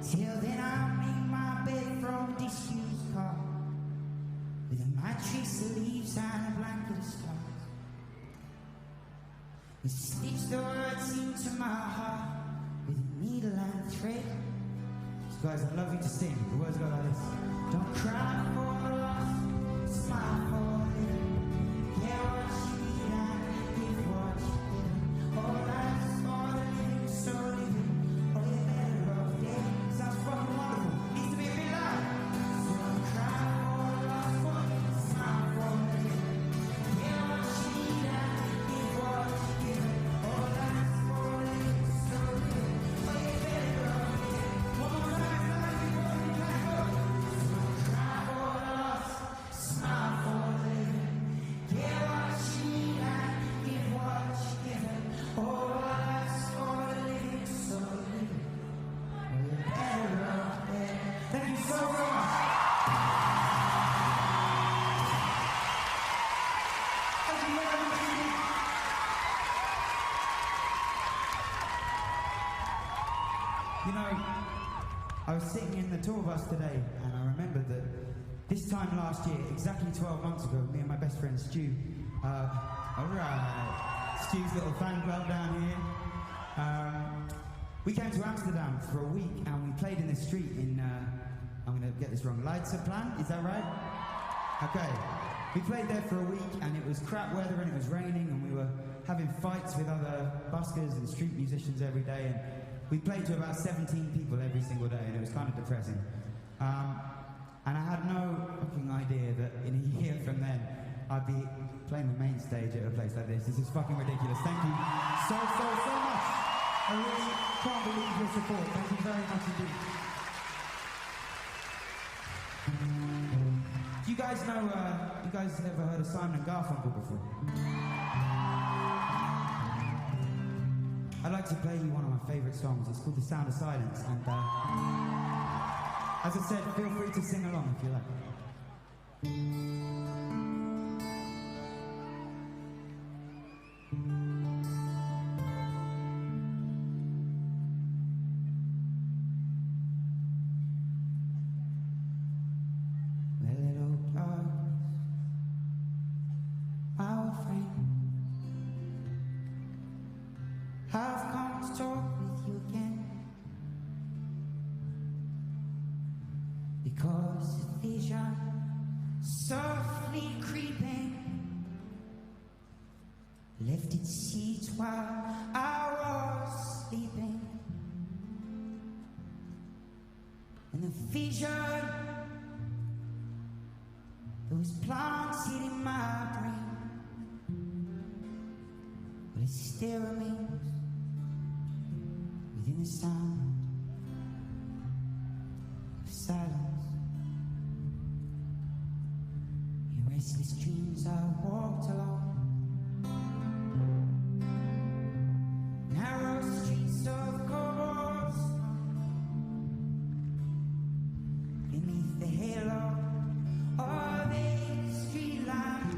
Till then I make my bed from disused car, with a mattress of leaves and a blanket of stars, and stitch the words into my heart with a needle and thread. So guys, I'd love you to sing. The words go like this. Don't cry for loss, smile for living. Get what you need and give what you give. All life's for the living, so living. All you're better off dead. Sounds fucking wonderful. Needs to be a bit loud. So don't cry for loss, smile for living. Get what you need and give what you give. All life's for the living, so living. All you're better off dead. One more time. You know, I was sitting in the tour bus today and I remembered that this time last year, exactly 12 months ago, me and my best friend Stu, alright, Stu's little fan club down here, we came to Amsterdam for a week and we played in the street in, I'm going to get this wrong, Leidseplein, is that right? Okay. We played there for a week and it was crap weather and it was raining and we were having fights with other buskers and street musicians every day, and we played to about 17 people every single day and it was kind of depressing. And I had no fucking idea that in a year from then I'd be playing the main stage at a place like this. This is fucking ridiculous. Thank you so much. I really can't believe your support. Thank you very much indeed. Do you guys know, you guys ever heard of Simon and Garfunkel before? I'd like to play you one of my favourite songs. It's called The Sound of Silence, and as I said, feel free to sing along if you like. Well, little darkness, my old friend, I've come to talk with you again, because a vision softly creeping left its seeds while I was sleeping, and the vision that was planted in my brain, but it still remains within the sound of silence. In restless dreams I walked along narrow streets of cobblestone, beneath the halo of a street lamp.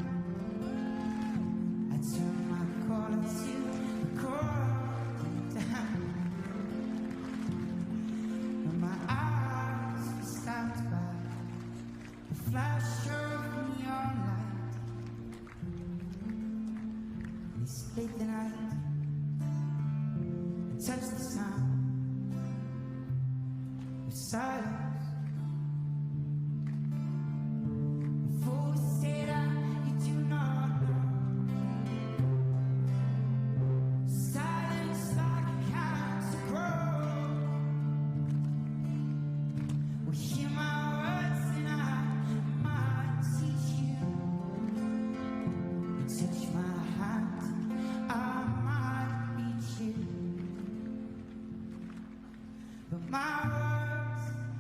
I turned my collar to the core down, and my eyes were stopped by the flash of neon light, and it split the night and touched the sound of silence.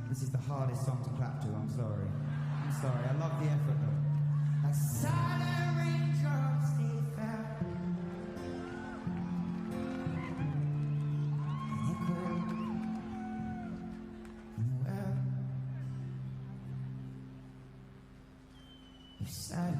This is the hardest song to clap to, I'm sorry. I'm sorry, I love the effort though. Like silent raindrops, they fell, and echoed in the well of silence.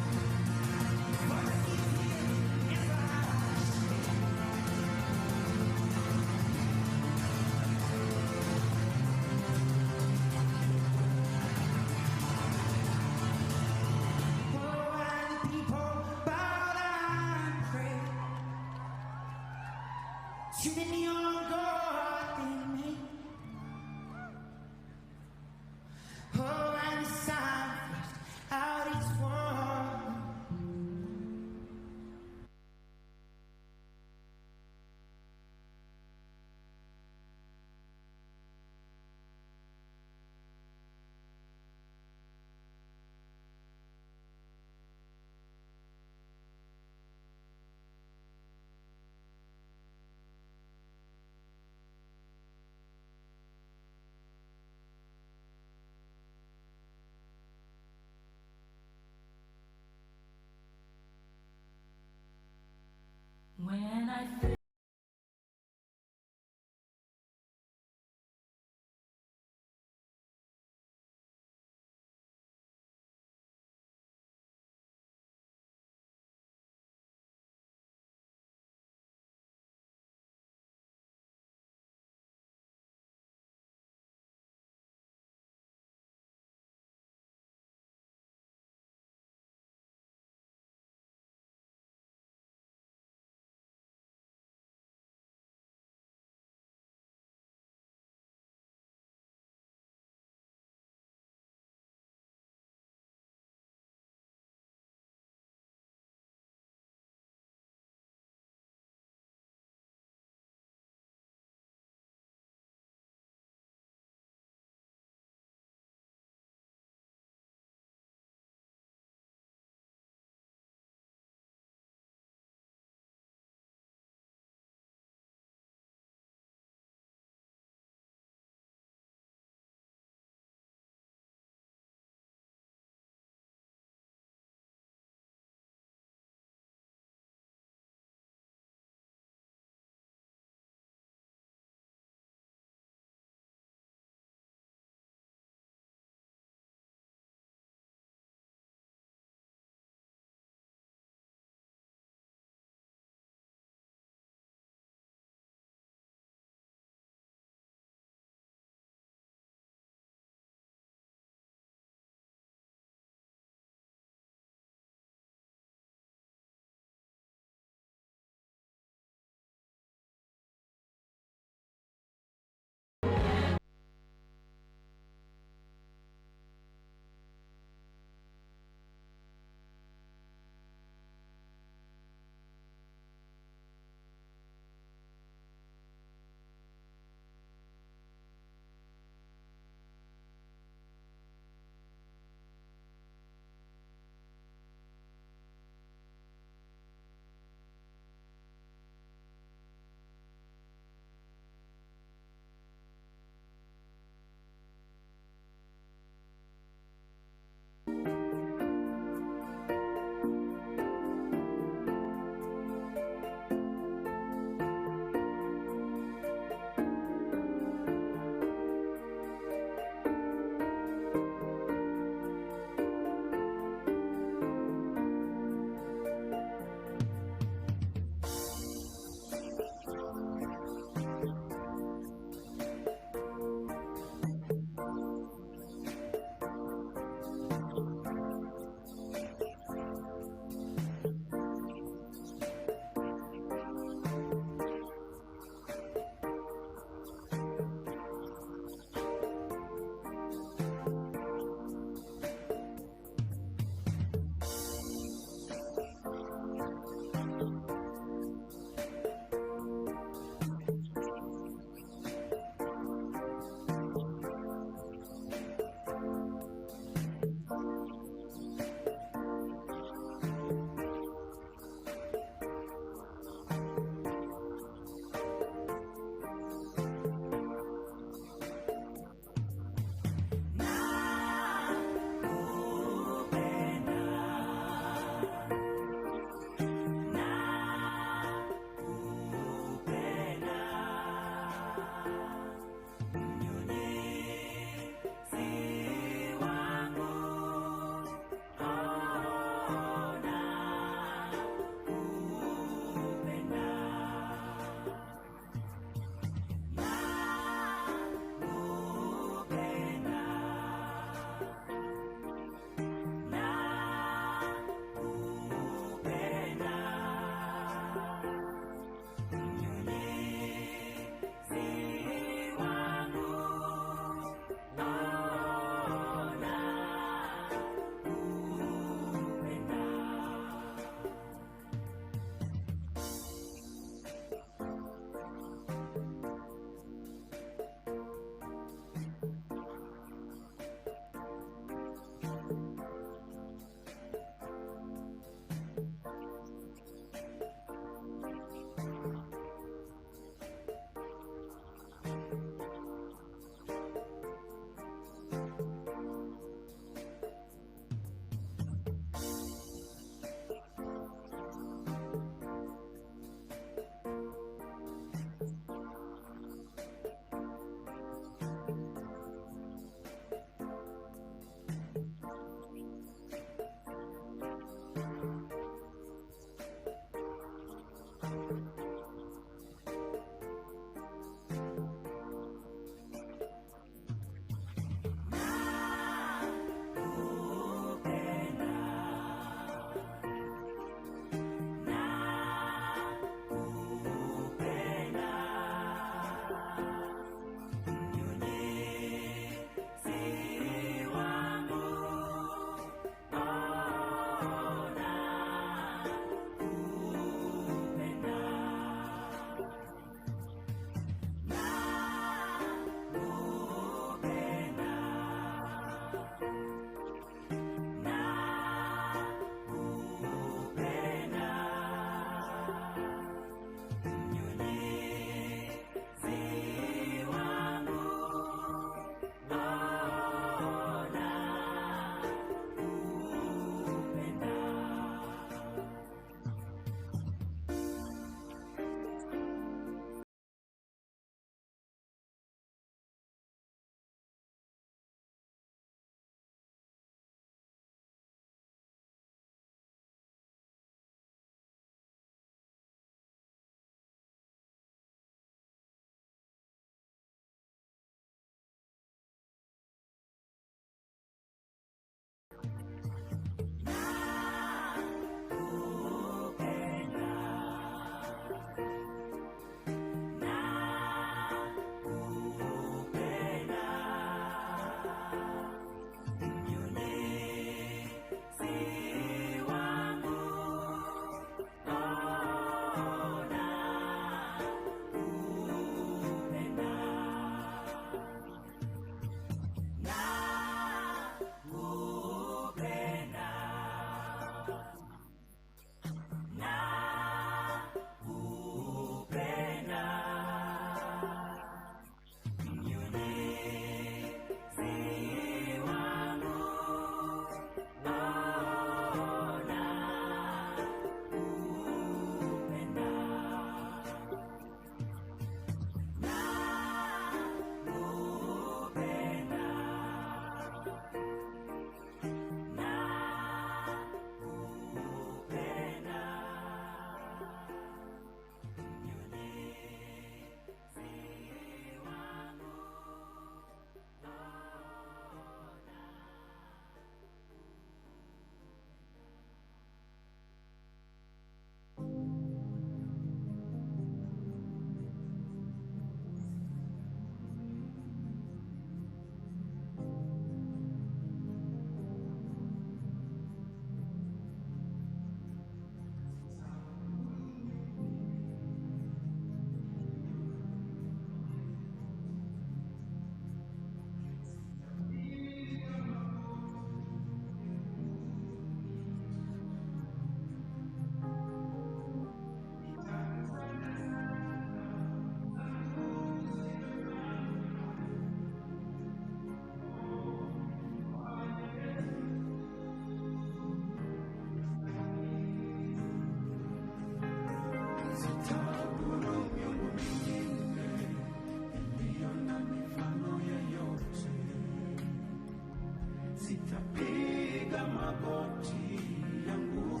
magoti yangu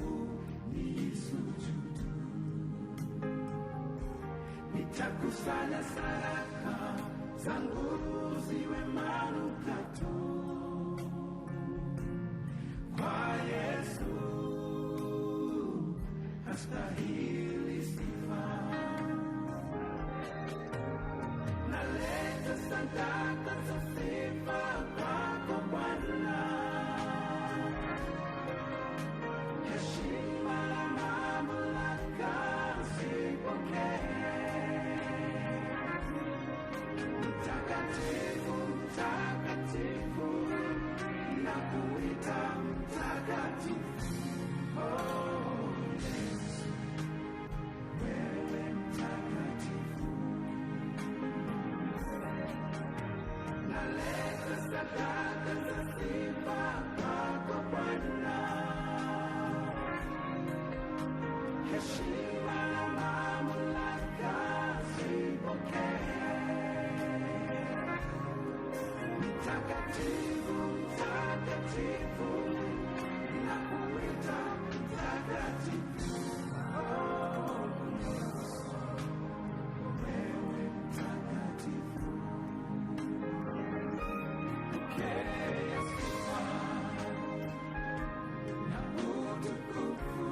nisujudu, nitakusanya sadaka zangu ziwe manukato kwa Yesu, astahili sifa. Naleta sadaka za sifa kwako Bwana, heshima na mamlaka zipokee. Mtakatifu, mtakatifu, nakuita mtakatifu. Oh, Yesu, wewe mtakatifu. Naleta sadaka za sifa kwako Bwana, heshima na mamlaka zipokee. Mtakatifu, mtakatifu, nakuita mtakatifu. Oh, Yesu, wewe mtakatifu. Pokea sifa na utukufu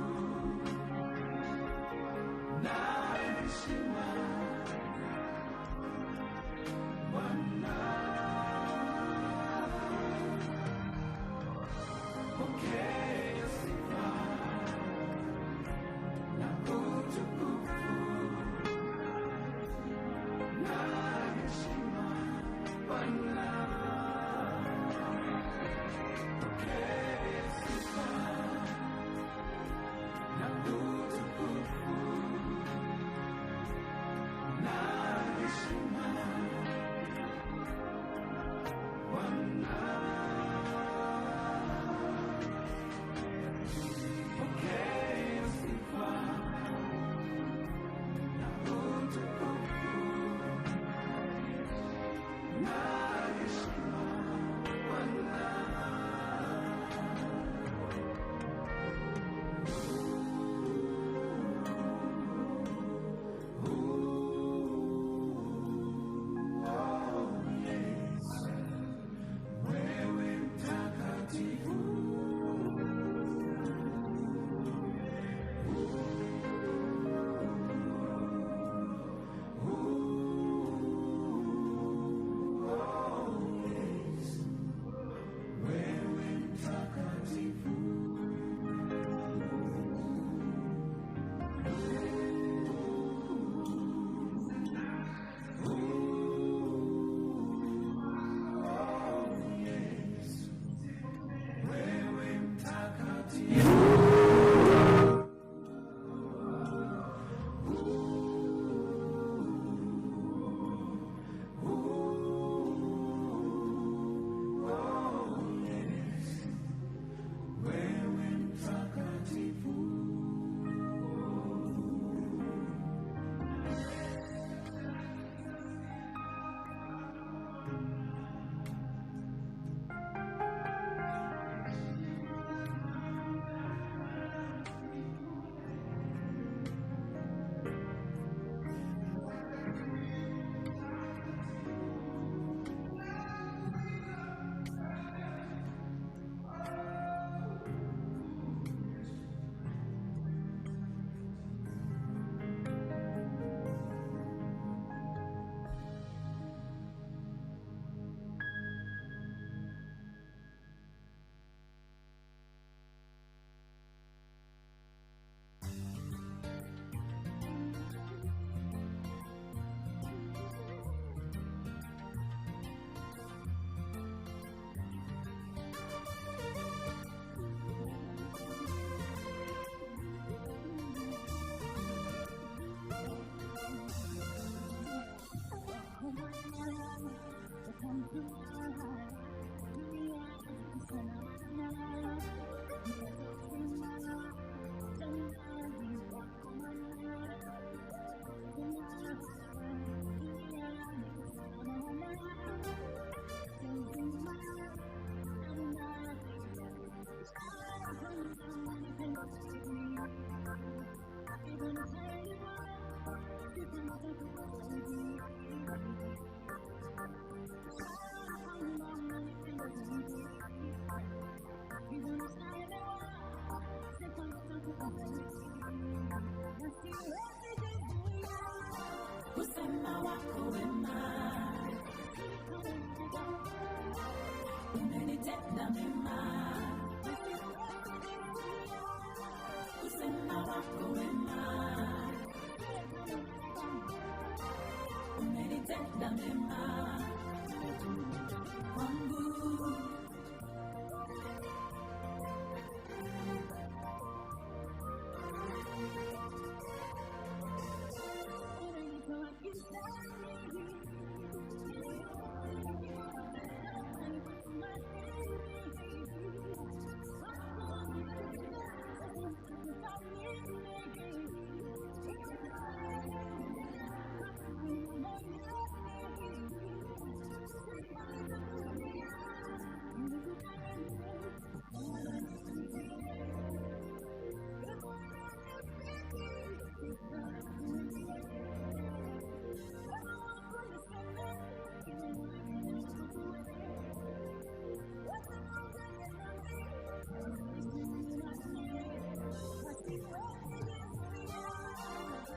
na heshima, Bwana. Kusema wako wema, umenitenda mema. Kusema wako wema, umenitenda mema kwangu.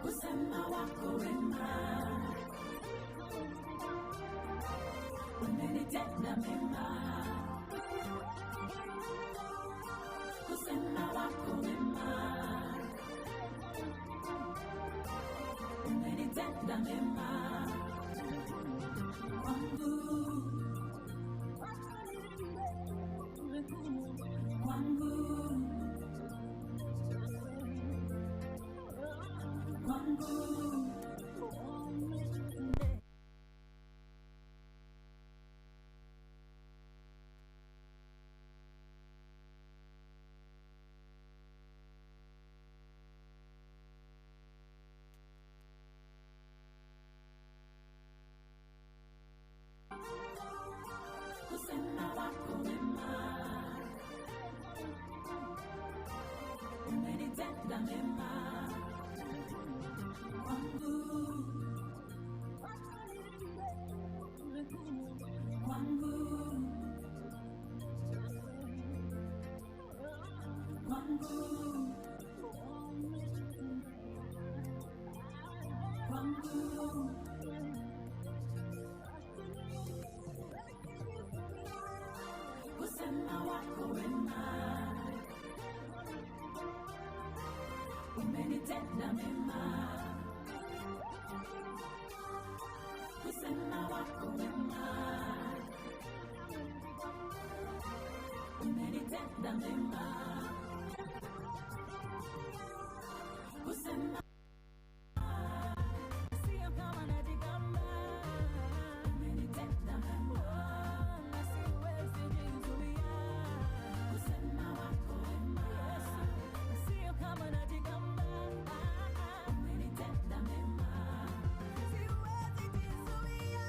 Kusema wako wema, umenitenda mema. Kusema wako wema, umenitenda mema kwangu. Kwangu. Kusema wako wema, umenitenda mema kwangu. Kwangu. Kwangu. Kwangu. Kusema wako wema, umenitenda mema. Kusema wako wema, umenitenda mema. Kusema sio kama najigamba, umenitenda mema. Siwezi jizuia. Kusema wako wema, sio kama najigamba, umenitenda mema. Siwezi jizuia.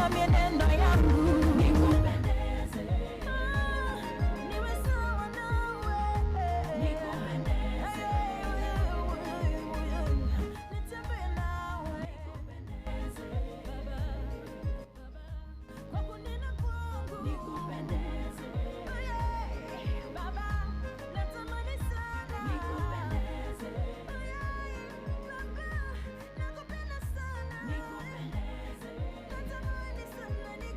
katika mienendo yangu. Nikupendeze, niwe sawa nawe. Nikupendeze, nitembee nawe. Nikupendeze, kwa kunena kwangu. Nikupendeze, Baba, natamani sana. Nikupendeze, Baba, nakupenda sana. Nikupendeze, natamani sana.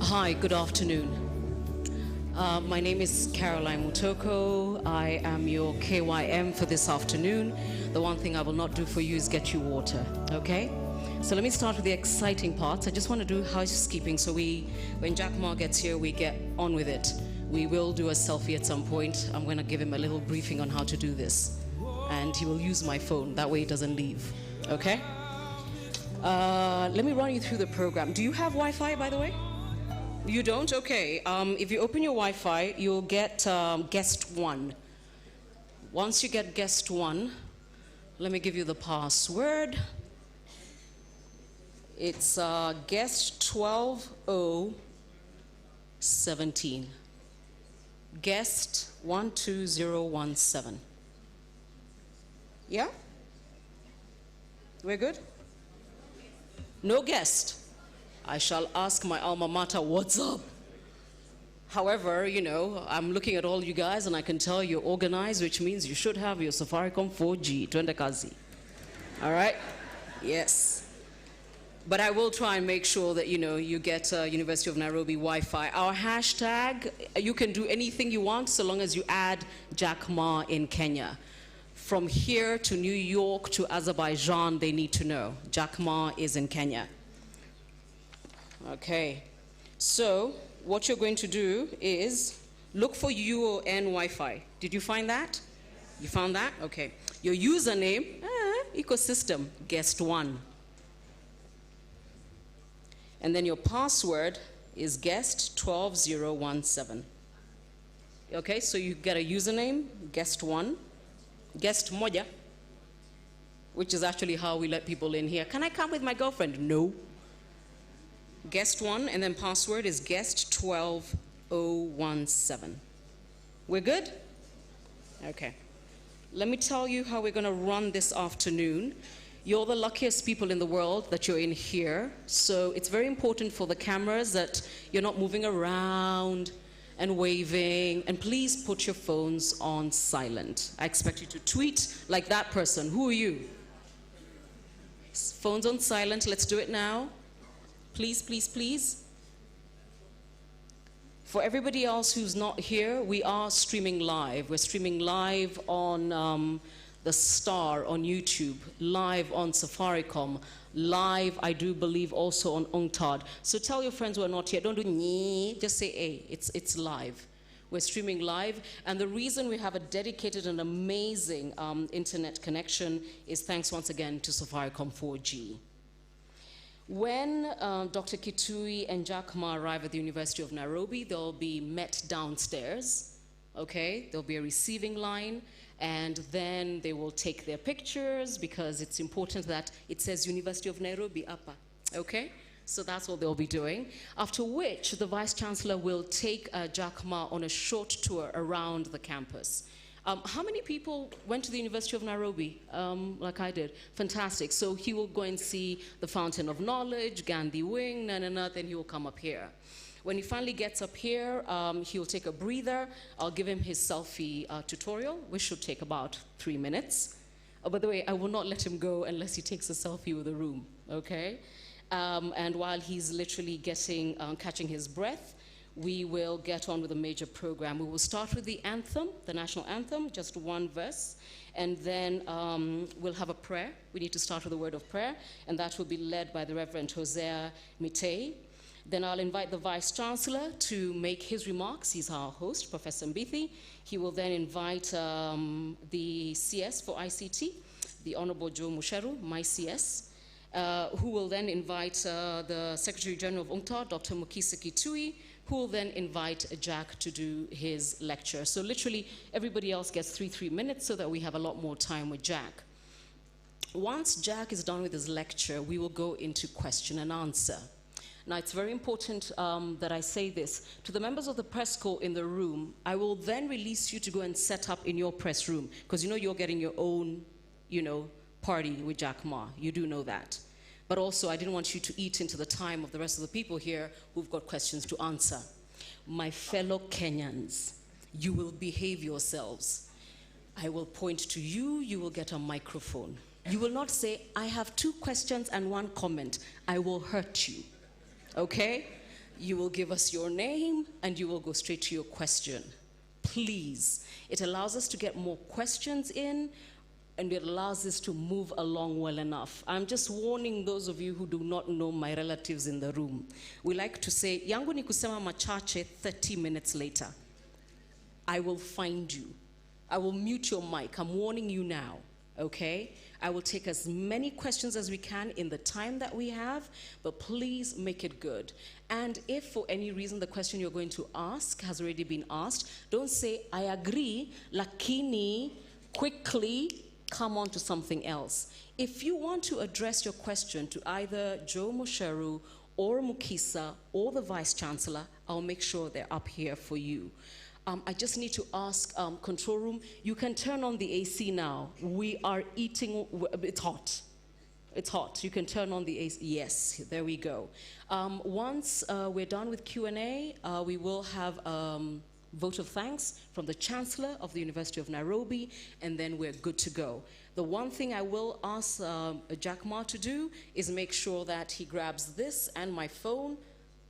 Hi, good afternoon. My name is Caroline Mutoko. I am your KYM for this afternoon. The one thing I will not do for you is get you water, okay? So let me start with the exciting parts. I just want to do housekeeping so when Jack Ma gets here, we get on with it. We will do a selfie at some point. I'm going to give him a little briefing on how to do this. And he will use my phone. That way it doesn't leave, okay? Let me run you through the program. Do you have Wi-Fi, by the way? You don't? Okay. If you open your Wi-Fi, you'll get guest 1. Once you get guest 1, let me give you the password. It's guest 12017. Guest 12017. Yeah? We're good? No guest. I shall ask my alma mater, what's up? However, you know, I'm looking at all you guys and I can tell you're organized, which means you should have your Safaricom 4G, twende kazi. All right? Yes. But I will try and make sure that, you know, you get University of Nairobi Wi-Fi. Our hashtag, you can do anything you want so long as you add Jack Ma in Kenya. From here to New York to Azerbaijan, they need to know. Jack Ma is in Kenya. Okay, so what you're going to do is look for UON Wi-Fi. Did you find that? You found that? Okay. Your username, ecosystem, guest 1. And then your password is guest 12017. Okay, so you get a username, guest 1, guest moja, which is actually how we let people in here. Can I come with my girlfriend? No. Guest 1, and then password is guest 12017. We're good? Okay. Let me tell you how we're going to run this afternoon. You're the luckiest people in the world that you're in here. So it's very important for the cameras that you're not moving around and waving. And please put your phones on silent. I expect you to tweet like that person. Who are you? Phones on silent. Let's do it now. Please, please, please. For everybody else who's not here, we are streaming live. We're streaming live on the Star on YouTube, live on Safaricom, live, I do believe, also on UNCTAD. So tell your friends who are not here, don't do nyee, just say, hey, it's live. We're streaming live, and the reason we have a dedicated and amazing internet connection is thanks once again to Safaricom 4G. When Dr. Kitui and Jack Ma arrive at the University of Nairobi, they'll be met downstairs, okay? There'll be a receiving line, and then they will take their pictures because it's important that it says University of Nairobi, Apa, okay? So that's what they'll be doing. After which, the Vice Chancellor will take Jack Ma on a short tour around the campus. How many people went to the University of Nairobi, like I did? Fantastic. So he will go and see the Fountain of Knowledge, Gandhi Wing, then he will come up here. When he finally gets up here, he will take a breather. I'll give him his selfie tutorial, which should take about 3 minutes. By the way, I will not let him go unless he takes a selfie with the room, okay? And while he's literally catching his breath, we will get on with a major program. We will start with the anthem, the national anthem, just one verse, and then we'll have a prayer. We need to start with a word of prayer, and that will be led by the Reverend Hosea Mitei. Then I'll invite the Vice Chancellor to make his remarks. He's our host, Professor Mbithi. He will then invite the CS for ICT, the Honorable Joe Musheru, my CS, who will then invite the Secretary General of UNCTAD, Dr. Mukisa Kitui, who will then invite Jack to do his lecture. So literally, everybody else gets 3 minutes so that we have a lot more time with Jack. Once Jack is done with his lecture, we will go into question and answer. Now, it's very important that I say this. To the members of the press corps in the room, I will then release you to go and set up in your press room, because you know you're getting your own, party with Jack Ma. You do know that. But also, I didn't want you to eat into the time of the rest of the people here who've got questions to answer. My fellow Kenyans, you will behave yourselves. I will point to you, you will get a microphone. You will not say, I have 2 questions and 1 comment. I will hurt you, okay? You will give us your name and you will go straight to your question. Please. It allows us to get more questions in and it allows us to move along well enough. I'm just warning those of you who do not know my relatives in the room. We like to say, yangu ni kusema machache 30 minutes later. I will find you. I will mute your mic. I'm warning you now, okay? I will take as many questions as we can in the time that we have, but please make it good. And if for any reason the question you're going to ask has already been asked, don't say, I agree, lakini, quickly come on to something else. If you want to address your question to either Joe Mosheru or Mukisa or the Vice Chancellor, I'll make sure they're up here for you. I just need to ask control room, you can turn on the AC now. We are eating, it's hot. It's hot. You can turn on the AC. Yes, there we go. Once we're done with Q&A, we will have vote of thanks from the Chancellor of the University of Nairobi, and then we're good to go. The one thing I will ask Jack Ma to do is make sure that he grabs this and my phone,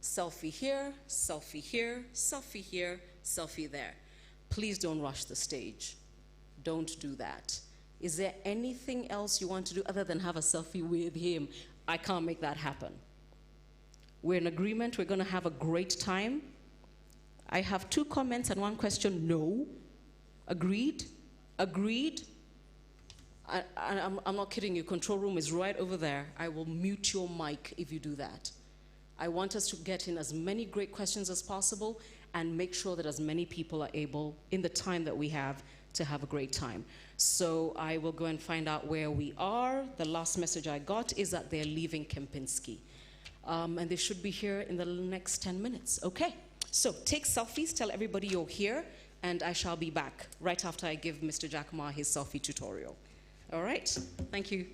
selfie here, selfie here, selfie here, selfie there. Please don't rush the stage. Don't do that. Is there anything else you want to do other than have a selfie with him? I can't make that happen. We're in agreement. We're going to have a great time. I have 2 comments and 1 question. No. Agreed? Agreed? I'm not kidding you. Control room is right over there. I will mute your mic if you do that. I want us to get in as many great questions as possible and make sure that as many people are able, in the time that we have, to have a great time. So I will go and find out where we are. The last message I got is that they're leaving Kempinski. And they should be here in the next 10 minutes. Okay, so take selfies, tell everybody you're here, and I shall be back right after I give Mr. Jack Ma his selfie tutorial. All right, thank you.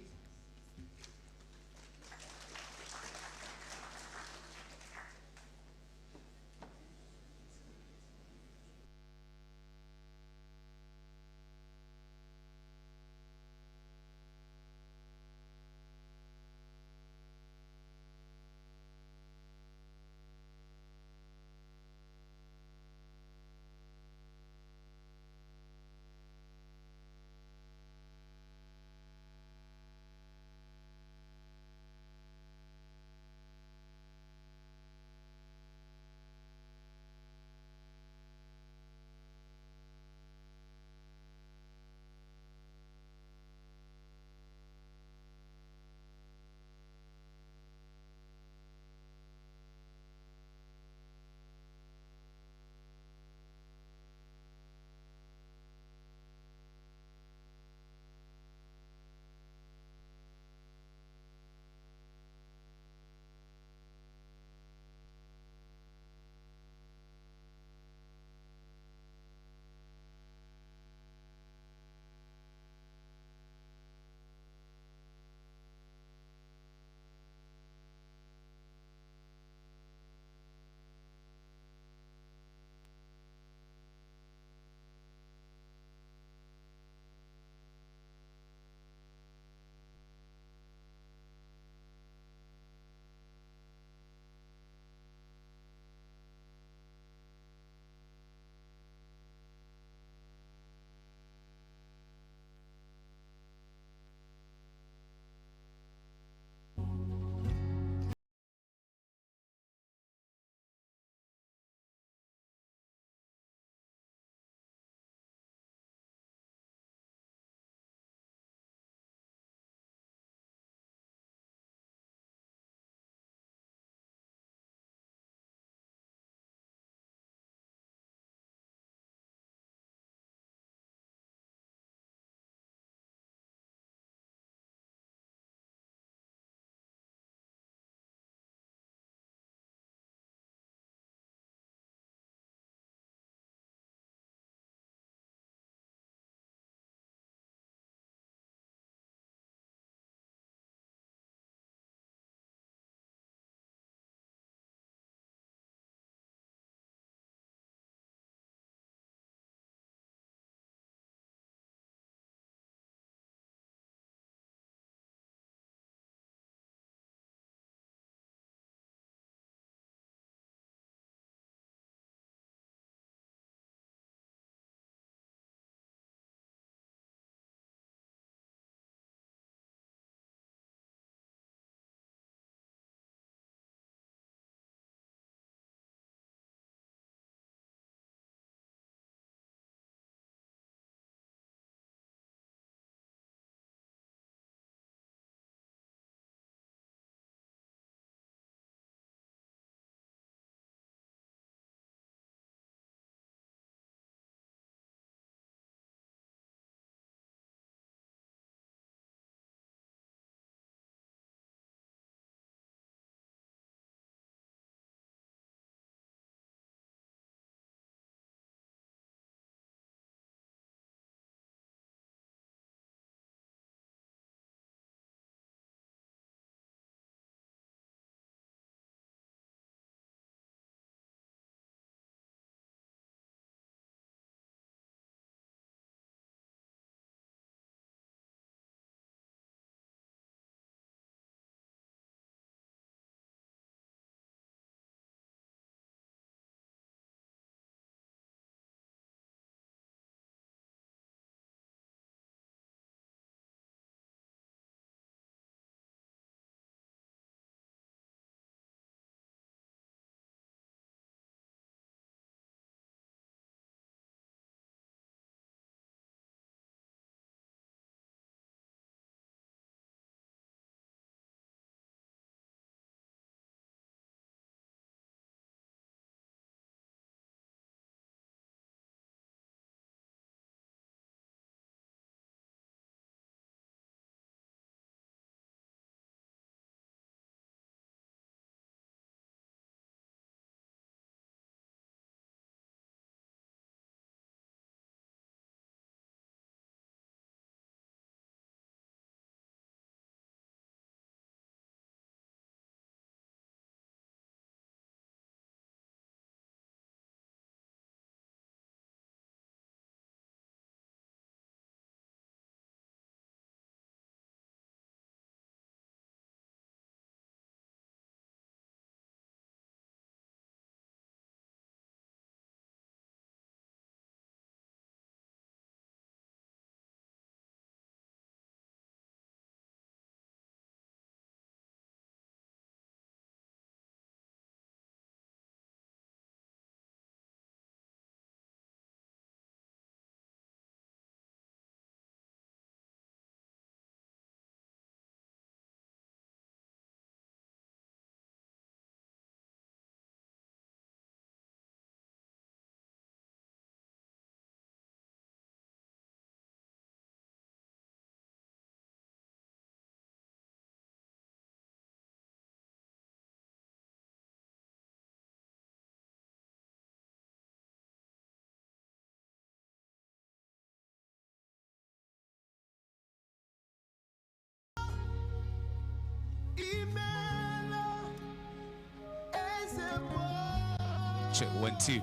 Check 1 2.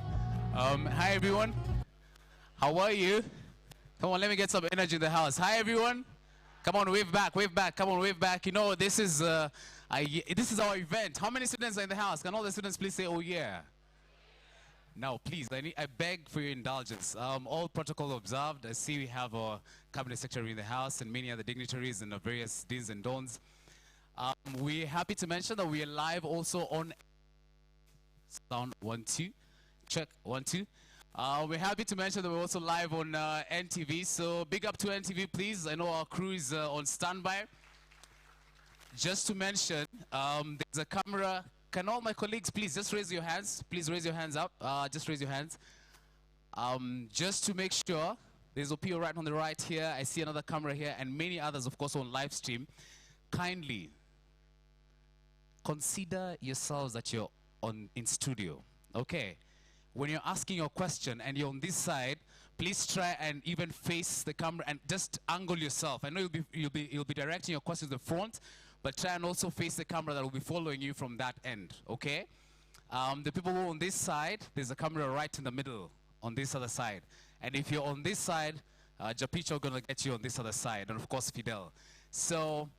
Hi everyone. How are you? Come on, let me get some energy in the house. Hi everyone. Come on, wave back, wave back. Come on, wave back. You know, this is our event. How many students are in the house? Can all the students please say, "Oh yeah"? Now, please, I beg for your indulgence. All protocol observed. I see we have our cabinet secretary in the house and many other dignitaries and various deans and dons. We're happy to mention that we are live also on sound 1 2. Check 1 2. We're happy to mention that we're also live on NTV. So big up to NTV, please. I know our crew is on standby. Just to mention, there's a camera. Can all my colleagues please just raise your hands? Please raise your hands up. Just raise your hands. Just to make sure, there's Opio right on the right here. I see another camera here and many others, of course, on live stream. Kindly consider yourselves that you're in studio. Okay. When you're asking your question and you're on this side, please try and even face the camera and just angle yourself. I know you'll be directing your question to the front, but try and also face the camera that will be following you from that end. Okay? The people who are on this side, there's a camera right in the middle on this other side. And if you're on this side, Japicho gonna get you on this other side, and of course Fidel. So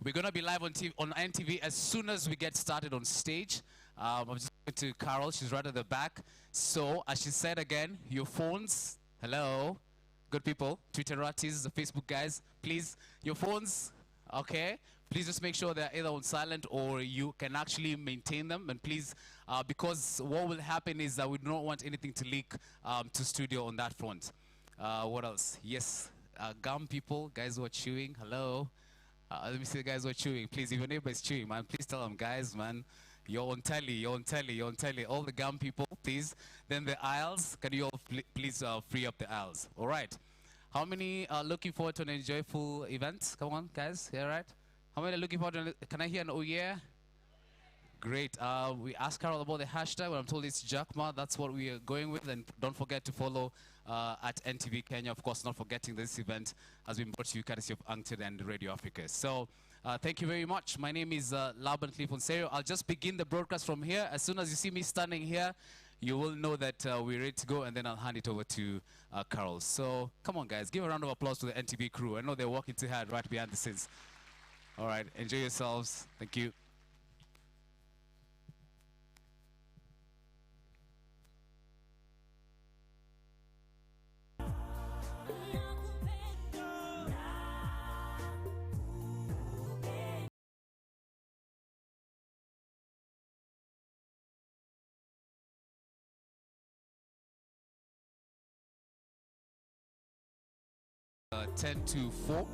we're gonna be live on NTV as soon as we get started on stage. I'm just going to Carol, she's right at the back. So, as she said again, your phones, hello, good people, Twitteratis, the Facebook guys, please, your phones, okay, please just make sure they're either on silent or you can actually maintain them. And please, because what will happen is that we don't want anything to leak to studio on that front. What else? Yes, gum people, guys who are chewing, hello. Let me see the guys who are chewing. Please, if your neighbor is chewing, man, please tell them, guys, man. You're on telly, you're on telly, you're on telly. All the gum people, please. Then the aisles, can you all please free up the aisles? All right. How many are looking forward to an enjoyable event? Come on, guys. Yeah, right? How many are looking forward to can I hear an oh yeah? Great. We asked Carol about the hashtag, but I'm told it's Jackma. That's what we are going with. And don't forget to follow at NTV Kenya. Of course, not forgetting this event has been brought to you courtesy of UNCTAD and Radio Africa. So, thank you very much. My name is Laban Clifonserio. I'll just begin the broadcast from here. As soon as you see me standing here, you will know that we're ready to go, and then I'll hand it over to Carol. So, come on, guys. Give a round of applause to the NTV crew. I know they're working too hard right behind the scenes. All right. Enjoy yourselves. Thank you. Uh, 10 to 4.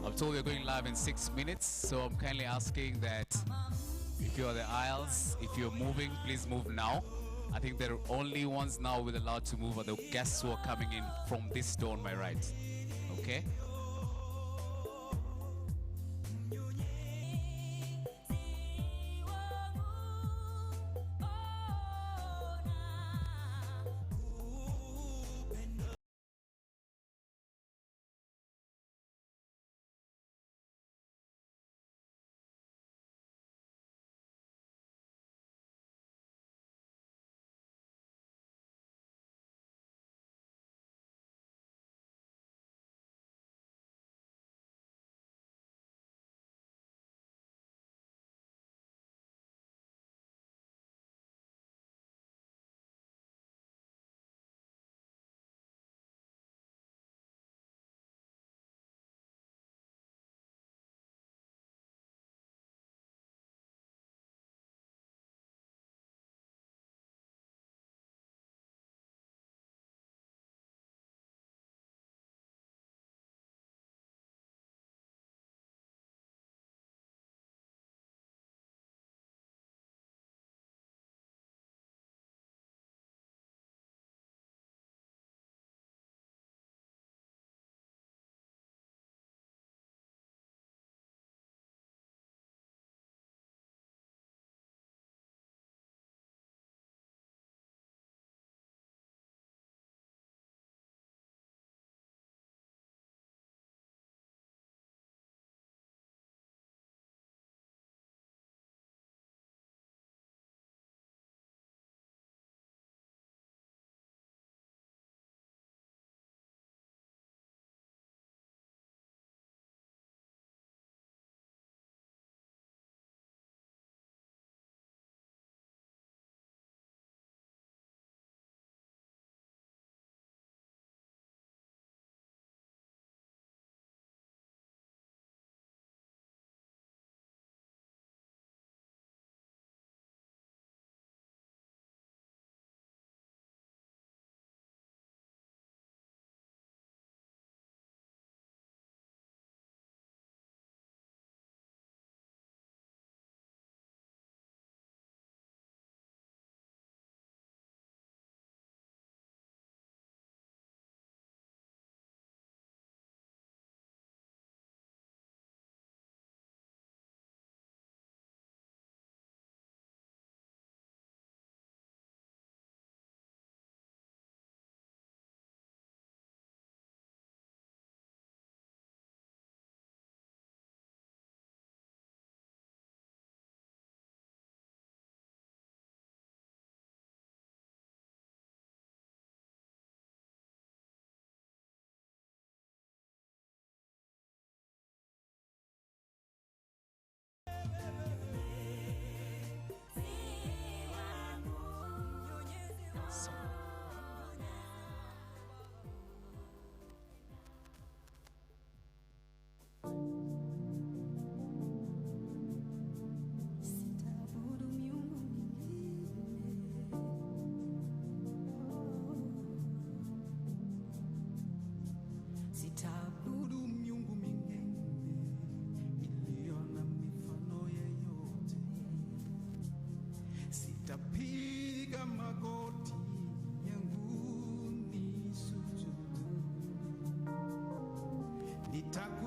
I'm told we're going live in 6 minutes, so I'm kindly asking that if you're the aisles, if you're moving, please move now. I think the only ones now we're allowed to move are the guests who are coming in from this door on my right. Okay?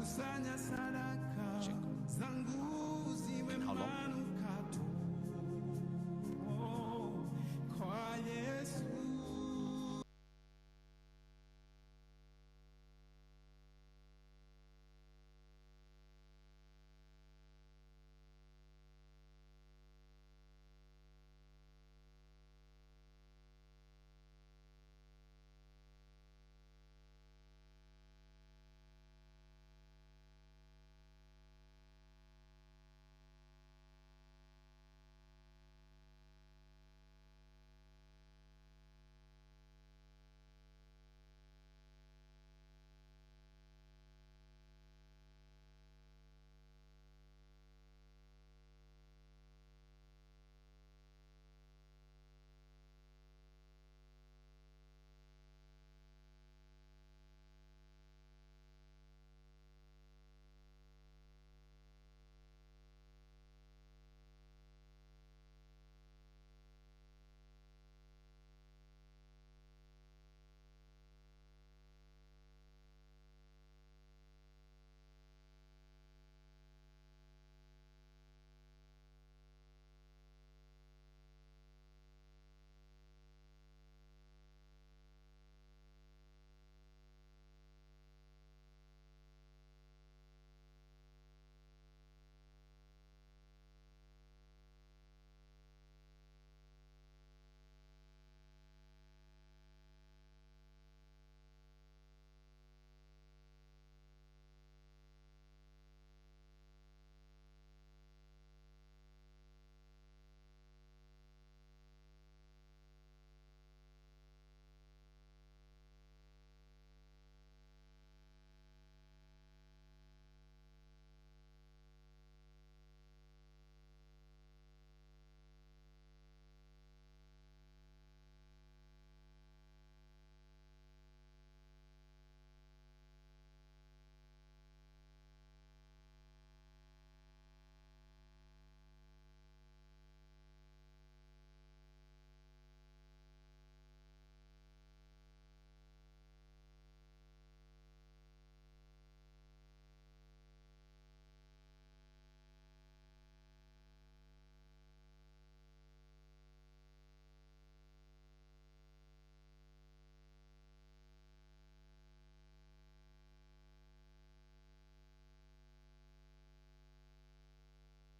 nakusanya sadaka Check. zangu ziwe And how long? manukato kwa Yesu.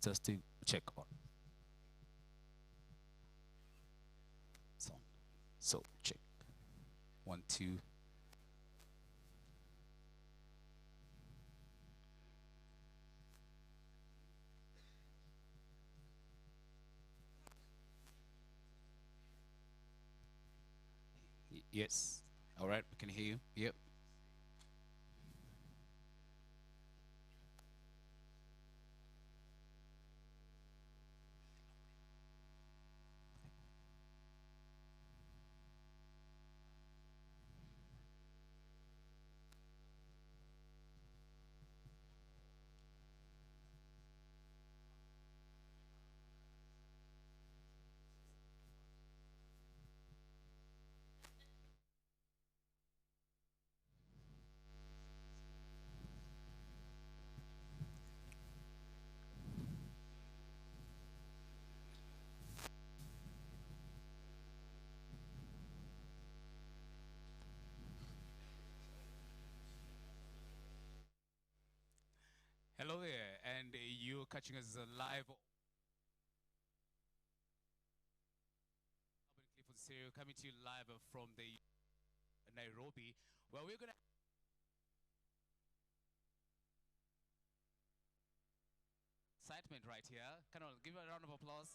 Just to check on sound. So check 1 2. Yes. All right, we can hear you. Yep. Hello there, and you're catching us live. Urban Clifford Stereo coming to you live from the Nairobi, where we're gonna excitement right here. Can I give a round of applause?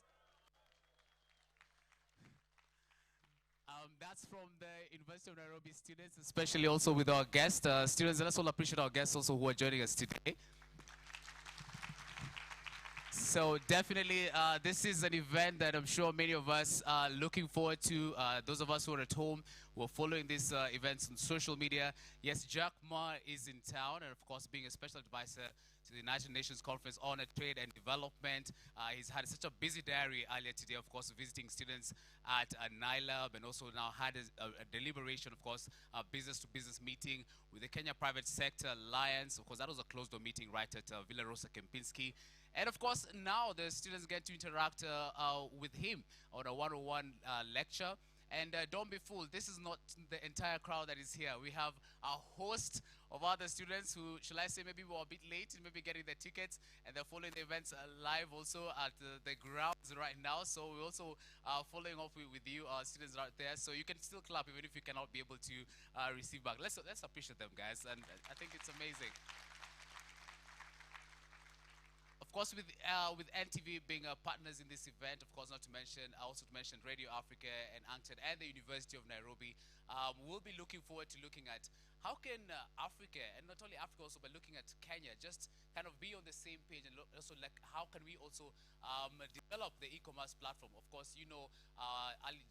That's from the University of Nairobi students, especially also with our guests. Students, let's all appreciate our guests also who are joining us today. So definitely, this is an event that I'm sure many of us are looking forward to. Those of us who are at home, who are following these events on social media. Yes, Jack Ma is in town, and of course, being a special advisor to the United Nations Conference on Trade and Development. He's had such a busy diary earlier today, of course, visiting students at NILAB, and also now had a deliberation, of course, a business-to-business meeting with the Kenya Private Sector Alliance. Of course, that was a closed-door meeting right at Villa Rosa Kempinski. And of course, now the students get to interact with him on a one-on-one lecture. And don't be fooled, this is not the entire crowd that is here. We have a host of other students who, shall I say, maybe were a bit late in maybe getting their tickets, and they're following the events live also at the grounds right now. So we're also following up with you, students out there. So you can still clap even if you cannot be able to receive back. Let's appreciate them, guys. And I think it's amazing. Of course, with NTV being partners in this event, of course, not to mention, also to mention Radio Africa and UNCTAD and the University of Nairobi, we'll be looking forward to looking at how can Africa, and not only Africa also, but looking at Kenya, just kind of be on the same page, and also like how can we also develop the e-commerce platform. Of course, you know,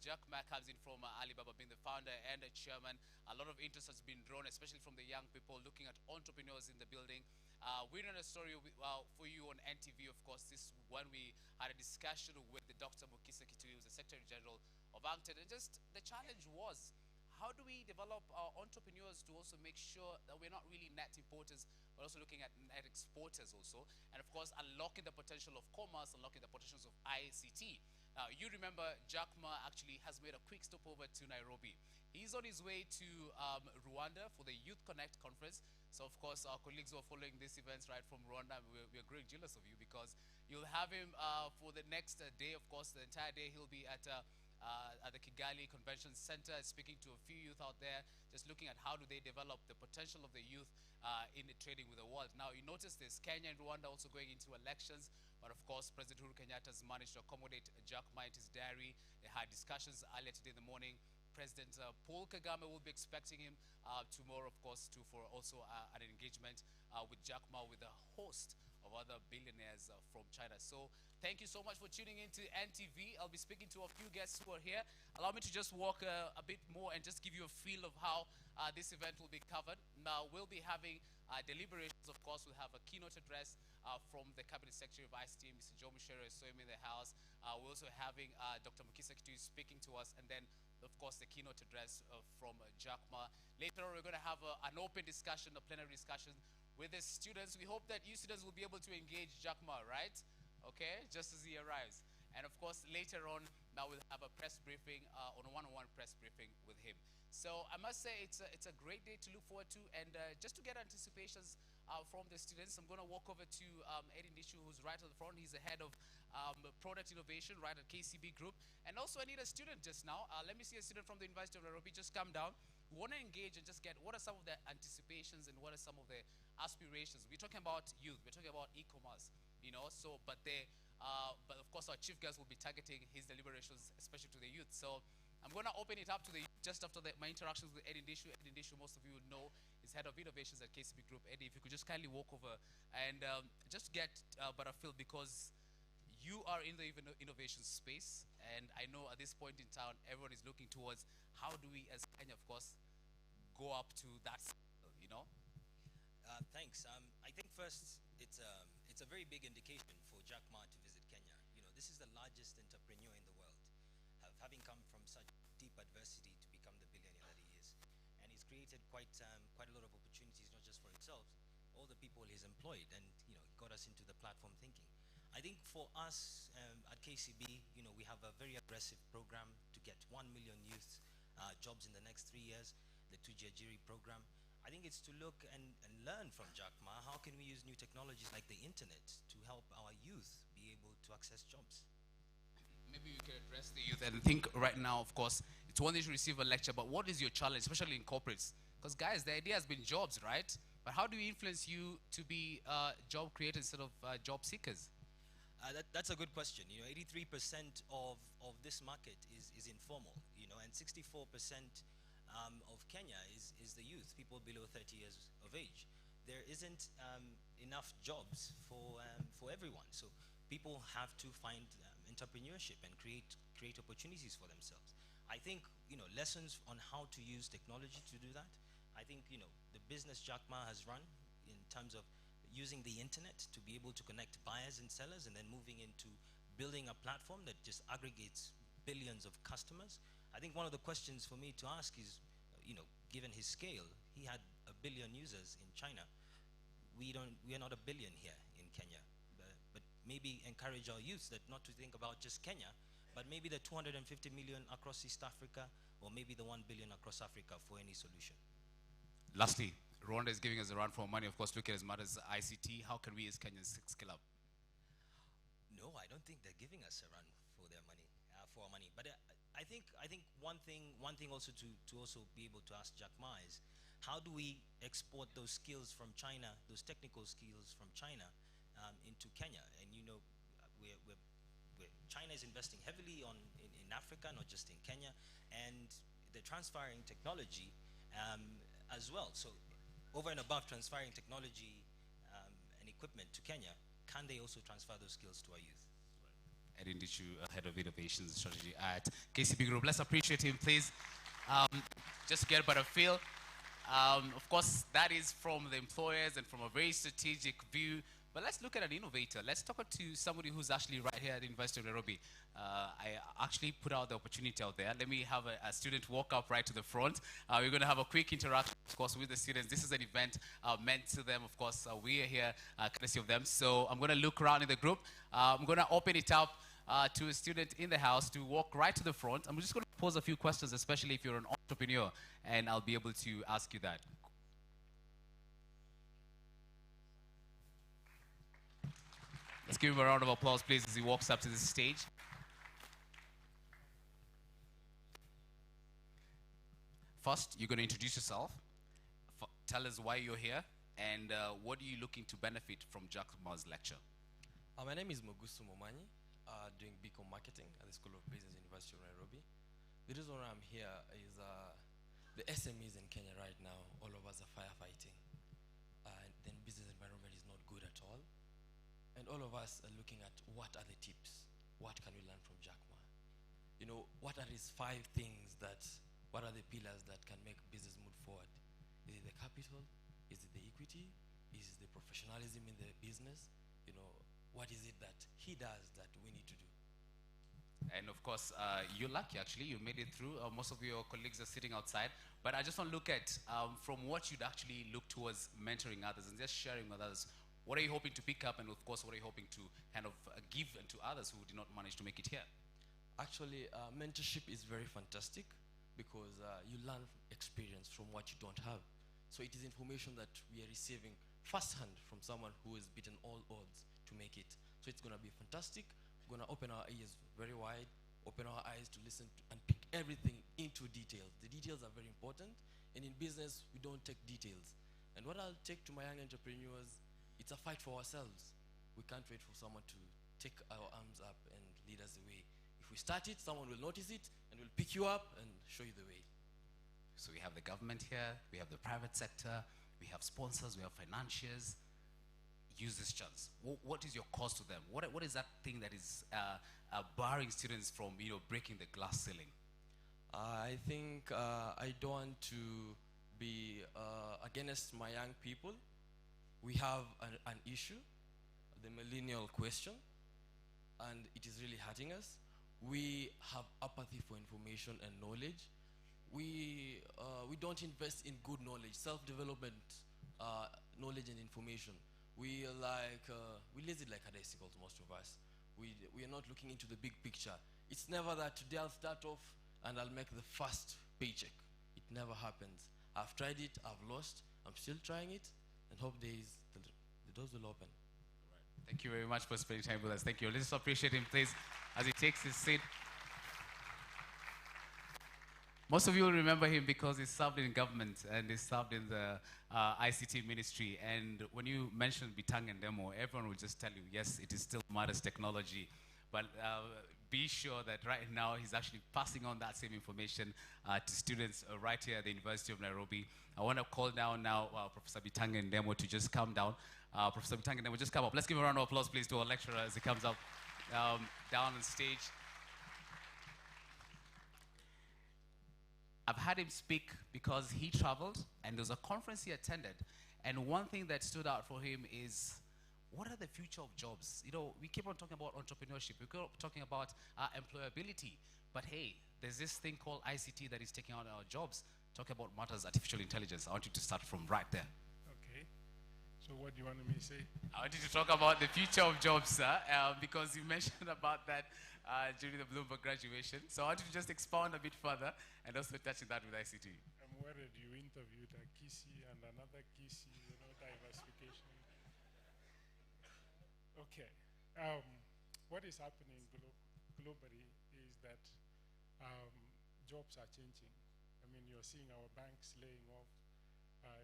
Jack Ma comes in from Alibaba, being the founder and the chairman. A lot of interest has been drawn, especially from the young people, looking at entrepreneurs in the building. We ran a story for you on NTV, of course, this when we had a discussion with the Dr. Mukisa Kitui, who's the Secretary General of UNCTAD, and just the challenge was, how do we develop our entrepreneurs to also make sure that we're not really net importers, but also looking at net exporters also, and of course, unlocking the potential of commerce, unlocking the potentials of ICT. You remember Jack Ma actually has made a quick stopover to Nairobi. He's on his way to Rwanda for the Youth Connect conference. So of course, our colleagues who are following these events right from Rwanda, we're growing jealous of you, because you'll have him for the next day. Of course, the entire day he'll be at the Kigali Convention Center, speaking to a few youth out there, just looking at how do they develop the potential of the youth in the trading with the world. Now, you notice this, Kenya and Rwanda also going into elections, but of course, President Uhuru Kenyatta has managed to accommodate Jack Ma in his diary. They had discussions earlier today in the morning. President Paul Kagame will be expecting him tomorrow, of course, for also an engagement with Jack Ma, with a host of other billionaires from China. So thank you so much for tuning into NTV. I'll be speaking to a few guests who are here. Allow me to just walk a bit more and just give you a feel of how this event will be covered. Now, we'll be having deliberations, of course. We'll have a keynote address from the Cabinet Secretary of ICT, Mr. Joe Mushero, is in the house. We're also having Dr. Mukisa Kitui speaking to us, and then of course, the keynote address from Jack Ma. Later on, we're going to have an open discussion, a plenary discussion with the students. We hope that you students will be able to engage Jack Ma, right? Okay, just as he arrives. And of course, later on, now we'll have a press briefing, on a one-on-one press briefing with him. So I must say it's a great day to look forward to, and just to get anticipations from the students, I'm going to walk over to Eddie Ndishu, who's right at the front. He's the head of product innovation right at KCB Group. And also I need a student just now. Let me see a student from the University of Nairobi. Just come down. We want to engage and just get what are some of the anticipations and what are some of the aspirations. We're talking about youth. We're talking about e-commerce, you know. So, but of course, our chief guest will be targeting his deliberations, especially to the youth. So I'm going to open it up to the youth just after my interactions with Eddie Ndishu. Eddie Ndishu, most of you would know, is head of innovations at KCB Group. Eddie, if you could just kindly walk over and just get better feel, because you are in the innovation space, and I know at this point in time, everyone is looking towards how do we, as Kenya, of course, go up to that, you know? Thanks. I think first, it's a very big indication for Jack Ma to visit Kenya. You know, this is the largest entrepreneur in the world, having come from such deep adversity to become the billionaire that he is. And he's created quite a lot of opportunities, not just for himself, all the people he's employed, and you know, got us into the platform thinking. I think for us at KCB, you know, we have a very aggressive program to get 1 million youth jobs in the next 3 years, the Tujiajiri program. I think it's to look and learn from Jack Ma. How can we use new technologies like the internet to help our youth be able to access jobs? Maybe you can address the youth. And I think right now, of course, it's one thing to receive a lecture, but what is your challenge, especially in corporates? Because guys, the idea has been jobs, right? But how do we influence you to be job creators instead of job seekers? That's a good question. You know, 83% of this market is informal, you know, and 64% of Kenya is the youth, people below 30 years of age. There isn't enough jobs for everyone. So people have to find entrepreneurship and create opportunities for themselves. I think, you know, lessons on how to use technology to do that. I think, you know, the business Jack Ma has run in terms of using the internet to be able to connect buyers and sellers, and then moving into building a platform that just aggregates billions of customers. I think one of the questions for me to ask is, given his scale, he had 1 billion users in China. We are not 1 billion here in Kenya. But maybe encourage our youth that not to think about just Kenya, but maybe the 250 million across East Africa, or maybe the 1 billion across Africa for any solution. Lastly, Rwanda is giving us a run for money. Of course, look at as much as ICT. How can we as Kenyans scale up? No, I don't think they're giving us a run for their money, for our money. But I think one thing also to also be able to ask Jack Ma is, how do we export those skills from China, those technical skills from China, into Kenya? And China is investing heavily in Africa, not just in Kenya, and they're transferring technology as well. So over and above transferring technology and equipment to Kenya, can they also transfer those skills to our youth? Edin Dichu, Head of Innovation Strategy at KCB Group. Let's appreciate him, please. Just to get a better feel. Of course, that is from the employers and from a very strategic view. But let's look at an innovator. Let's talk to somebody who's actually right here at the University of Nairobi. I actually put out the opportunity out there. Let me have a student walk up right to the front. We're going to have a quick interaction, of course, with the students. This is an event meant to them. Of course, we are here courtesy of them. So I'm going to look around in the group. I'm going to open it up to a student in the house to walk right to the front. I'm just going to pose a few questions, especially if you're an entrepreneur, and I'll be able to ask you that. Let's give him a round of applause, please, as he walks up to the stage. First, you're going to introduce yourself. Tell us why you're here, and what are you looking to benefit from Jack Ma's lecture? My name is Mogusu Momanyi, doing BCom Marketing at the School of Business, University of Nairobi. The reason why I'm here is the SMEs in Kenya right now, all of us are firefighting. And then business environment is not good at all. And all of us are looking at what are the tips? What can we learn from Jack Ma? What are his 5 things what are the pillars that can make business move forward? Is it the capital? Is it the equity? Is it the professionalism in the business? What is it that he does that we need to do? And of course, you're lucky actually, you made it through. Most of your colleagues are sitting outside. But I just want to look at, from what you'd actually look towards mentoring others and just sharing with others, what are you hoping to pick up, and of course, what are you hoping to kind of give to others who did not manage to make it here? Actually, mentorship is very fantastic because you learn experience from what you don't have. So it is information that we are receiving firsthand from someone who has beaten all odds to make it. So it's going to be fantastic. We're going to open our ears very wide, open our eyes to listen to and pick everything into details. The details are very important, and in business, we don't take details. And what I'll take to my young entrepreneurs, it's a fight for ourselves. We can't wait for someone to take our arms up and lead us the way. If we start it, someone will notice it and will pick you up and show you the way. So we have the government here, we have the private sector, we have sponsors, we have financiers. Use this chance. What is your cause to them? What is that thing that is barring students from breaking the glass ceiling? I think I don't want to be against my young people. We have an issue, the millennial question, and it is really hurting us. We have apathy for information and knowledge. We don't invest in good knowledge, self-development, knowledge and information. We lazy like bicycles, most of us. We are not looking into the big picture. It's never that today I'll start off and I'll make the first paycheck. It never happens. I've tried it, I've lost, I'm still trying it, and hope the doors will open. Thank you very much for spending time with us. Thank you. Let's appreciate him, please, as he takes his seat. Most of you will remember him because he served in government and he served in the ICT ministry. And when you mention Bitang and Demo, everyone will just tell you, yes, it is still modest technology. But be sure that right now he's actually passing on that same information to students right here at the University of Nairobi. I want to call down now Professor Bitang and Demo to just come down. Professor Bitang and Demo, just come up. Let's give a round of applause, please, to our lecturer as he comes up down on stage. I've had him speak because he traveled and there was a conference he attended And one thing that stood out for him is, what are the future of jobs? You know, we keep on talking about entrepreneurship. We keep on talking about employability. But hey, there's this thing called ICT that is taking out our jobs. Talk about matters artificial intelligence. I want you to start from right there. Okay. So what do you want me to say? I want you to talk about the future of jobs, sir, because you mentioned about that during the Bloomberg graduation. So I want you to just expound a bit further and also touching that with ICT. I'm worried you interviewed a Kisi and another Kisi, diversification. Okay. What is happening globally is that jobs are changing. I mean, you're seeing our banks laying off,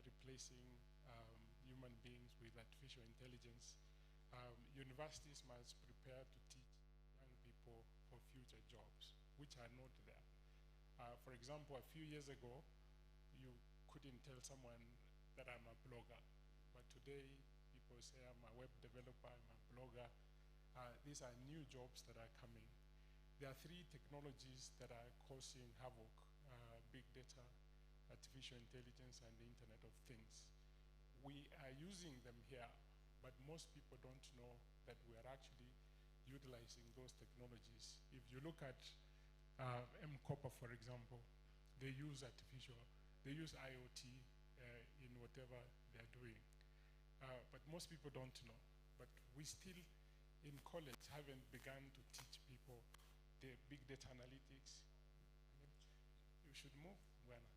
replacing human beings with artificial intelligence. Universities must prepare to teach young people for future jobs, which are not there. For example, a few years ago, you couldn't tell someone that I'm a blogger, but today people say I'm a web developer, I'm a blogger. These are new jobs that are coming. There are three technologies that are causing havoc: big data, artificial intelligence, and the Internet of Things. We are using them here, but most people don't know that we are actually utilizing those technologies. If you look at M-Copper, for example, they use IoT in whatever they're doing. But most people don't know. But we still, in college, haven't begun to teach people the big data analytics. You should move, Wana.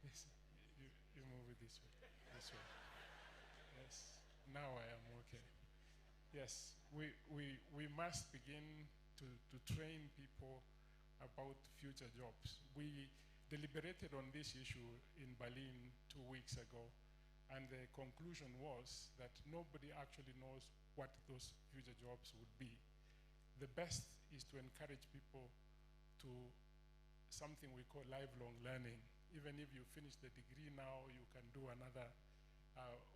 Yes, you move it this way. This way. Yes, now I am okay. Yes, we must begin to train people about future jobs. We deliberated on this issue in Berlin 2 weeks ago, and the conclusion was that nobody actually knows what those future jobs would be. The best is to encourage people to something we call lifelong learning. Even if you finish the degree now, you can do another,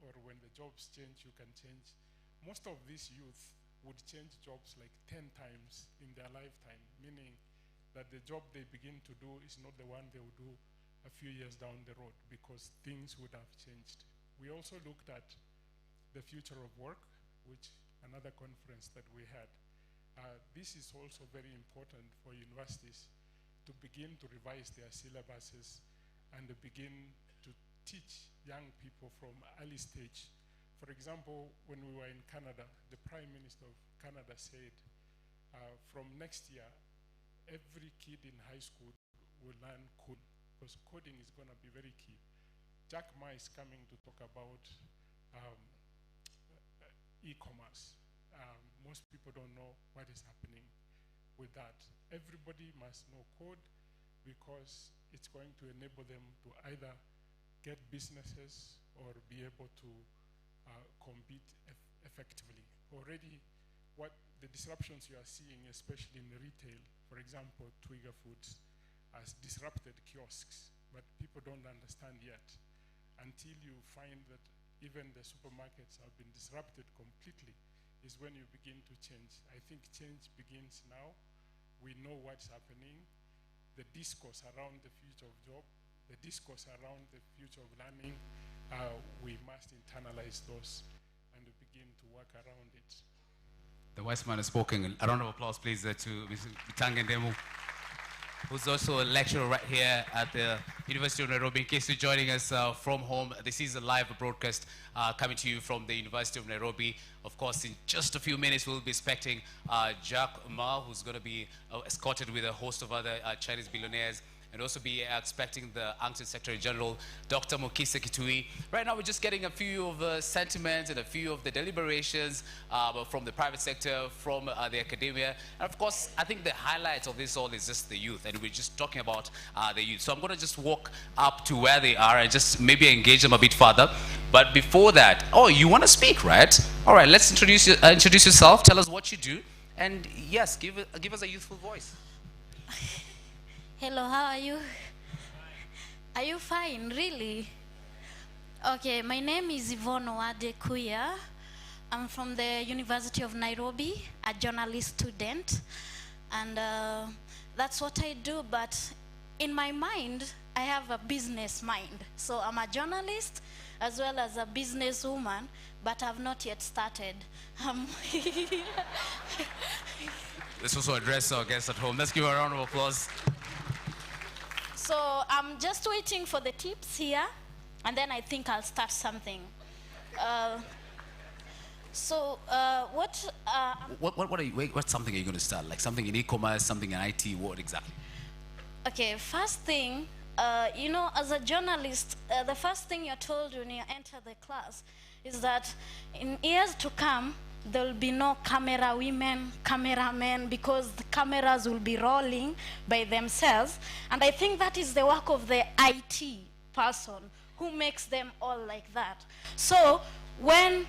or when the jobs change, you can change. Most of these youth would change jobs like 10 times in their lifetime, meaning that the job they begin to do is not the one they will do a few years down the road, because things would have changed. We also looked at the future of work, which another conference that we had. This is also very important for universities to begin to revise their syllabuses and to begin to teach young people from early stage. For example, when we were in Canada, the Prime Minister of Canada said, from next year, every kid in high school will learn code, because coding is going to be very key. Jack Ma is coming to talk about e-commerce. Most people don't know what is happening with that. Everybody must know code, because it's going to enable them to either get businesses or be able to compete effectively. Already, what the disruptions you are seeing, especially in the retail, for example, Twiga Foods has disrupted kiosks, but people don't understand yet. Until you find that even the supermarkets have been disrupted completely, is when you begin to change. I think change begins now. We know what's happening. The discourse around the future of job, the discourse around the future of learning, we must internalize those and begin to work around it. The wise man has spoken. A round of applause, please, to Mr. Bitange Ndemu, who's also a lecturer right here at the University of Nairobi. In case you're joining us from home, this is a live broadcast coming to you from the University of Nairobi. Of course, in just a few minutes, we'll be expecting Jack Ma, who's going to be escorted with a host of other Chinese billionaires, and also be expecting the Acting Secretary General, Dr. Mukisa Kitui. Right now, we're just getting a few of the sentiments and a few of the deliberations from the private sector, from the academia. And of course, I think the highlight of this all is just the youth, and we're just talking about the youth. So I'm going to just walk up to where they are and just maybe engage them a bit further. But before that, oh, you want to speak, right? All right, let's introduce yourself. Tell us what you do. And yes, give us a youthful voice. Hello, how are you? Are you fine, really? Okay, my name is Yvonne Wadekuya. I'm from the University of Nairobi, a journalist student. And that's what I do, but in my mind, I I have a business mind. So I'm a journalist as well as a businesswoman, but I've not yet started. Let's also address our guests at home. Let's give a round of applause. So I'm just waiting for the tips here, and then I think I'll start something. What's something are you going to start? Like something in e-commerce, something in IT, what exactly? Okay, first thing, as a journalist, the first thing you're told when you enter the class is that in years to come, there will be no camera women, cameramen, because the cameras will be rolling by themselves. And I think that is the work of the IT person who makes them all like that. So when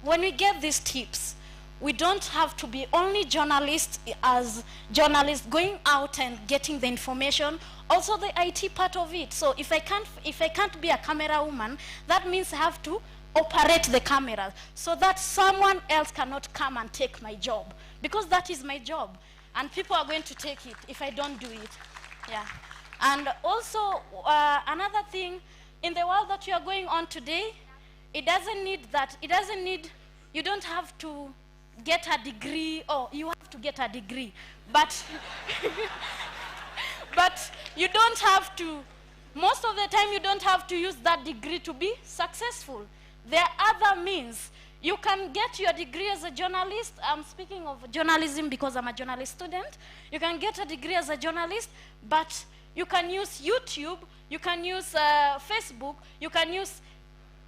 we get these tips, we don't have to be only journalists as journalists going out and getting the information, also the IT part of it. So if I can't be a camera woman, that means I have to operate the cameras so that someone else cannot come and take my job, because that is my job and people are going to take it if I don't do it. Yeah. And also another thing, in the world that you are going on today, you don't have to get a degree, or you have to get a degree, but but you don't have to, most of the time you don't have to use that degree to be successful. There are other means. You can get your degree as a journalist. I'm speaking of journalism because I'm a journalist student. You can get a degree as a journalist, but you can use YouTube, you can use Facebook, you can use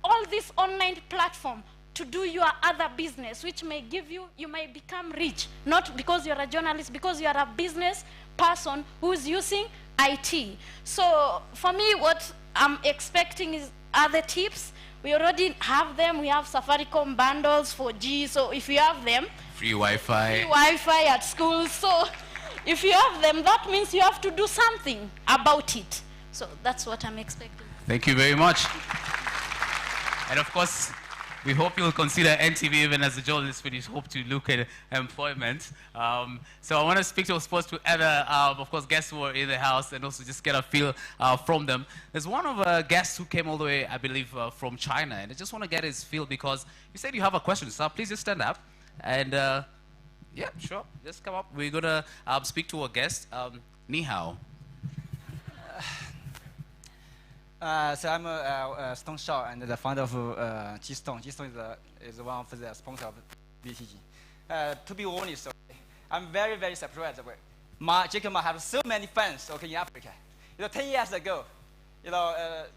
all this online platform to do your other business, which may give you, you may become rich, not because you're a journalist, because you are a business person who's using IT. So for me, what I'm expecting is other tips. We already have them. We have Safaricom bundles for G, so if you have them, Free Wi-Fi. free Wi-Fi at school. So if you have them, that means you have to do something about it. So that's what I'm expecting. Thank you very much. And of course, we hope you'll consider NTV even as a journalist when you hope to look at employment. So I want to speak to other, of course, guests who are in the house and also just get a feel from them. There's one of our guests who came all the way, I believe, from China. And I just want to get his feel because you said you have a question. So please just stand up. And yeah, sure. Just come up. We're going to speak to our guest, Ni Hao. So I'm Stone Shao and the founder of G-Stone. G-Stone is one of the sponsors of BTG. To be honest, I'm very, very surprised. Jacob Ma has so many fans in Africa. 10 years ago,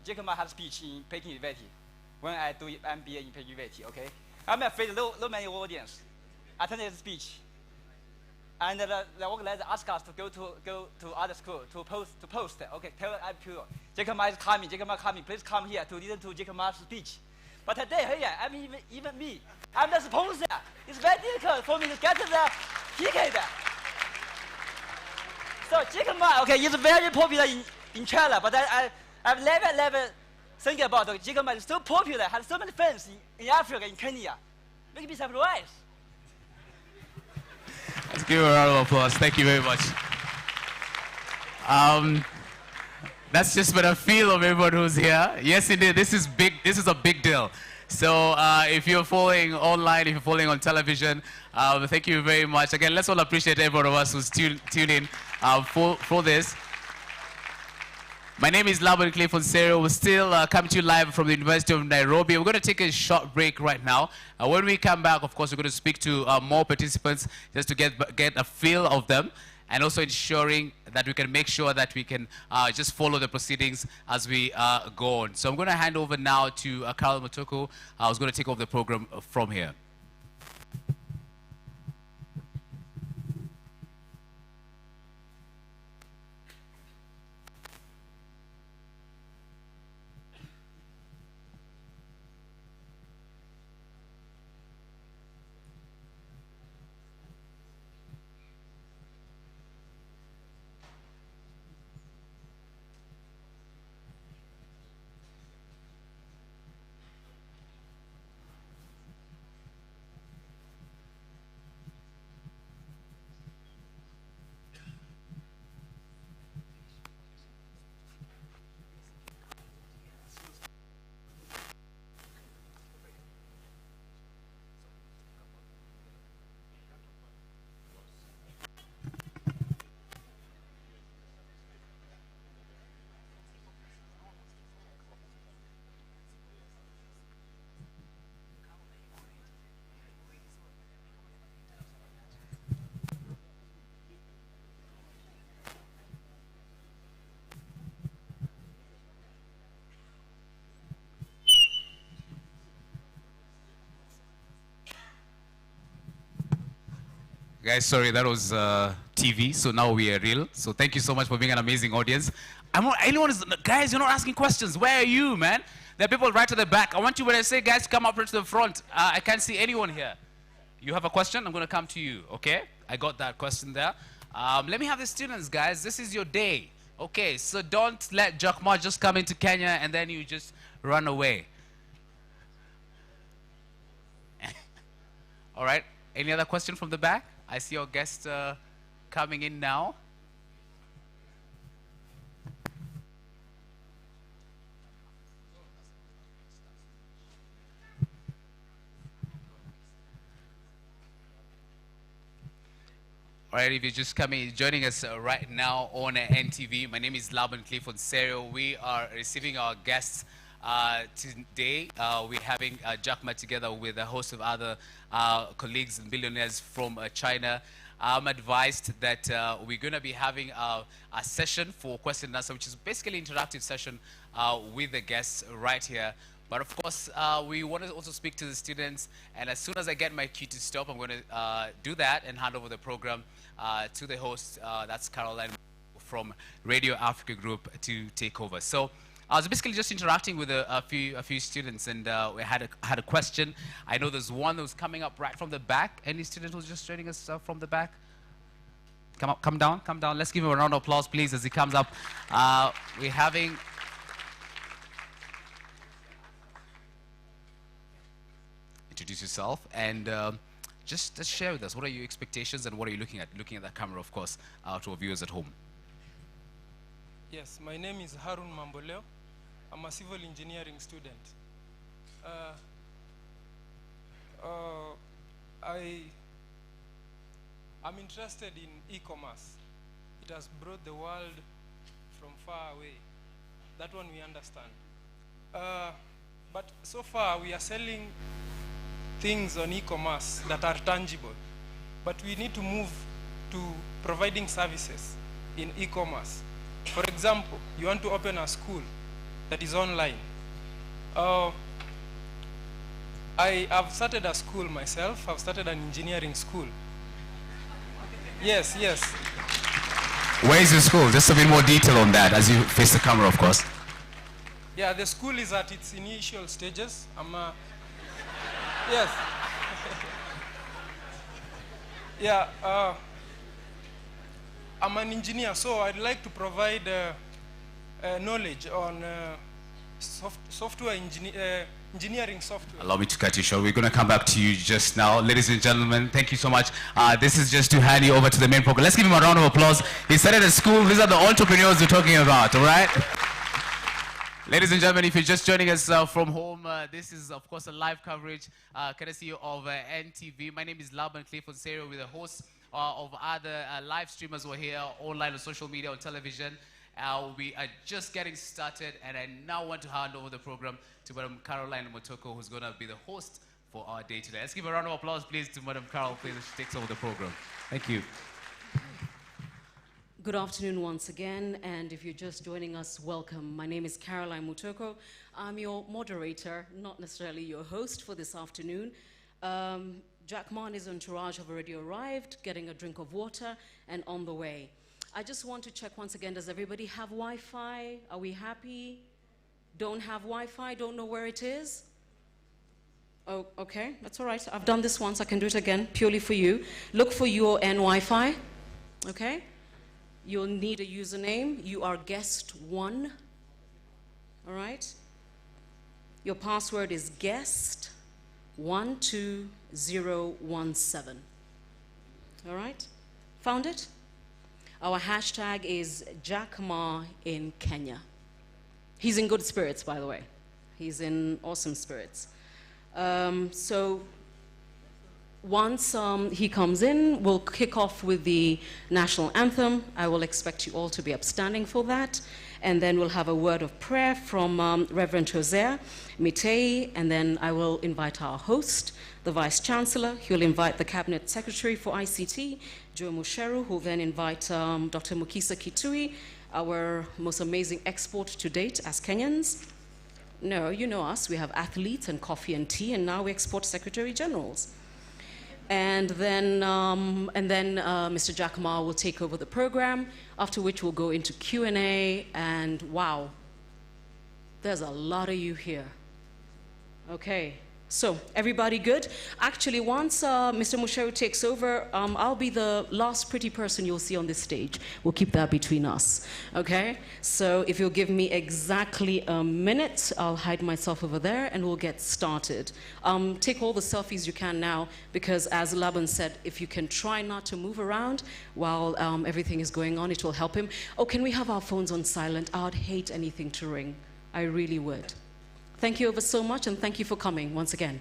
Jacob Ma had a speech in Peking University when I do MBA in Peking University. I'm afraid no many audience attended the speech. And the organizer asked us to go to other school to post. Tell people, Jacob Ma is coming. Jacob Ma coming. Please come here to listen to Jacob Ma's speech. But today, I mean, even me, I'm the sponsor. It's very difficult for me to get the ticket. So Jacob Ma, is very popular in China, but I've never think about it. Jacob Ma is so popular, has so many fans in Africa, in Kenya. Make me surprised. Let's give her a round of applause. Thank you very much. That's just what I feel of everyone who's here. Yes, indeed, this is big. This is a big deal. So if you're following online, if you're following on television, thank you very much. Again, let's all appreciate every one of us who's tuned in for this. My name is Laban Clay Fonsero. We're still coming to you live from the University of Nairobi. We're going to take a short break right now. When we come back, of course, we're going to speak to more participants just to get a feel of them and also ensuring that we can make sure that we can just follow the proceedings as we go on. So I'm going to hand over now to Carol Motoko, who's going to take over the program from here. Guys, sorry, that was TV, so now we are real. So thank you so much for being an amazing audience. Guys, you're not asking questions. Where are you, man? There are people right at the back. I want you, when I say guys, come up right to the front. I can't see anyone here. You have a question? I'm going to come to you, okay? I got that question there. Let me have the students, guys. This is your day. Okay, so don't let Jack Ma just come into Kenya and then you just run away. All right, any other question from the back? I see your guest coming in now. All right, if you're just joining us right now on NTV, my name is Laban Clifford Serio. We are receiving our guests today. We're having Jack Ma together with a host of other colleagues and billionaires from China. I'm advised that we're going to be having a session for question and answer, which is basically an interactive session with the guests right here. But of course, we want to also speak to the students, and as soon as I get my cue to stop, I'm going to do that and hand over the program to the host, that's Caroline from Radio Africa Group, to take over. So I was basically just interacting with a few students, and we had a question. I know there's one that was coming up right from the back. Any student who's just joining us from the back? Come down. Let's give him a round of applause, please, as he comes up. We're having... Introduce yourself and just share with us, what are your expectations and what are you looking at that camera, of course, to our viewers at home. Yes, my name is Harun Mamboleo. I'm a civil engineering student. I'm interested in e-commerce. It has brought the world from far away. That one we understand. But so far we are selling things on e-commerce that are tangible. But we need to move to providing services in e-commerce. For example, you want to open a school that is online. I have started a school myself. I've started an engineering school. Yes. Where is your school? Just a bit more detail on that as you face the camera, of course. Yeah, the school is at its initial stages. Yes. Yeah, I'm an engineer, so I'd like to provide knowledge on engineering software. Allow me to cut you short. We're going to come back to you just now. Ladies and gentlemen, thank you so much. This is just to hand you over to the main program. Let's give him a round of applause. He started a school. These are the entrepreneurs we're talking about, all right? Ladies and gentlemen, if you're just joining us from home, this is, of course, a live coverage courtesy of NTV. My name is Laban Clifford Serio, with a host of other live streamers who are here online on social media, on television. We are just getting started, and I now want to hand over the program to Madam Caroline Motoko, who's going to be the host for our day today. Let's give a round of applause, please, to Madam Carol, please, as she takes over the program. Thank you. Good afternoon once again, and if you're just joining us, welcome. My name is Caroline Mutoko. I'm your moderator, not necessarily your host for this afternoon. Jack Ma and his entourage have already arrived, getting a drink of water, and on the way. I just want to check once again, does everybody have Wi-Fi? Are we happy? Don't have Wi-Fi? Don't know where it is? Oh, okay, that's all right. I've done this once, I can do it again, purely for you. Look for UON Wi-Fi, okay? You'll need a username. You are guest1, all right? Your password is guest12017, all right? Found it? Our hashtag is Jack Ma in Kenya. He's in good spirits, by the way. He's in awesome spirits. So once he comes in, we'll kick off with the national anthem. I will expect you all to be upstanding for that. And then we'll have a word of prayer from Reverend Hosea Mitei, and then I will invite our host, the Vice Chancellor. He'll invite the Cabinet Secretary for ICT, Joe Musheru, who'll then invite Dr. Mukisa Kitui, our most amazing export to date as Kenyans. No, you know us. We have athletes and coffee and tea, and now we export Secretary Generals. and then Mr. Jack Ma will take over the program, after which we'll go into Q&A, and wow, there's a lot of you here. Okay, so everybody good? Actually, once Mr. Musheru takes over, I'll be the last pretty person you'll see on this stage. We'll keep that between us, okay? So if you'll give me exactly a minute, I'll hide myself over there and we'll get started. Take all the selfies you can now, because as Laban said, if you can try not to move around while everything is going on, it will help him. Oh, can we have our phones on silent? I'd hate anything to ring. I really would. Thank you ever so much, and thank you for coming once again.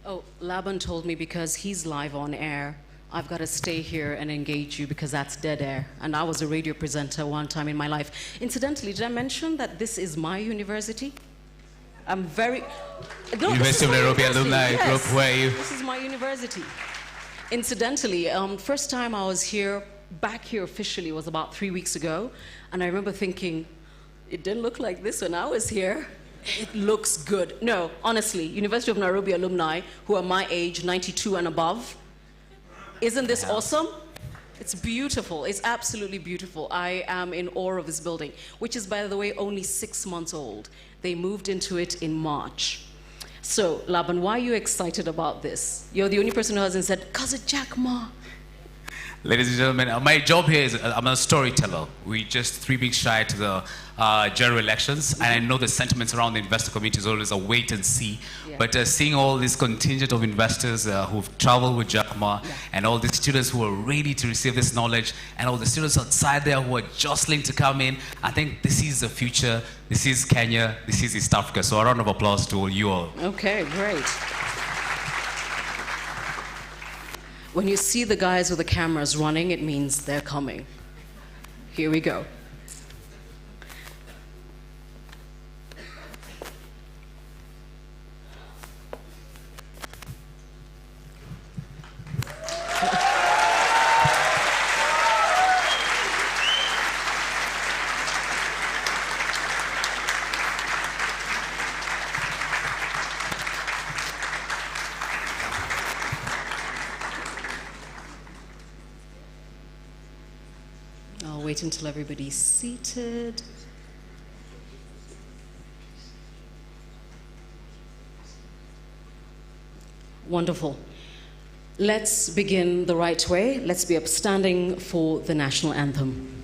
Oh, Laban told me because he's live on air, I've got to stay here and engage you because that's dead air. And I was a radio presenter one time in my life. Incidentally, did I mention that this is my university? I'm very... No, University of Nairobi Alumni yes, Group, where are you? This is my university. Incidentally, first time I was here, back here officially, was about 3 weeks ago. And I remember thinking, it didn't look like this when I was here. It looks good. No, honestly, University of Nairobi alumni who are my age, 92 and above, isn't this awesome? It's beautiful. It's absolutely beautiful. I am in awe of this building, which is, by the way, only 6 months old. They moved into it in March. So, Laban, why are you excited about this? You're the only person who hasn't said, Cousin Jack Ma. Ladies and gentlemen, my job here is I'm a storyteller. We're just 3 weeks shy to the general elections, and I know the sentiments around the investor community is always a wait and see. Yeah. But seeing all this contingent of investors who've traveled with Jack Ma, and all the students who are ready to receive this knowledge, and all the students outside there who are jostling to come in, I think this is the future. This is Kenya. This is East Africa. So a round of applause to all you all. Okay, great. When you see the guys with the cameras running, it means they're coming. Here we go. I'll wait until everybody's seated. Wonderful. Let's begin the right way. Let's be upstanding for the national anthem.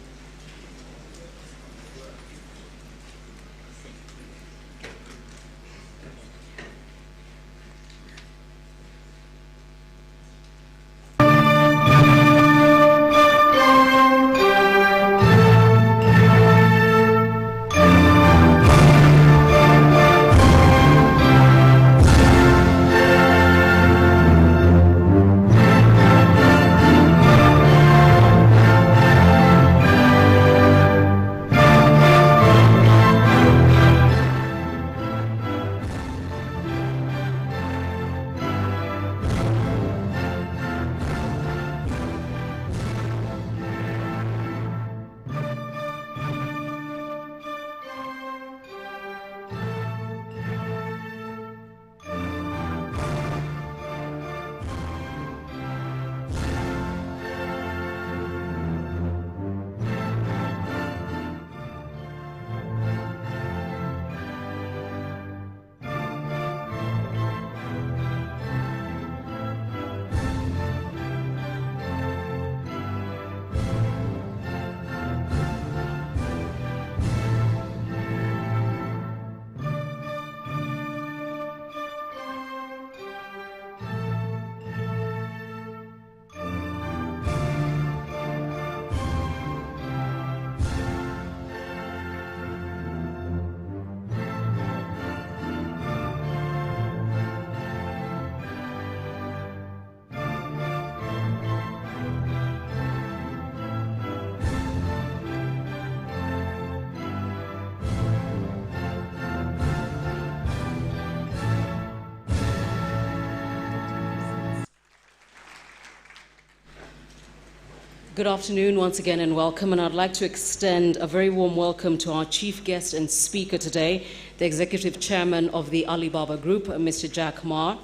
Good afternoon once again and welcome, and I'd like to extend a very warm welcome to our chief guest and speaker today, the executive chairman of the Alibaba Group, Mr. Jack Ma.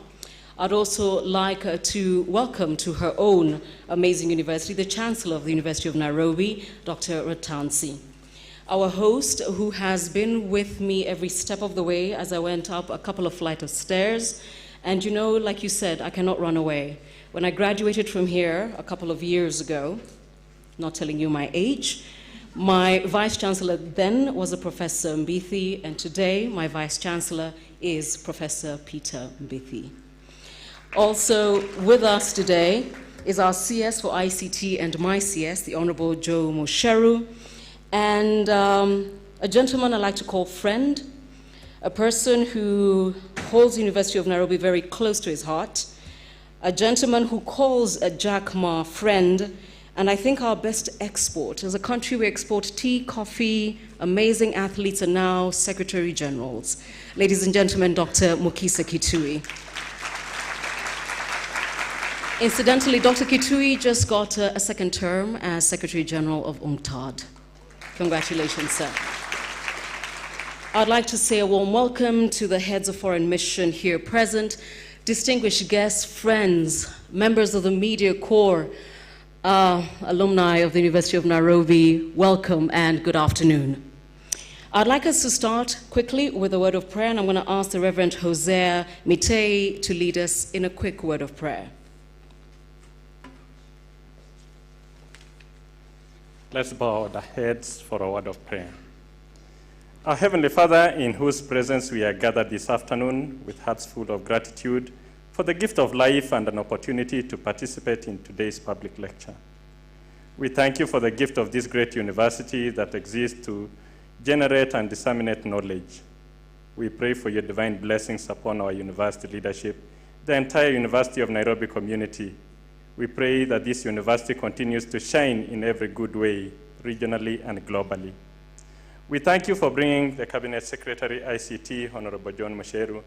I'd also like to welcome to her own amazing university, the Chancellor of the University of Nairobi, Dr. Ratansi. Our host, who has been with me every step of the way as I went up a couple of flights of stairs, and you know, like you said, I cannot run away. When I graduated from here a couple of years ago, not telling you my age, my vice chancellor then was a Professor Mbithi, and today my vice chancellor is Professor Peter Mbithi. Also with us today is our CS for ICT and my CS, the Honorable Joe Musheru, and a gentleman I like to call friend, a person who holds the University of Nairobi very close to his heart, a gentleman who calls Jack Ma friend, and I think our best export. As a country, we export tea, coffee, amazing athletes, and now secretary generals. Ladies and gentlemen, Dr. Mukisa Kitui. Incidentally, Dr. Kitui just got a second term as Secretary General of UNCTAD. Congratulations, sir. I'd like to say a warm welcome to the heads of foreign mission here present, distinguished guests, friends, members of the media corps, alumni of the University of Nairobi, welcome and good afternoon. I'd like us to start quickly with a word of prayer, and I'm going to ask the Reverend Hosea Mitei to lead us in a quick word of prayer. Let's bow our heads for a word of prayer. Our Heavenly Father, in whose presence we are gathered this afternoon with hearts full of gratitude for the gift of life and an opportunity to participate in today's public lecture. We thank you for the gift of this great university that exists to generate and disseminate knowledge. We pray for your divine blessings upon our university leadership, the entire University of Nairobi community. We pray that this university continues to shine in every good way, regionally and globally. We thank you for bringing the Cabinet Secretary ICT, Honorable John Musheru,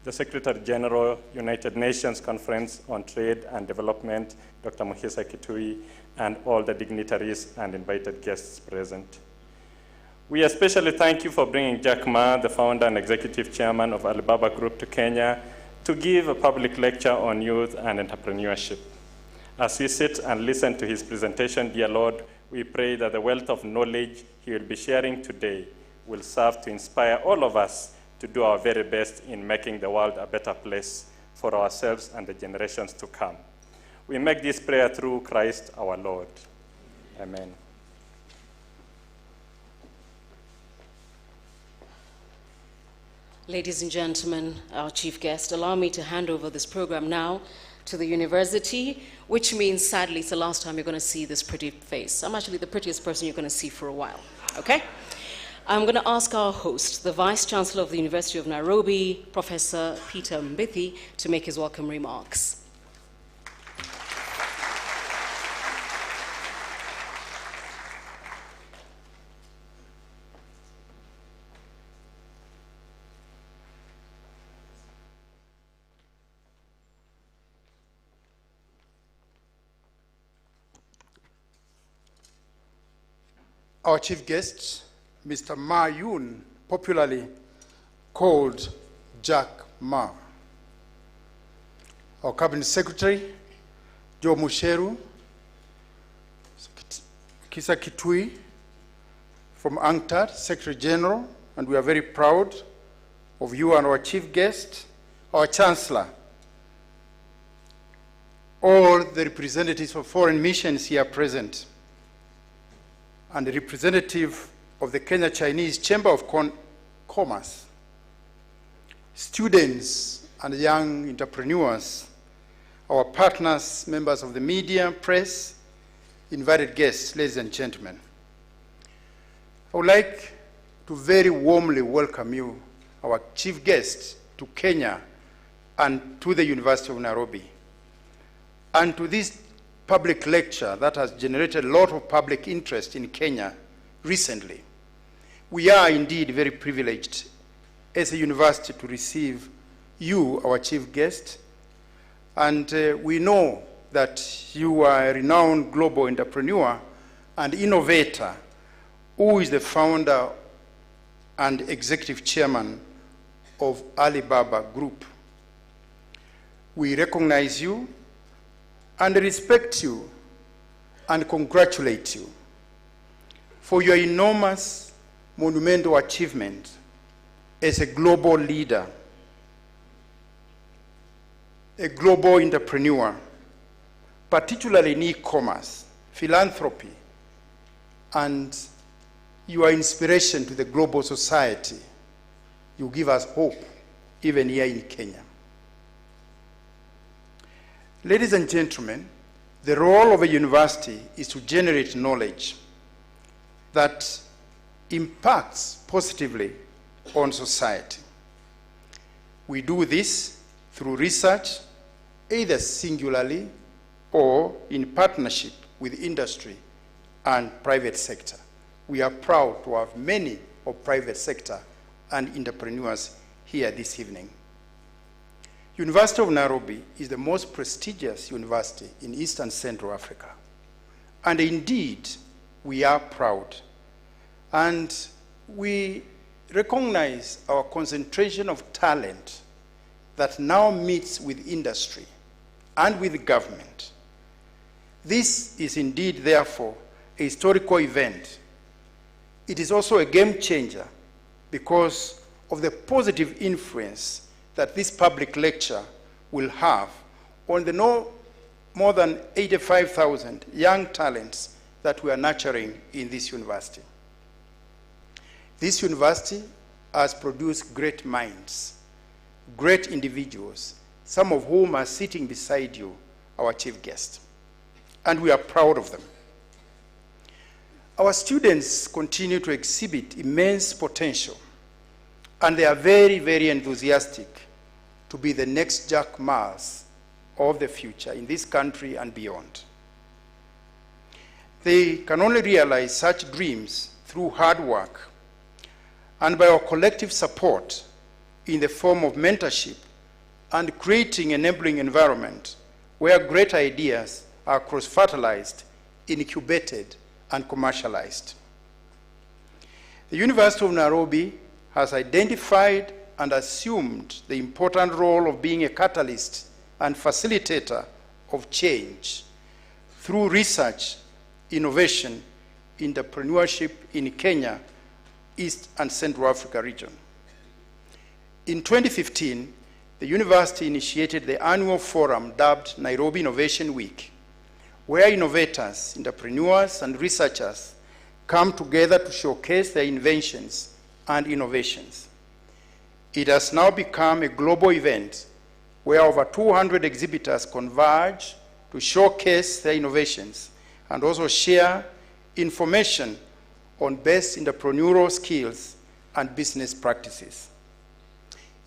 the Secretary General, United Nations Conference on Trade and Development, Dr. Mukisa Kitui, and all the dignitaries and invited guests present. We especially thank you for bringing Jack Ma, the founder and executive chairman of Alibaba Group, to Kenya to give a public lecture on youth and entrepreneurship. As we sit and listen to his presentation, dear Lord, we pray that the wealth of knowledge he will be sharing today will serve to inspire all of us to do our very best in making the world a better place for ourselves and the generations to come. We make this prayer through Christ our Lord. Amen. Ladies and gentlemen, our chief guest, allow me to hand over this program now to the university, which means, sadly, it's the last time you're going to see this pretty face. I'm actually the prettiest person you're going to see for a while, okay? I'm going to ask our host, the Vice Chancellor of the University of Nairobi, Professor Peter Mbithi, to make his welcome remarks. Our chief guest, Mr. Ma Yun, popularly called Jack Ma. Our Cabinet Secretary, Joe Musheru, Kisa Kitui from UNCTAD, Secretary General, and we are very proud of you and our chief guest, our Chancellor, all the representatives of foreign missions here present, and the representative of the Kenya Chinese Chamber of Commerce, students and young entrepreneurs, our partners, members of the media, press, invited guests, ladies and gentlemen. I would like to very warmly welcome you, our chief guest, to Kenya and to the University of Nairobi, and to this public lecture that has generated a lot of public interest in Kenya recently. We are indeed very privileged as a university to receive you, our chief guest, and we know that you are a renowned global entrepreneur and innovator who is the founder and executive chairman of Alibaba Group. We recognize you and respect you and congratulate you for your enormous, monumental achievement as a global leader, a global entrepreneur, particularly in e-commerce, philanthropy, and your inspiration to the global society. You give us hope, even here in Kenya. Ladies and gentlemen, the role of a university is to generate knowledge that impacts positively on society. We do this through research, either singularly or in partnership with industry and private sector. We are proud to have many of private sector and entrepreneurs here this evening. University of Nairobi is the most prestigious university in East and Central Africa. And indeed, we are proud. And we recognize our concentration of talent that now meets with industry and with government. This is indeed, therefore, a historical event. It is also a game changer because of the positive influence that this public lecture will have on the no more than 85,000 young talents that we are nurturing in this university. This university has produced great minds, great individuals, some of whom are sitting beside you, our chief guest. And we are proud of them. Our students continue to exhibit immense potential, and they are very, very enthusiastic to be the next Jack Ma's of the future in this country and beyond. They can only realize such dreams through hard work and by our collective support in the form of mentorship and creating an enabling environment where great ideas are cross-fertilized, incubated, and commercialized. The University of Nairobi has identified and assumed the important role of being a catalyst and facilitator of change through research, innovation, entrepreneurship in Kenya, East and Central Africa region. In 2015, the university initiated the annual forum dubbed Nairobi Innovation Week, where innovators, entrepreneurs, and researchers come together to showcase their inventions and innovations. It has now become a global event where over 200 exhibitors converge to showcase their innovations and also share information on best entrepreneurial skills and business practices.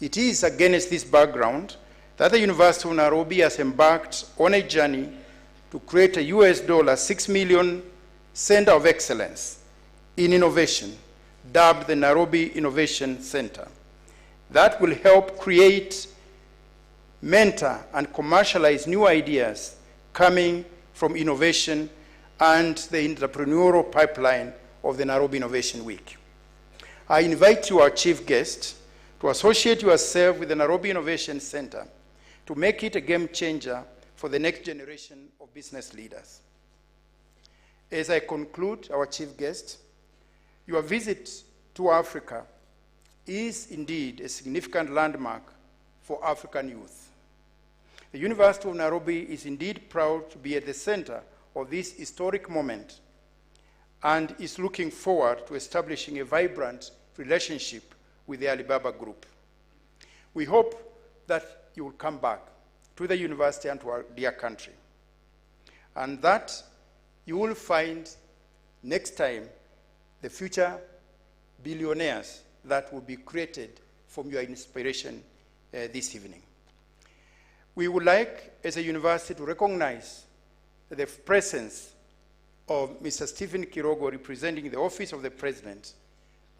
It is against this background that the University of Nairobi has embarked on a journey to create a $6 million Center of Excellence in Innovation, dubbed the Nairobi Innovation Center, that will help create, mentor, and commercialize new ideas coming from innovation and the entrepreneurial pipeline of the Nairobi Innovation Week. I invite you, our chief guest, to associate yourself with the Nairobi Innovation Center to make it a game changer for the next generation of business leaders. As I conclude, our chief guest, your visit to Africa is indeed a significant landmark for African youth. The University of Nairobi is indeed proud to be at the center of this historic moment and is looking forward to establishing a vibrant relationship with the Alibaba Group. We hope that you will come back to the university and to our dear country, and that you will find next time the future billionaires that will be created from your inspiration this evening. We would like, as a university, to recognize the presence of Mr. Stephen Kirogo representing the Office of the President,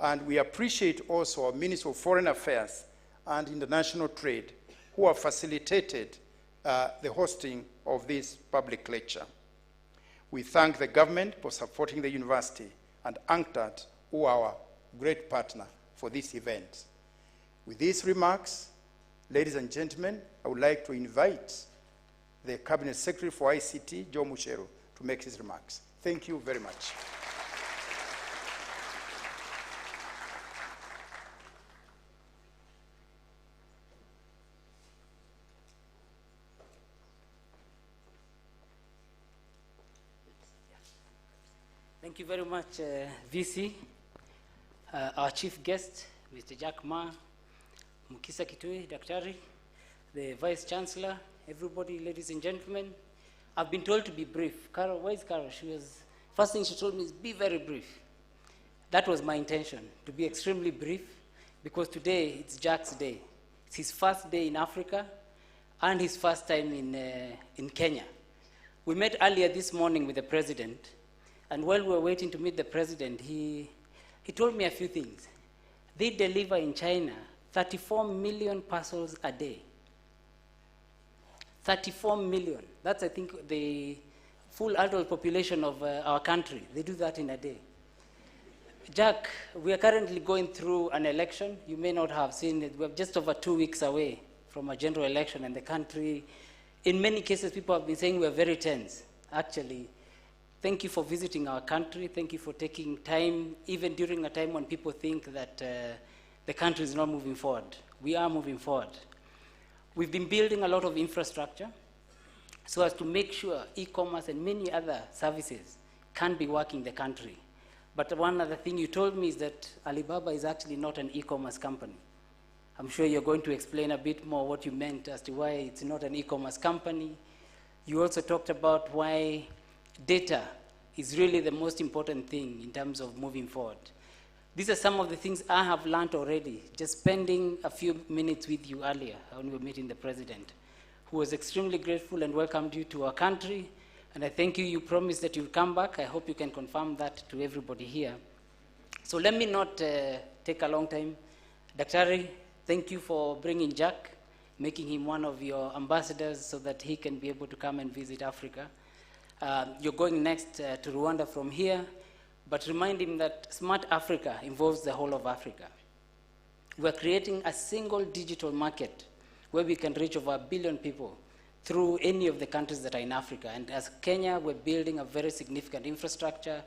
and we appreciate also our Minister of Foreign Affairs and International Trade who have facilitated the hosting of this public lecture. We thank the government for supporting the university and UNCTAD, who are our great partner for this event. With these remarks, ladies and gentlemen, I would like to invite the Cabinet Secretary for ICT, Joe Mucheru, to make his remarks. Thank you very much. Thank you very much, VC. Our chief guest, Mr. Jack Ma, Mukisa Kitui, Daktari, the Vice Chancellor, everybody, ladies and gentlemen. I've been told to be brief. Carol, where is Carol? First thing she told me is be very brief. That was my intention, to be extremely brief, because today it's Jack's day. It's his first day in Africa and his first time in Kenya. We met earlier this morning with the president, and while we were waiting to meet the president, he told me a few things. They deliver in China 34 million parcels a day. 34 million. That's, I think, the full adult population of our country. They do that in a day. Jack, we are currently going through an election. You may not have seen it. We're just over 2 weeks away from a general election in the country. In many cases, people have been saying we're very tense. Actually, thank you for visiting our country. Thank you for taking time, even during a time when people think that the country is not moving forward. We are moving forward. We've been building a lot of infrastructure so as to make sure e-commerce and many other services can be working in the country. But one other thing you told me is that Alibaba is actually not an e-commerce company. I'm sure you're going to explain a bit more what you meant as to why it's not an e-commerce company. You also talked about why data is really the most important thing in terms of moving forward. These are some of the things I have learned already, just spending a few minutes with you earlier when we were meeting the president, who was extremely grateful and welcomed you to our country. And I thank you. You promised that you'll come back. I hope you can confirm that to everybody here. So let me not take a long time. Daktari, thank you for bringing Jack, making him one of your ambassadors so that he can be able to come and visit Africa. You're going next to Rwanda from here, but remind him that Smart Africa involves the whole of Africa. We're creating a single digital market where we can reach over 1 billion people through any of the countries that are in Africa. And as Kenya, we're building a very significant infrastructure.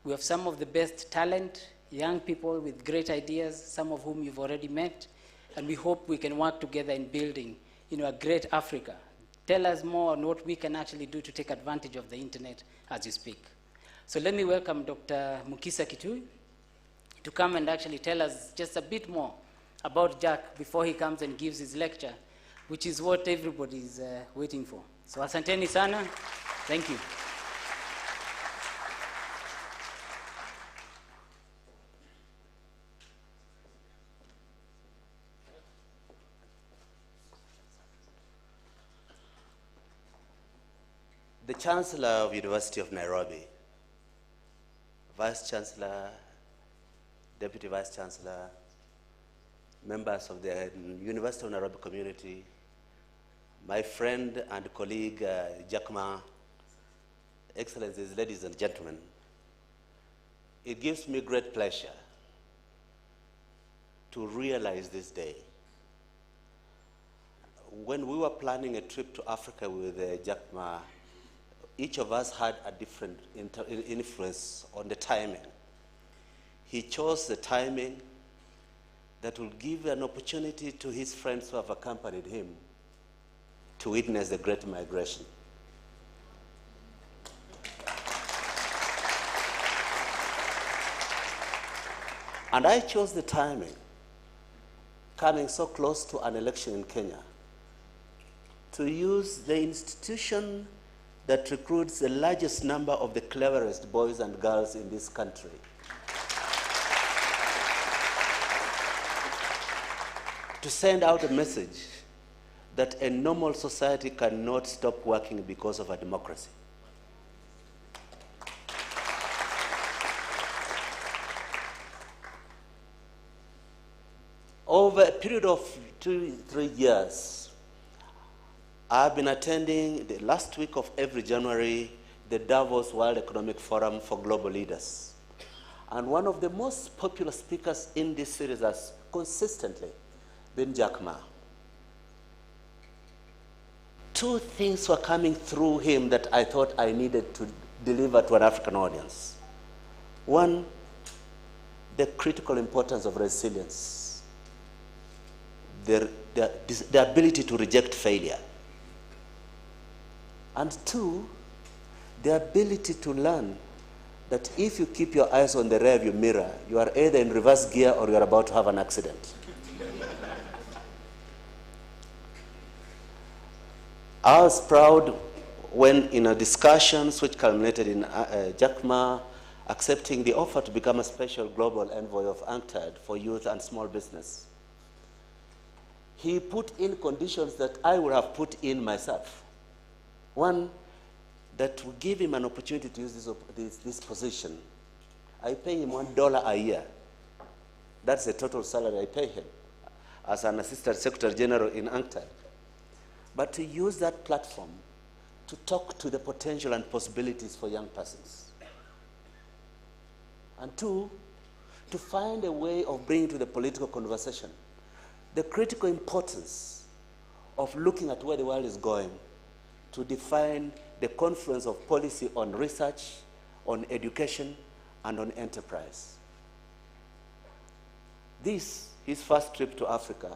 We have some of the best talent, young people with great ideas, some of whom you've already met, and we hope we can work together in building, a great Africa. Tell us more on what we can actually do to take advantage of the internet as you speak. So let me welcome Dr. Mukisa Kitui to come and actually tell us just a bit more about Jack before he comes and gives his lecture, which is what everybody is waiting for. So asanteni sana. Thank you. The Chancellor of University of Nairobi, Vice Chancellor, Deputy Vice Chancellor, members of the University of Nairobi community, my friend and colleague Jack Ma, Excellencies, ladies and gentlemen, it gives me great pleasure to realize this day. When we were planning a trip to Africa with Jack Ma, each of us had a different influence on the timing. He chose the timing that will give an opportunity to his friends who have accompanied him to witness the Great Migration. And I chose the timing, coming so close to an election in Kenya, to use the institution that recruits the largest number of the cleverest boys and girls in this country to send out a message that a normal society cannot stop working because of a democracy. Over a period of 2-3 years, I've been attending the last week of every January the Davos World Economic Forum for Global Leaders. And one of the most popular speakers in this series has consistently been Jack Ma. Two things were coming through him that I thought I needed to deliver to an African audience. One, the critical importance of resilience, the ability to reject failure. And two, the ability to learn that if you keep your eyes on the rearview mirror, you are either in reverse gear or you are about to have an accident. I was proud when in a discussions which culminated in Jack Ma accepting the offer to become a special global envoy of UNCTAD for youth and small business. He put in conditions that I would have put in myself. One, that would give him an opportunity to use this position. I pay him $1 a year. That's the total salary I pay him as an Assistant Secretary General in UNCTAD. But to use that platform to talk to the potential and possibilities for young persons. And two, to find a way of bringing to the political conversation the critical importance of looking at where the world is going to define the confluence of policy on research, on education, and on enterprise. This, his first trip to Africa,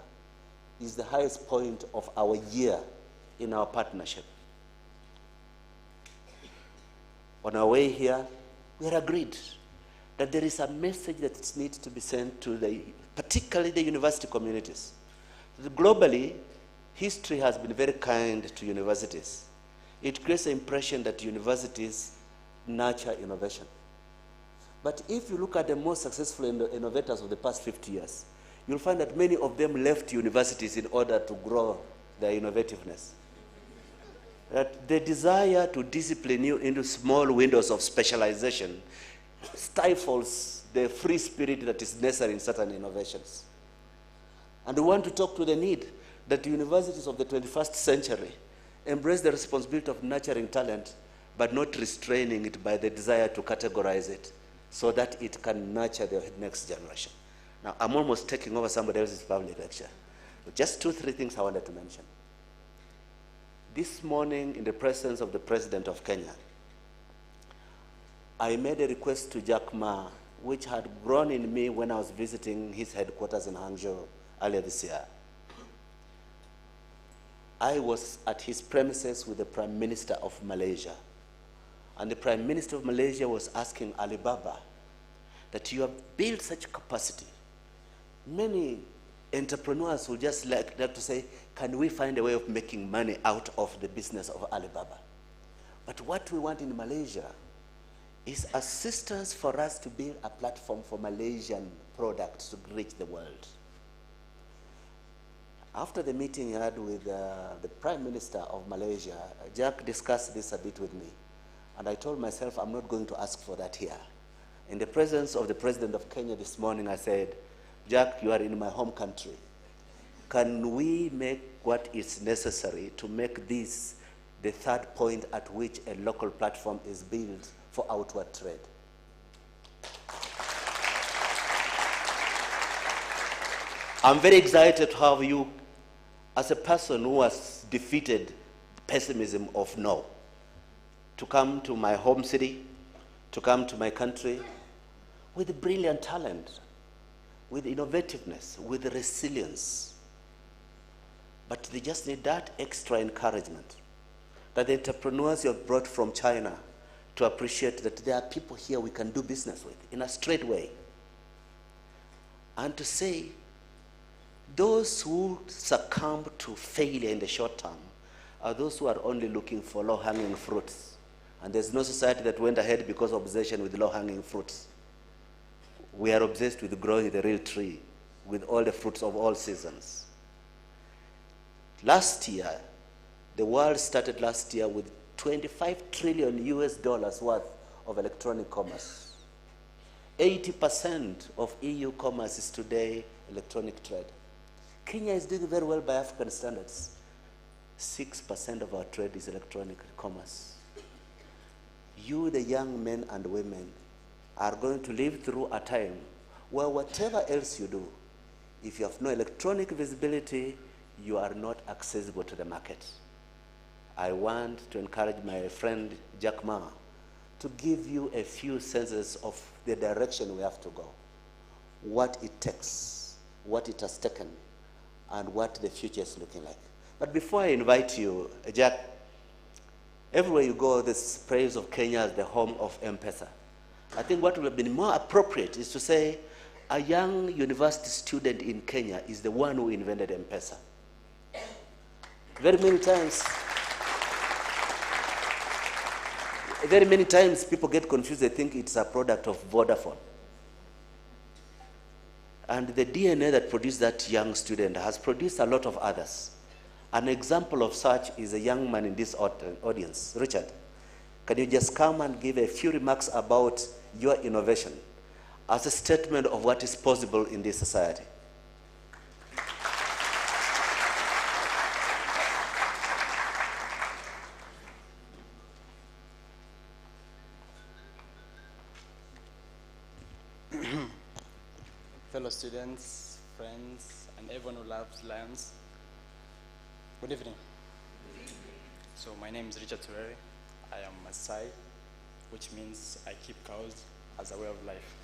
is the highest point of our year in our partnership. On our way here, we had agreed that there is a message that needs to be sent to particularly the university communities. Globally, history has been very kind to universities. It creates the impression that universities nurture innovation. But if you look at the most successful innovators of the past 50 years, you'll find that many of them left universities in order to grow their innovativeness. That the desire to discipline you into small windows of specialization stifles the free spirit that is necessary in certain innovations. And we want to talk to the need that the universities of the 21st century embrace the responsibility of nurturing talent, but not restraining it by the desire to categorize it so that it can nurture the next generation. Now, I'm almost taking over somebody else's public lecture. Just 2-3 things I wanted to mention. This morning, in the presence of the President of Kenya, I made a request to Jack Ma, which had grown in me when I was visiting his headquarters in Hangzhou earlier this year. I was at his premises with the Prime Minister of Malaysia. And the Prime Minister of Malaysia was asking Alibaba that you have built such capacity. Many entrepreneurs will just like to say, can we find a way of making money out of the business of Alibaba? But what we want in Malaysia is assistance for us to build a platform for Malaysian products to reach the world. After the meeting he had with the Prime Minister of Malaysia, Jack discussed this a bit with me. And I told myself, I'm not going to ask for that here. In the presence of the President of Kenya this morning, I said, Jack, you are in my home country. Can we make what is necessary to make this the third point at which a local platform is built for outward trade? I'm very excited to have you as a person who has defeated the pessimism of no, to come to my home city, to come to my country with brilliant talent, with innovativeness, with resilience. But they just need that extra encouragement, that the entrepreneurs you have brought from China to appreciate that there are people here we can do business with in a straight way. And to say, those who succumb to failure in the short term are those who are only looking for low-hanging fruits. And there's no society that went ahead because of obsession with low-hanging fruits. We are obsessed with growing the real tree with all the fruits of all seasons. Last year, the world started last year with $25 trillion worth of electronic commerce. 80% of EU commerce is today electronic trade. Kenya is doing very well by African standards. 6% of our trade is electronic commerce. You, the young men and women, are going to live through a time where whatever else you do, if you have no electronic visibility, you are not accessible to the market. I want to encourage my friend Jack Ma to give you a few senses of the direction we have to go, what it takes, what it has taken, and what the future is looking like. But before I invite you, Jack, everywhere you go, this praise of Kenya as the home of M-Pesa. I think what would have been more appropriate is to say a young university student in Kenya is the one who invented M-Pesa. Very many times people get confused, they think it's a product of Vodafone. And the DNA that produced that young student has produced a lot of others. An example of such is a young man in this audience. Richard, can you just come and give a few remarks about your innovation as a statement of what is possible in this society? Fellow students, friends, and everyone who loves lions, good evening. So my name is Richard Turere. I am Maasai, which means I keep cows as a way of life.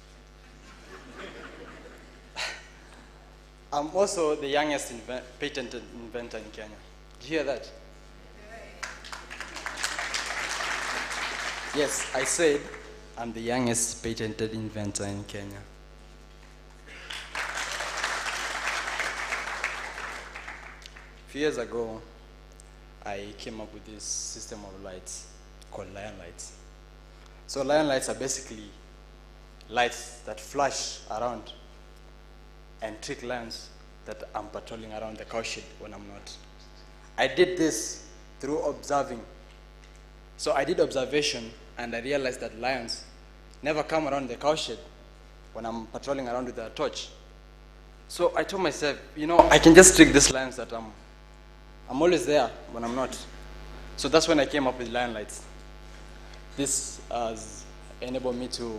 I'm also the youngest patented inventor in Kenya. Did you hear that? Yes, I said I'm the youngest patented inventor in Kenya. A few years ago, I came up with this system of lights called Lion Lights. So Lion Lights are basically lights that flash around and trick lions that I'm patrolling around the cowshed when I'm not. I did this through observing. So I did observation and I realized that lions never come around the cowshed when I'm patrolling around with a torch. So I told myself, you know, I can just trick these lions that I'm always there when I'm not. So that's when I came up with Lion Lights. This has enabled me to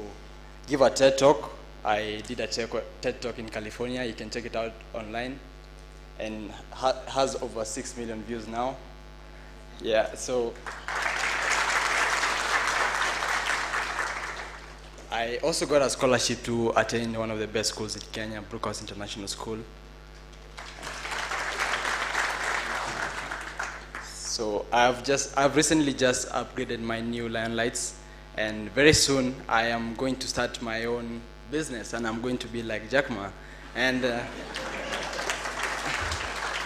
give a TED Talk. I did a TED Talk in California. You can check it out online. And has over 6 million views now. Yeah, so. I also got a scholarship to attend one of the best schools in Kenya, Brookhouse International School. So I've recently just upgraded my new Lion Lights, and very soon I am going to start my own business, and I'm going to be like Jack Ma, and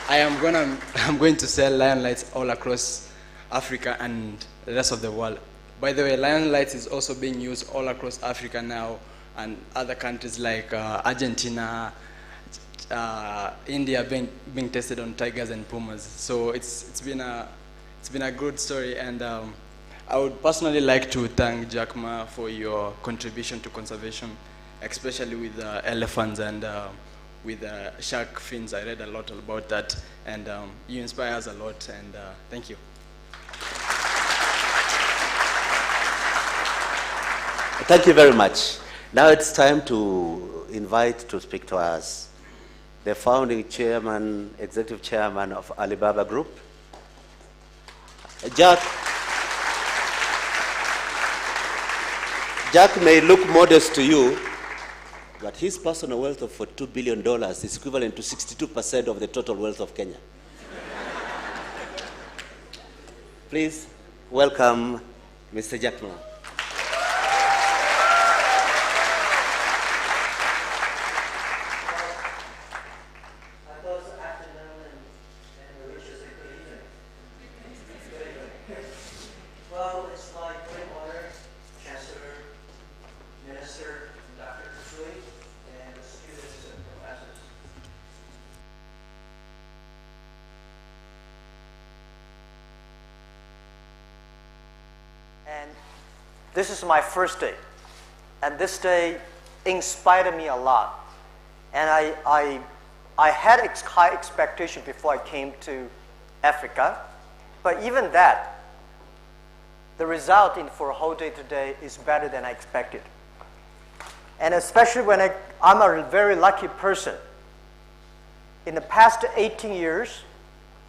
I'm going to sell Lion Lights all across Africa and the rest of the world. By the way, Lion Lights is also being used all across Africa now, and other countries like Argentina, India being tested on tigers and pumas. So it's been a good story, and I would personally like to thank Jack Ma for your contribution to conservation, especially with elephants and with shark fins. I read a lot about that, and you inspire us a lot, and thank you. Thank you very much. Now it's time to invite to speak to us the founding chairman, executive chairman of Alibaba Group, Jack. Jack may look modest to you, but his personal wealth of $42 billion is equivalent to 62% of the total wealth of Kenya. Please welcome Mr. Jack Ma. And this is my first day. And this day inspired me a lot. And I had high expectation before I came to Africa. But even that, the result for a whole day today is better than I expected. And especially when I'm a very lucky person. In the past 18 years,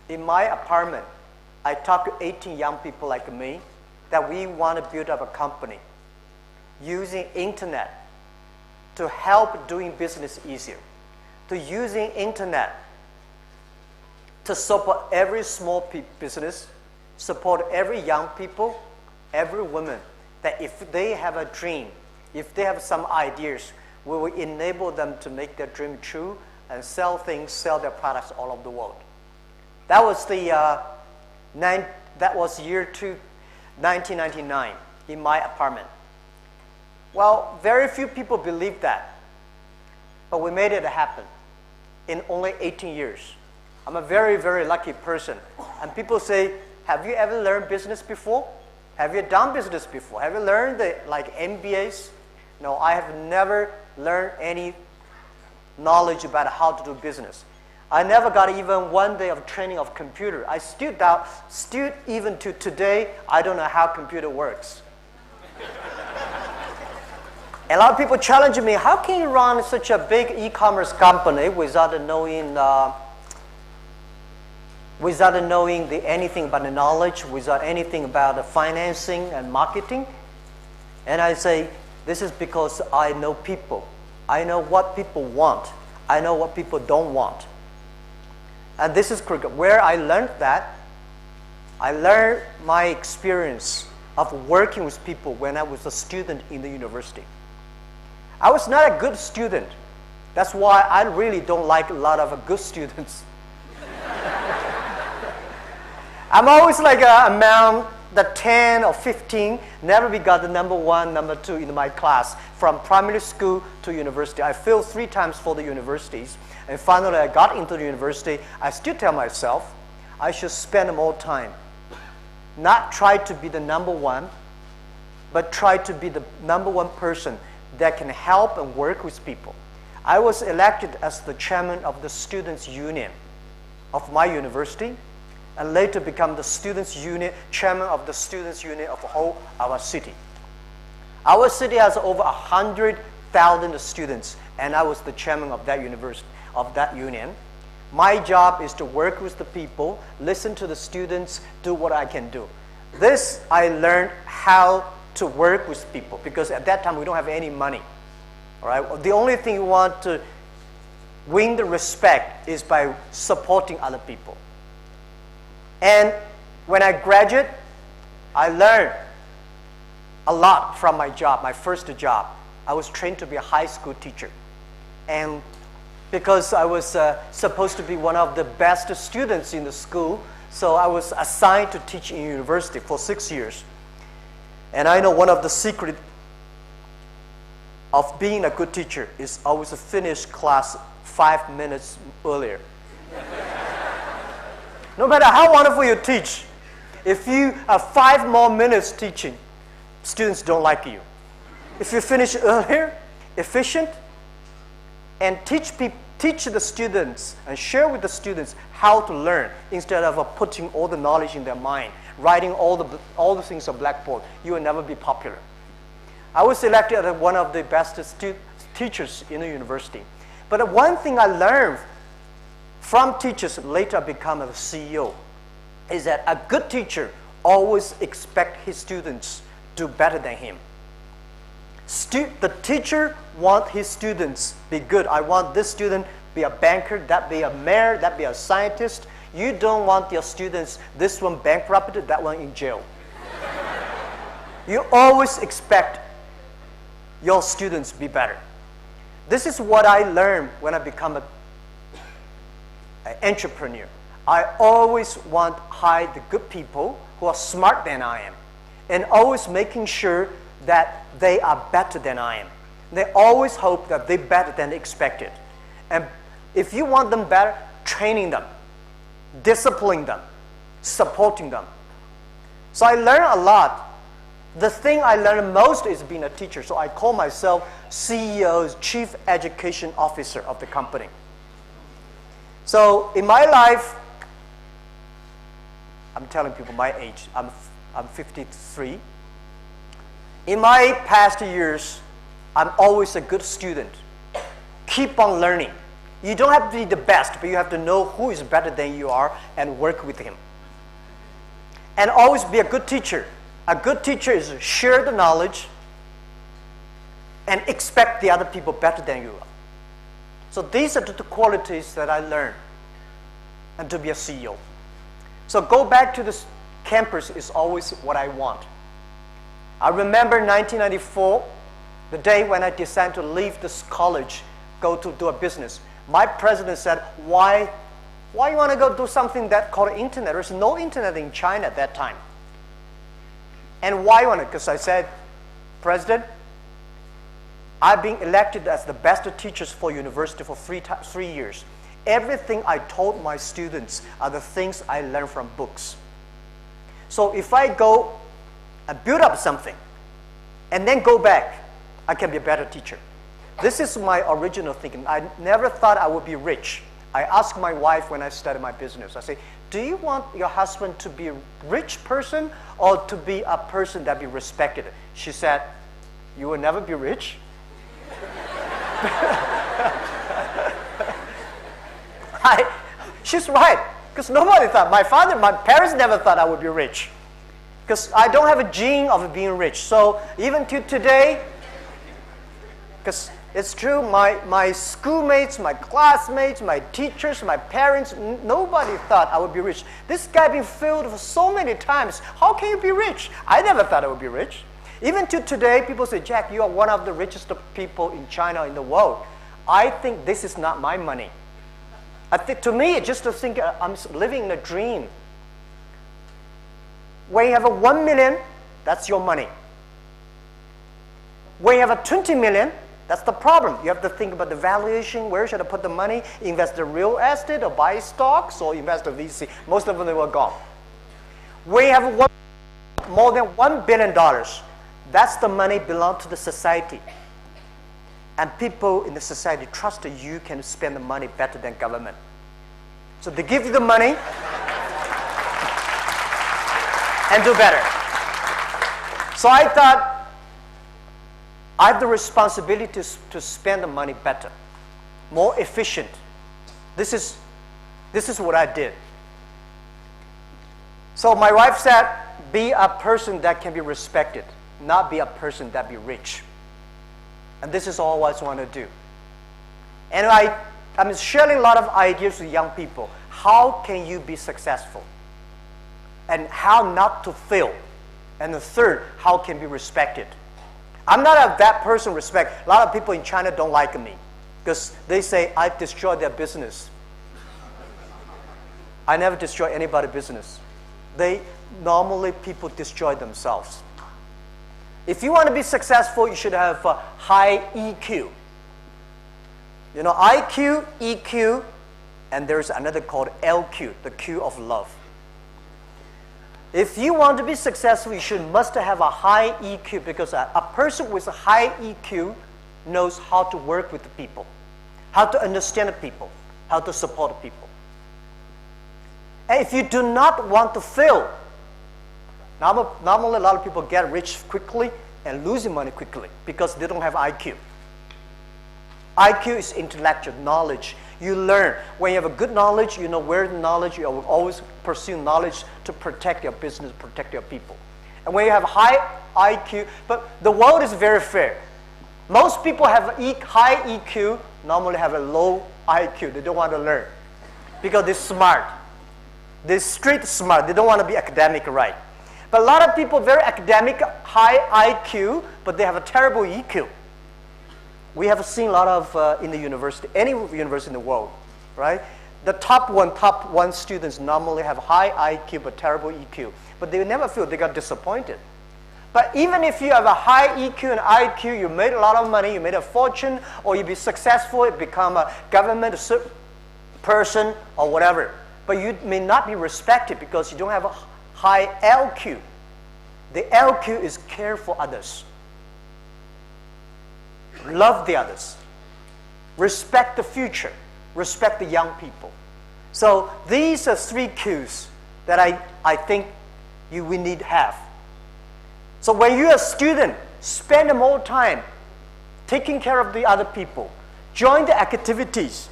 in my apartment, I talked to 18 young people like me that we want to build up a company using internet to help doing business easier, to using internet to support every small business, support every young people, every woman, that if they have a dream, if they have some ideas, we will enable them to make their dream true and sell things, sell their products all over the world. That was year 1999 in my apartment. Well, very few people believe that, but we made it happen in only 18 years. I'm a very, very lucky person. And people say, have you ever learned business before? Have you done business before? Have you learned like MBAs? No, I have never learned any knowledge about how to do business. I never got even one day of training of computer. I still even to today, I don't know how computer works. A lot of people challenge me, how can you run such a big e-commerce company without knowing anything about the knowledge, without anything about the financing and marketing? And I say, this is because I know people. I know what people want. I know what people don't want. And this is critical. Where I learned that, I learned my experience of working with people when I was a student in the university. I was not a good student. That's why I really don't like a lot of good students. I'm always like among the 10 or 15, never we got the number 1, number 2 in my class from primary school to university. I failed 3 times for the universities. And finally, I got into the university. I still tell myself I should spend more time. Not try to be the number 1, but try to be the number 1 person that can help and work with people. I was elected as the chairman of the Students' Union of my university, and later become the Students' Union, chairman of the Students' Union of whole our city. Our city has over 100,000 students, and I was the chairman of that university, of that union. My job is to work with the people, listen to the students, do what I can do. This I learned how to work with people, because at that time we don't have any money. All right? The only thing you want to win the respect is by supporting other people. And when I graduated, I learned a lot from my job, my first job. I was trained to be a high school teacher. And because I was supposed to be one of the best students in the school, so I was assigned to teach in university for 6 years. And I know one of the secrets of being a good teacher is always to finish class 5 minutes earlier. No matter how wonderful you teach, if you have 5 more minutes teaching, students don't like you. If you finish earlier, efficient, and teach the students and share with the students how to learn instead of putting all the knowledge in their mind, writing all the things on blackboard, you will never be popular. I was selected as one of the best teachers in the university. But one thing I learned from teachers, later become a CEO, is that a good teacher always expects his students to do better than him. The teacher wants his students be good. I want this student be a banker, that be a mayor, that be a scientist. You don't want your students, this one bankrupted, that one in jail. You always expect your students to be better. This is what I learned when I become an entrepreneur. I always want to hire the good people who are smarter than I am, and always making sure that they are better than I am. They always hope that they're better than expected. And if you want them better, training them, disciplining them, supporting them. So I learned a lot. The thing I learned most is being a teacher. So I call myself CEO's Chief Education Officer of the company. So in my life, I'm telling people my age. I'm 53. In my past years, I'm always a good student. Keep on learning. You don't have to be the best, but you have to know who is better than you are and work with him. And always be a good teacher. A good teacher is share the knowledge and expect the other people better than you are. So these are the two qualities that I learned and to be a CEO. So go back to this campus is always what I want. I remember 1994, the day when I decided to leave this college, go to do a business. My president said, why you want to go do something that called internet? There's no internet in China at that time. And why you want to? Because I said, President, I've been elected as the best teachers for university for 3 years. Everything I told my students are the things I learned from books. So if I go and build up something and then go back, I can be a better teacher. This is my original thinking. I never thought I would be rich. I asked my wife when I started my business, I say, do you want your husband to be a rich person or to be a person that be respected? She said, you will never be rich. She's right, because nobody thought, my parents never thought I would be rich. Because I don't have a gene of being rich. So even to today, because it's true, my schoolmates, my classmates, my teachers, my parents, nobody thought I would be rich. This guy been failed for so many times. How can you be rich? I never thought I would be rich. Even to today, people say, Jack, you are one of the richest people in China, in the world. I think this is not my money. I think, to me, just to think I'm living in a dream. When you have a 1 million, that's your money. When you have a 20 million, that's the problem. You have to think about the valuation. Where should I put the money? Invest in real estate or buy stocks or invest in VC. Most of them were gone. When you have more than $1 billion, that's the money belong to the society. And people in the society trust that you can spend the money better than government. So they give you the money and do better. So I thought, I have the responsibility to spend the money better, more efficient. This is what I did. So my wife said, be a person that can be respected, not be a person that be rich. And this is all I want to do. And I'm sharing a lot of ideas with young people. How can you be successful? And how not to fail. And the third, how can be respected. I'm not that person respect. A lot of people in China don't like me because they say I destroy their business. I never destroy anybody's business. Normally people destroy themselves. If you want to be successful, you should have a high EQ. You know, IQ, EQ, and there's another called LQ, the Q of love. If you want to be successful, you must have a high EQ because a person with a high EQ knows how to work with the people, how to understand the people, how to support the people. And if you do not want to fail, normally a lot of people get rich quickly and losing money quickly because they don't have IQ. IQ is intellectual knowledge. You learn. When you have a good knowledge, you know where the knowledge, you will always pursue knowledge to protect your business, protect your people. And when you have high IQ, but the world is very fair. Most people have high EQ, normally have a low IQ. They don't want to learn because they're smart. They're street smart. They don't want to be academic right. But a lot of people very academic, high IQ, but they have a terrible EQ. We have seen a lot of in the university, any university in the world, right? The top one students normally have high IQ but terrible EQ. But they never feel they got disappointed. But even if you have a high EQ and IQ, you made a lot of money, you made a fortune, or you be successful, you become a government person or whatever. But you may not be respected because you don't have a high LQ. The LQ is care for others. Love the others. Respect the future. Respect the young people. So these are 3 Qs that I think we need to have. So when you're a student, spend more time taking care of the other people. Join the activities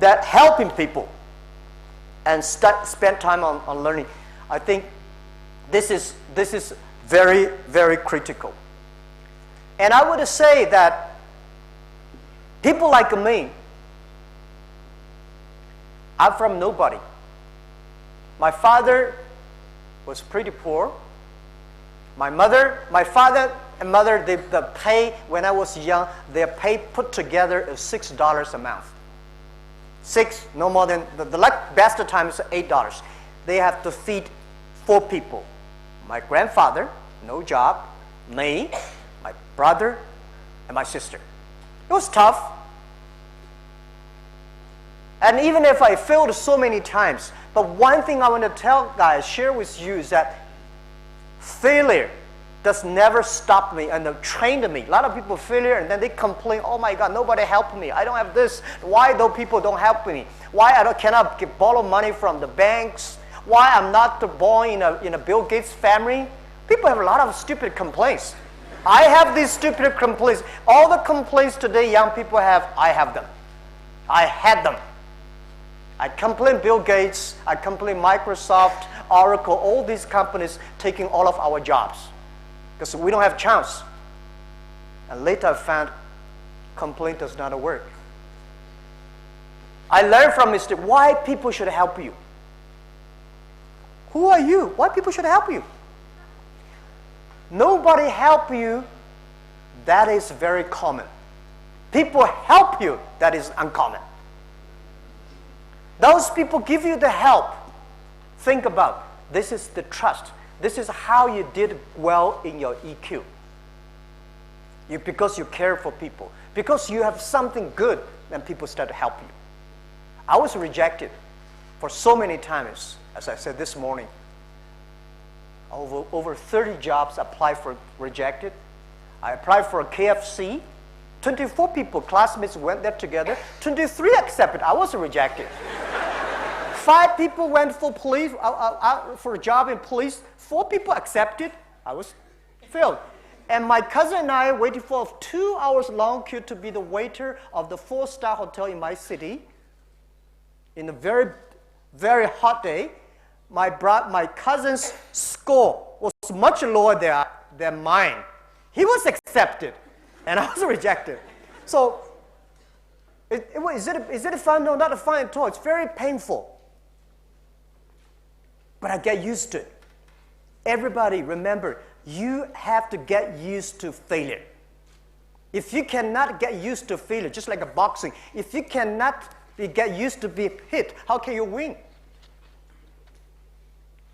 that helping people and spend time on learning. I think this is very, very critical. And I would say that people like me, I'm from nobody. My father was pretty poor. My father and mother, the pay when I was young, their pay put together is $6 a month. No more than, the best time is $8. They have to feed 4 people. My grandfather, no job, me, my brother, and my sister. It was tough. And even if I failed so many times, but one thing I want to share with you is that failure does never stop me and trained me. A lot of people failure and then they complain, oh my God, nobody helped me. I don't have this. Why those people don't help me? Why cannot borrow money from the banks? Why I'm not born in a Bill Gates family? People have a lot of stupid complaints. I have these stupid complaints. All the complaints today young people have, I have them. I had them. I complain Bill Gates, I complain Microsoft, Oracle, all these companies taking all of our jobs because we don't have chance. And later I found complaint does not work. I learned from mistake why people should help you. Who are you? Why people should help you? Nobody help you, that is very common. People help you, that is uncommon. Those people give you the help. Think about, this is the trust. This is how you did well in your EQ. Because you care for people. Because you have something good, then people start to help you. I was rejected for so many times, as I said this morning. Over 30 jobs applied for, rejected. I applied for a KFC. 24 people, classmates went there together. 23 accepted. I was rejected. 5 people went for police, for a job in police. 4 people accepted. I was failed. And my cousin and I waited for a 2 hours long queue to be the waiter of the 4-star hotel in my city. In a very, very hot day. My cousin's score was much lower than mine. He was accepted, and I was rejected. So, is it fun? No, not fun at all. It's very painful. But I get used to it. Everybody, remember, you have to get used to failure. If you cannot get used to failure, just like a boxing, if you cannot get used to being hit, how can you win?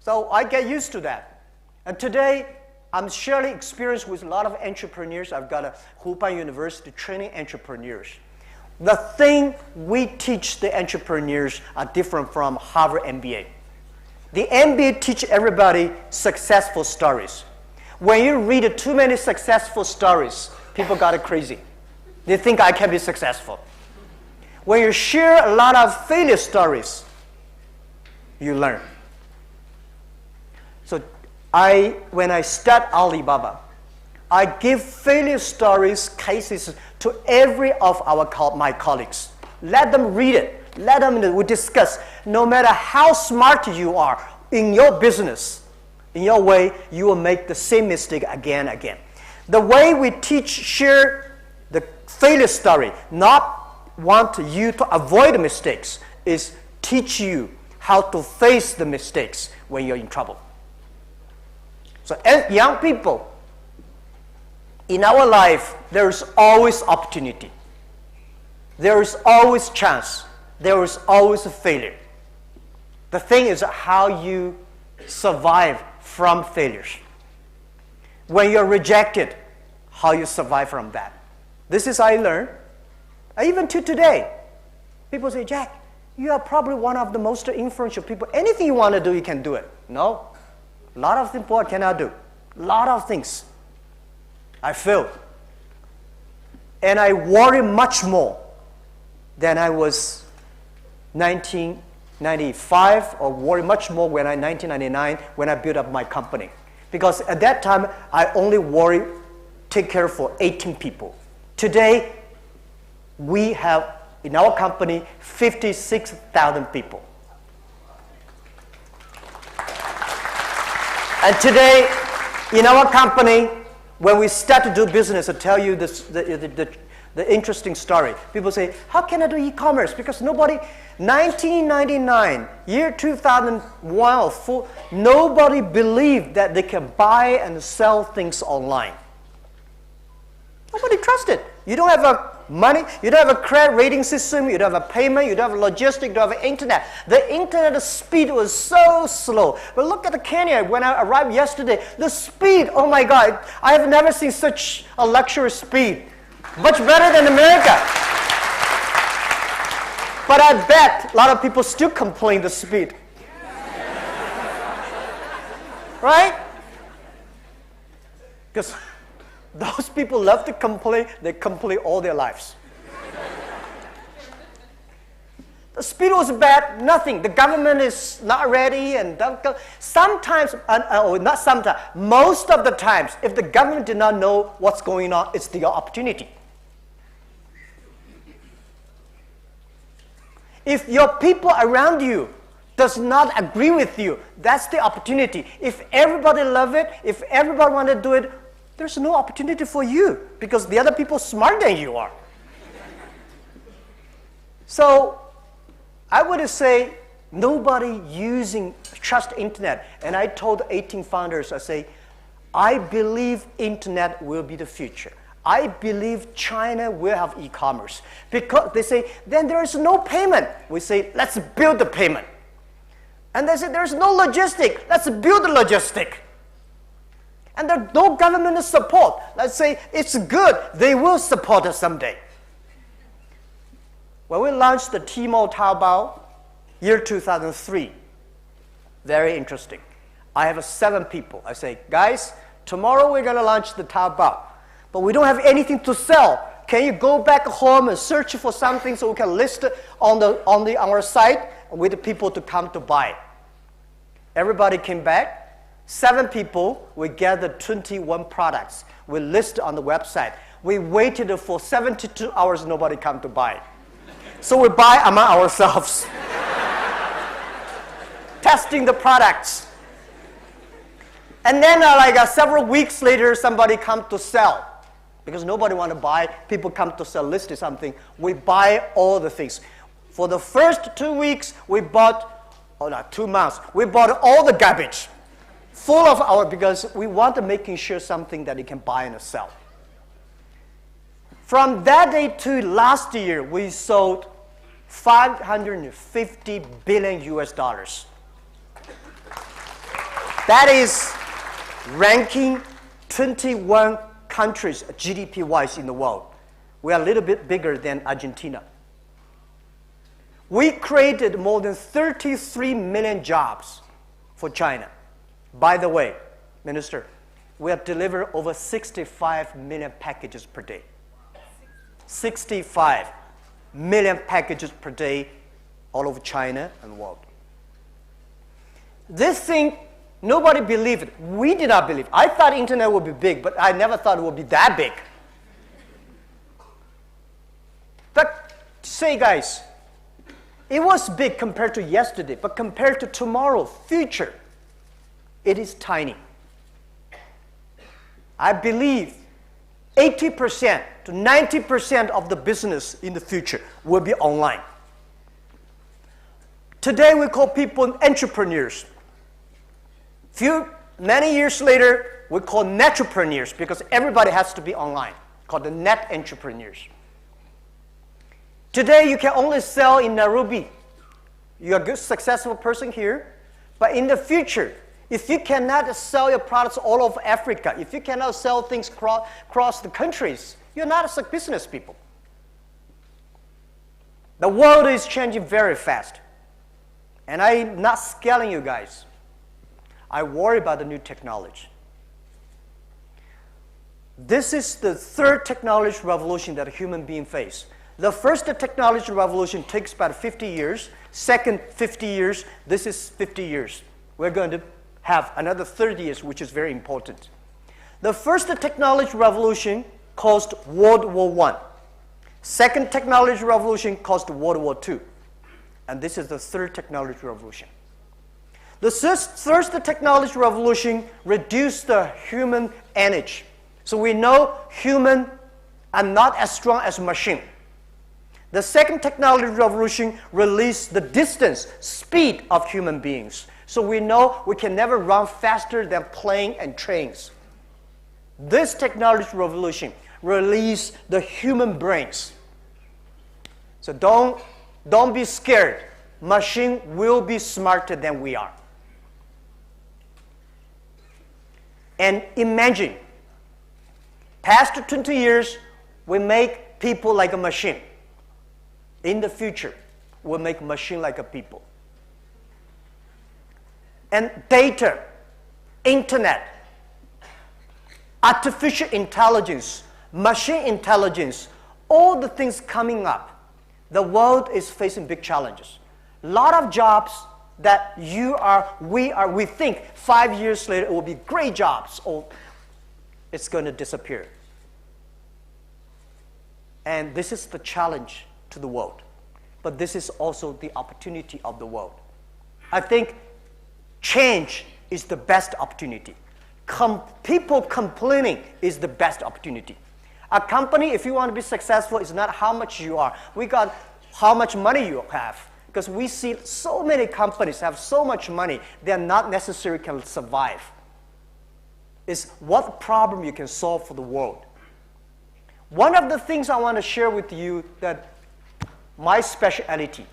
So I get used to that. And today, I'm sharing experience with a lot of entrepreneurs. I've got a Hupan University training entrepreneurs. The thing we teach the entrepreneurs are different from Harvard MBA. The MBA teach everybody successful stories. When you read too many successful stories, people got it crazy. They think I can be successful. When you share a lot of failure stories, you learn. So when I start Alibaba, I give failure stories, cases to every of my colleagues. Let them read it. Let them we discuss. No matter how smart you are in your business, in your way, you will make the same mistake again and again. The way we share the failure story, not want you to avoid mistakes, is teach you how to face the mistakes when you're in trouble. So as young people, in our life, there is always opportunity. There is always chance. There is always a failure. The thing is how you survive from failures. When you're rejected, how you survive from that. This is how I learned. Even to today, people say, Jack, you are probably one of the most influential people. Anything you want to do, you can do it. No. A lot of things I cannot do. A lot of things. I failed. And I worry much more than I was 19 1995 or worry much more when 1999 when I built up my company. Because at that time, I only take care for 18 people. Today, we have in our company 56,000 people. And today, in our company, when we start to do business, I tell you this, the interesting story. People say, how can I do e-commerce? Because 1999, year 2001, nobody believed that they can buy and sell things online. Nobody trusted. You don't have money, you don't have a credit rating system, you don't have a payment, you don't have logistics, you don't have internet. The internet speed was so slow. But look at Kenya. When I arrived yesterday, the speed, oh my God, I have never seen such a luxury speed. Much better than America. But I bet a lot of people still complain the speed. Right? Because those people love to complain, they complain all their lives. The speed was bad, nothing. The government is not ready, and sometimes, not sometimes, most of the times, if the government did not know what's going on, it's the opportunity. If your people around you does not agree with you, that's the opportunity. If everybody love it, if everybody want to do it, there's no opportunity for you because the other people are smarter than you are. So I would say nobody trust internet. And I told 18 founders, I say, I believe internet will be the future. I believe China will have e-commerce. Because they say, then there is no payment. We say, let's build the payment. And they say, there's no logistic. Let's build the logistic. And there's no government support. Let's say, it's good. They will support us someday. When we launched the Tmall Taobao, year 2003, very interesting. I have 7 people. I say, guys, tomorrow we're going to launch the Taobao. But we don't have anything to sell. Can you go back home and search for something so we can list it on our site with the people to come to buy? Everybody came back. 7 people, we gathered 21 products. We listed on the website. We waited for 72 hours, nobody come to buy. So we buy among ourselves. Testing the products. And then several weeks later, somebody come to sell. Because nobody want to buy, people come to sell, list something. We buy all the things. For the first 2 weeks, we bought, 2 months, we bought all the garbage. Full of because we want to making sure something that you can buy and sell. From that day to last year, we sold $550 billion US. That is ranking 21 countries GDP-wise in the world. We are a little bit bigger than Argentina. We created more than 33 million jobs for China. By the way, Minister, we have delivered over 65 million packages per day. 65 million packages per day all over China and the world. This thing, nobody believed it. We did not believe it. I thought internet would be big, but I never thought it would be that big. But say, guys, it was big compared to yesterday, but compared to tomorrow, future, it is tiny. I believe 80% to 90% of the business in the future will be online. Today we call people entrepreneurs. Many years later, we call netrepreneurs because everybody has to be online, called the net entrepreneurs. Today you can only sell in Nairobi. You're a good, successful person here, but in the future, if you cannot sell your products all over Africa, if you cannot sell things across the countries, you're not a business people. The world is changing very fast. And I'm not scaling you guys. I worry about the new technology. This is the third technology revolution that a human being faces. The first technology revolution takes about 50 years. Second 50 years, this is 50 years. We're going to have another 30 years, which is very important. The first technology revolution caused World War I. Second technology revolution caused World War II. And this is the third technology revolution. The first technology revolution reduced the human energy. So we know human are not as strong as machine. The second technology revolution released the distance, speed of human beings. So we know we can never run faster than plane and trains. This technology revolution released the human brains. So don't be scared. Machine will be smarter than we are. And imagine, past 20 years, we make people like a machine. In the future, we'll make machine like a people. And data, internet, artificial intelligence, machine intelligence, all the things coming up, the world is facing big challenges. A lot of jobs that we think 5 years later it will be great jobs, or it's going to disappear. And this is the challenge to the world. But this is also the opportunity of the world. I think change is the best opportunity. People complaining is the best opportunity. A company, if you want to be successful, is not how much you are. We got how much money you have. Because we see so many companies have so much money, they are not necessarily can survive. It's what problem you can solve for the world. One of the things I want to share with you that my specialty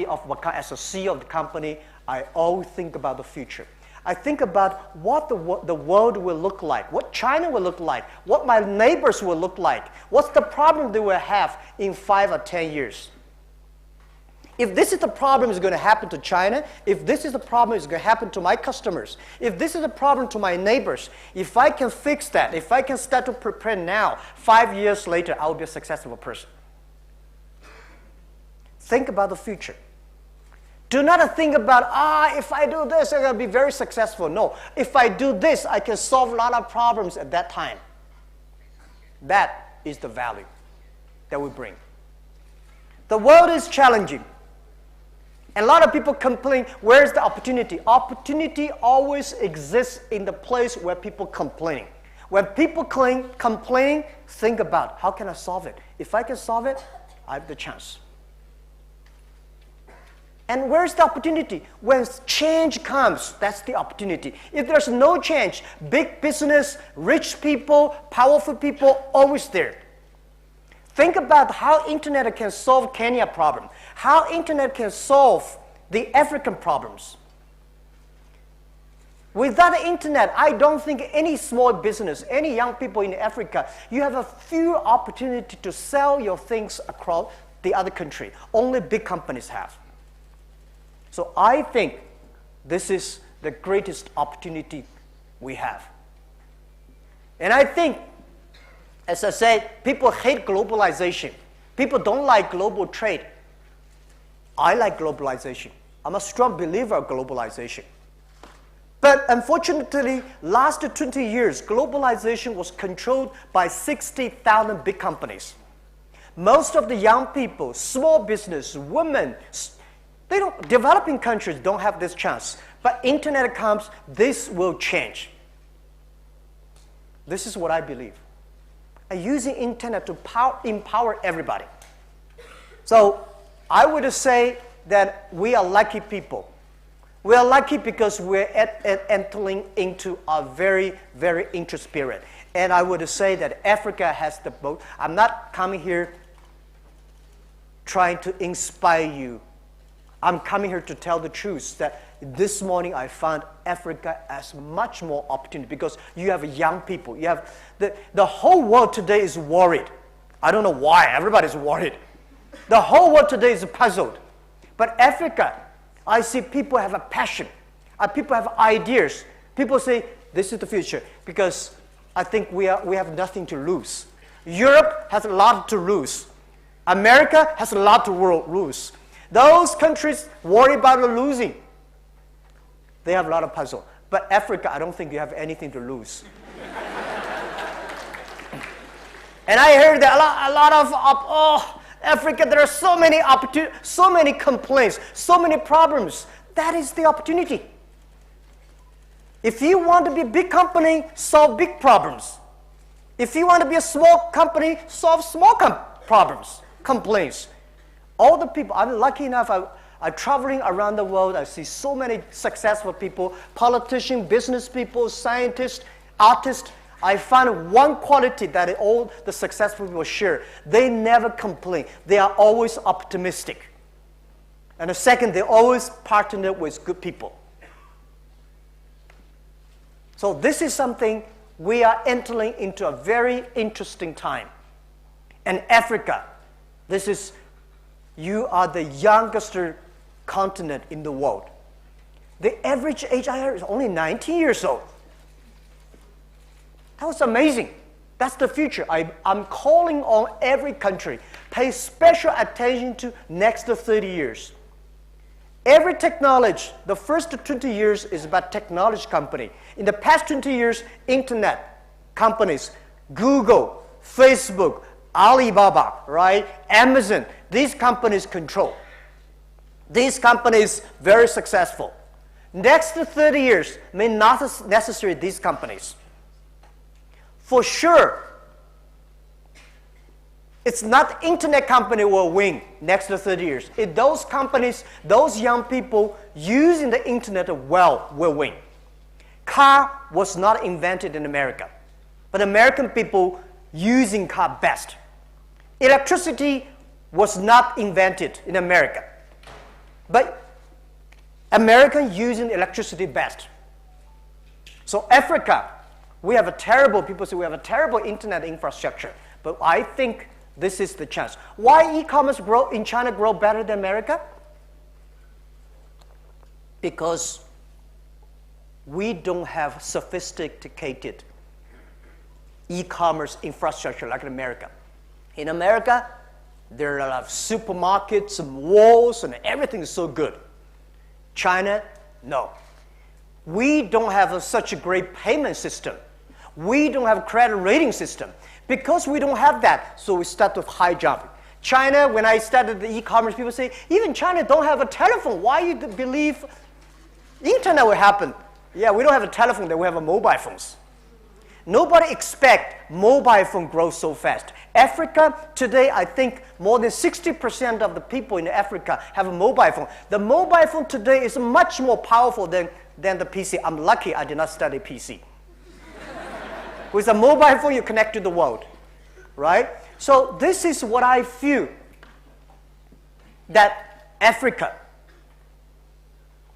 of Wakan as a CEO of the company, I always think about the future. I think about what the world will look like, what China will look like, what my neighbors will look like, what's the problem they will have in 5 or 10 years. If this is the problem that's going to happen to China, if this is the problem that's going to happen to my customers, if this is the problem to my neighbors, if I can fix that, if I can start to prepare now, 5 years later, I will be a successful person. Think about the future. Do not think about, if I do this, I'm going to be very successful. No, if I do this, I can solve a lot of problems at that time. That is the value that we bring. The world is challenging. And a lot of people complain, where's the opportunity? Opportunity always exists in the place where people complain. When people complain, think about, how can I solve it? If I can solve it, I have the chance. And where's the opportunity? When change comes, that's the opportunity. If there's no change, big business, rich people, powerful people, always there. Think about how internet can solve Kenya problem, how internet can solve the African problems. Without the internet, I don't think any small business, any young people in Africa, you have a few opportunity to sell your things across the other country. Only big companies have. So I think this is the greatest opportunity we have. And I think, as I said, people hate globalization. People don't like global trade. I like globalization. I'm a strong believer of globalization. But unfortunately, last 20 years, globalization was controlled by 60,000 big companies. Most of the young people, small business, women, developing countries don't have this chance. But internet comes, this will change. This is what I believe. And using internet to empower everybody. So I would say that we are lucky people. We are lucky because we're entering into a very, very interesting period. And I would say that Africa has the most. I'm not coming here trying to inspire you. I'm coming here to tell the truth that this morning I found Africa as much more opportunity because you have young people. You have the whole world today is worried. I don't know why. Everybody's worried. The whole world today is puzzled. But Africa, I see people have a passion. People have ideas. People say, this is the future because I think we have nothing to lose. Europe has a lot to lose. America has a lot to lose. Those countries worry about losing. They have a lot of puzzle. But Africa, I don't think you have anything to lose. And I heard that a lot of Africa, there are so many opportunities, so many complaints, so many problems. That is the opportunity. If you want to be a big company, solve big problems. If you want to be a small company, solve small problems, complaints. All the people, I'm lucky enough, I'm traveling around the world. I see so many successful people, politicians, business people, scientists, artists. I find one quality that all the successful people share. They never complain. They are always optimistic. And the second, they always partner with good people. So this is something we are entering into a very interesting time. And Africa, you are the youngest continent in the world. The average age I heard is only 19 years old. That was amazing. That's the future. I'm calling on every country, pay special attention to next 30 years. Every technology, the first 20 years is about technology company. In the past 20 years, internet companies, Google, Facebook, Alibaba, right? Amazon, these companies control. These companies very successful. Next 30 years may not necessarily these companies. For sure, it's not internet company will win next 30 years. It's those companies, those young people using the internet well will win. Car was not invented in America, but American people using car best. Electricity was not invented in America, but American using electricity best. So Africa, people say we have a terrible internet infrastructure, but I think this is the chance. Why e-commerce in China grow better than America? Because we don't have sophisticated e-commerce infrastructure like in America. In America, there are a lot of supermarkets and malls and everything is so good. China, no. We don't have such a great payment system. We don't have a credit rating system. Because we don't have that, so we start with high jump. China, when I started the e-commerce, people say, even China don't have a telephone. Why you believe internet will happen? Yeah, we don't have a telephone, then we have a mobile phones. Nobody expect mobile phone growth so fast. Africa, today, I think more than 60% of the people in Africa have a mobile phone. The mobile phone today is much more powerful than the PC. I'm lucky I did not study PC. With a mobile phone, you connect to the world, right? So this is what I feel that Africa,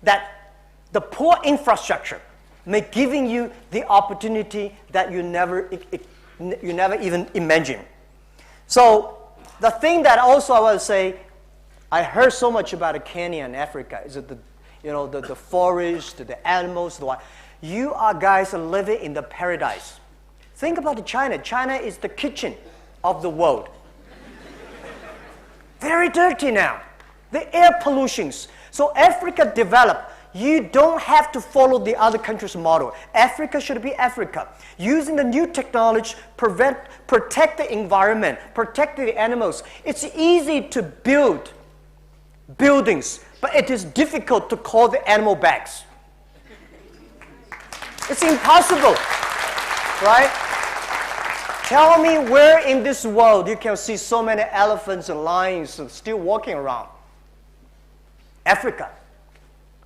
that the poor infrastructure may giving you the opportunity that you never even imagine. So the thing that also I want to say, I heard so much about Kenya and Africa. Is it the forest, the animals, the wild. You are guys living in the paradise. Think about China. China is the kitchen of the world. Very dirty now. The air pollutions. So Africa developed. You don't have to follow the other countries' model. Africa should be Africa. Using the new technology, protect the environment, protect the animals. It's easy to build buildings, but it is difficult to call the animal bags. It's impossible, right? Tell me where in this world you can see so many elephants and lions still walking around. Africa.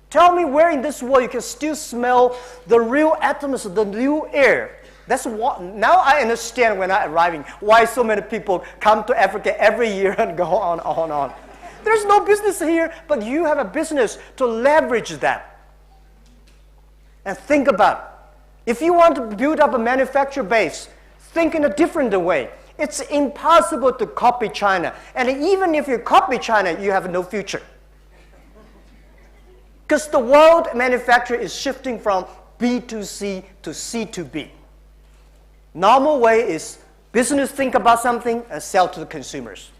Tell me where in this world you can still smell the real atmosphere, the real air. That's what, now I understand when I'm arriving why so many people come to Africa every year and go on. There's no business here, but you have a business to leverage that. And think about, if you want to build up a manufacturing base, think in a different way. It's impossible to copy China. And even if you copy China, you have no future. Because the world manufacturer is shifting from B2C to C2B. Normal way is business think about something and sell to the consumers.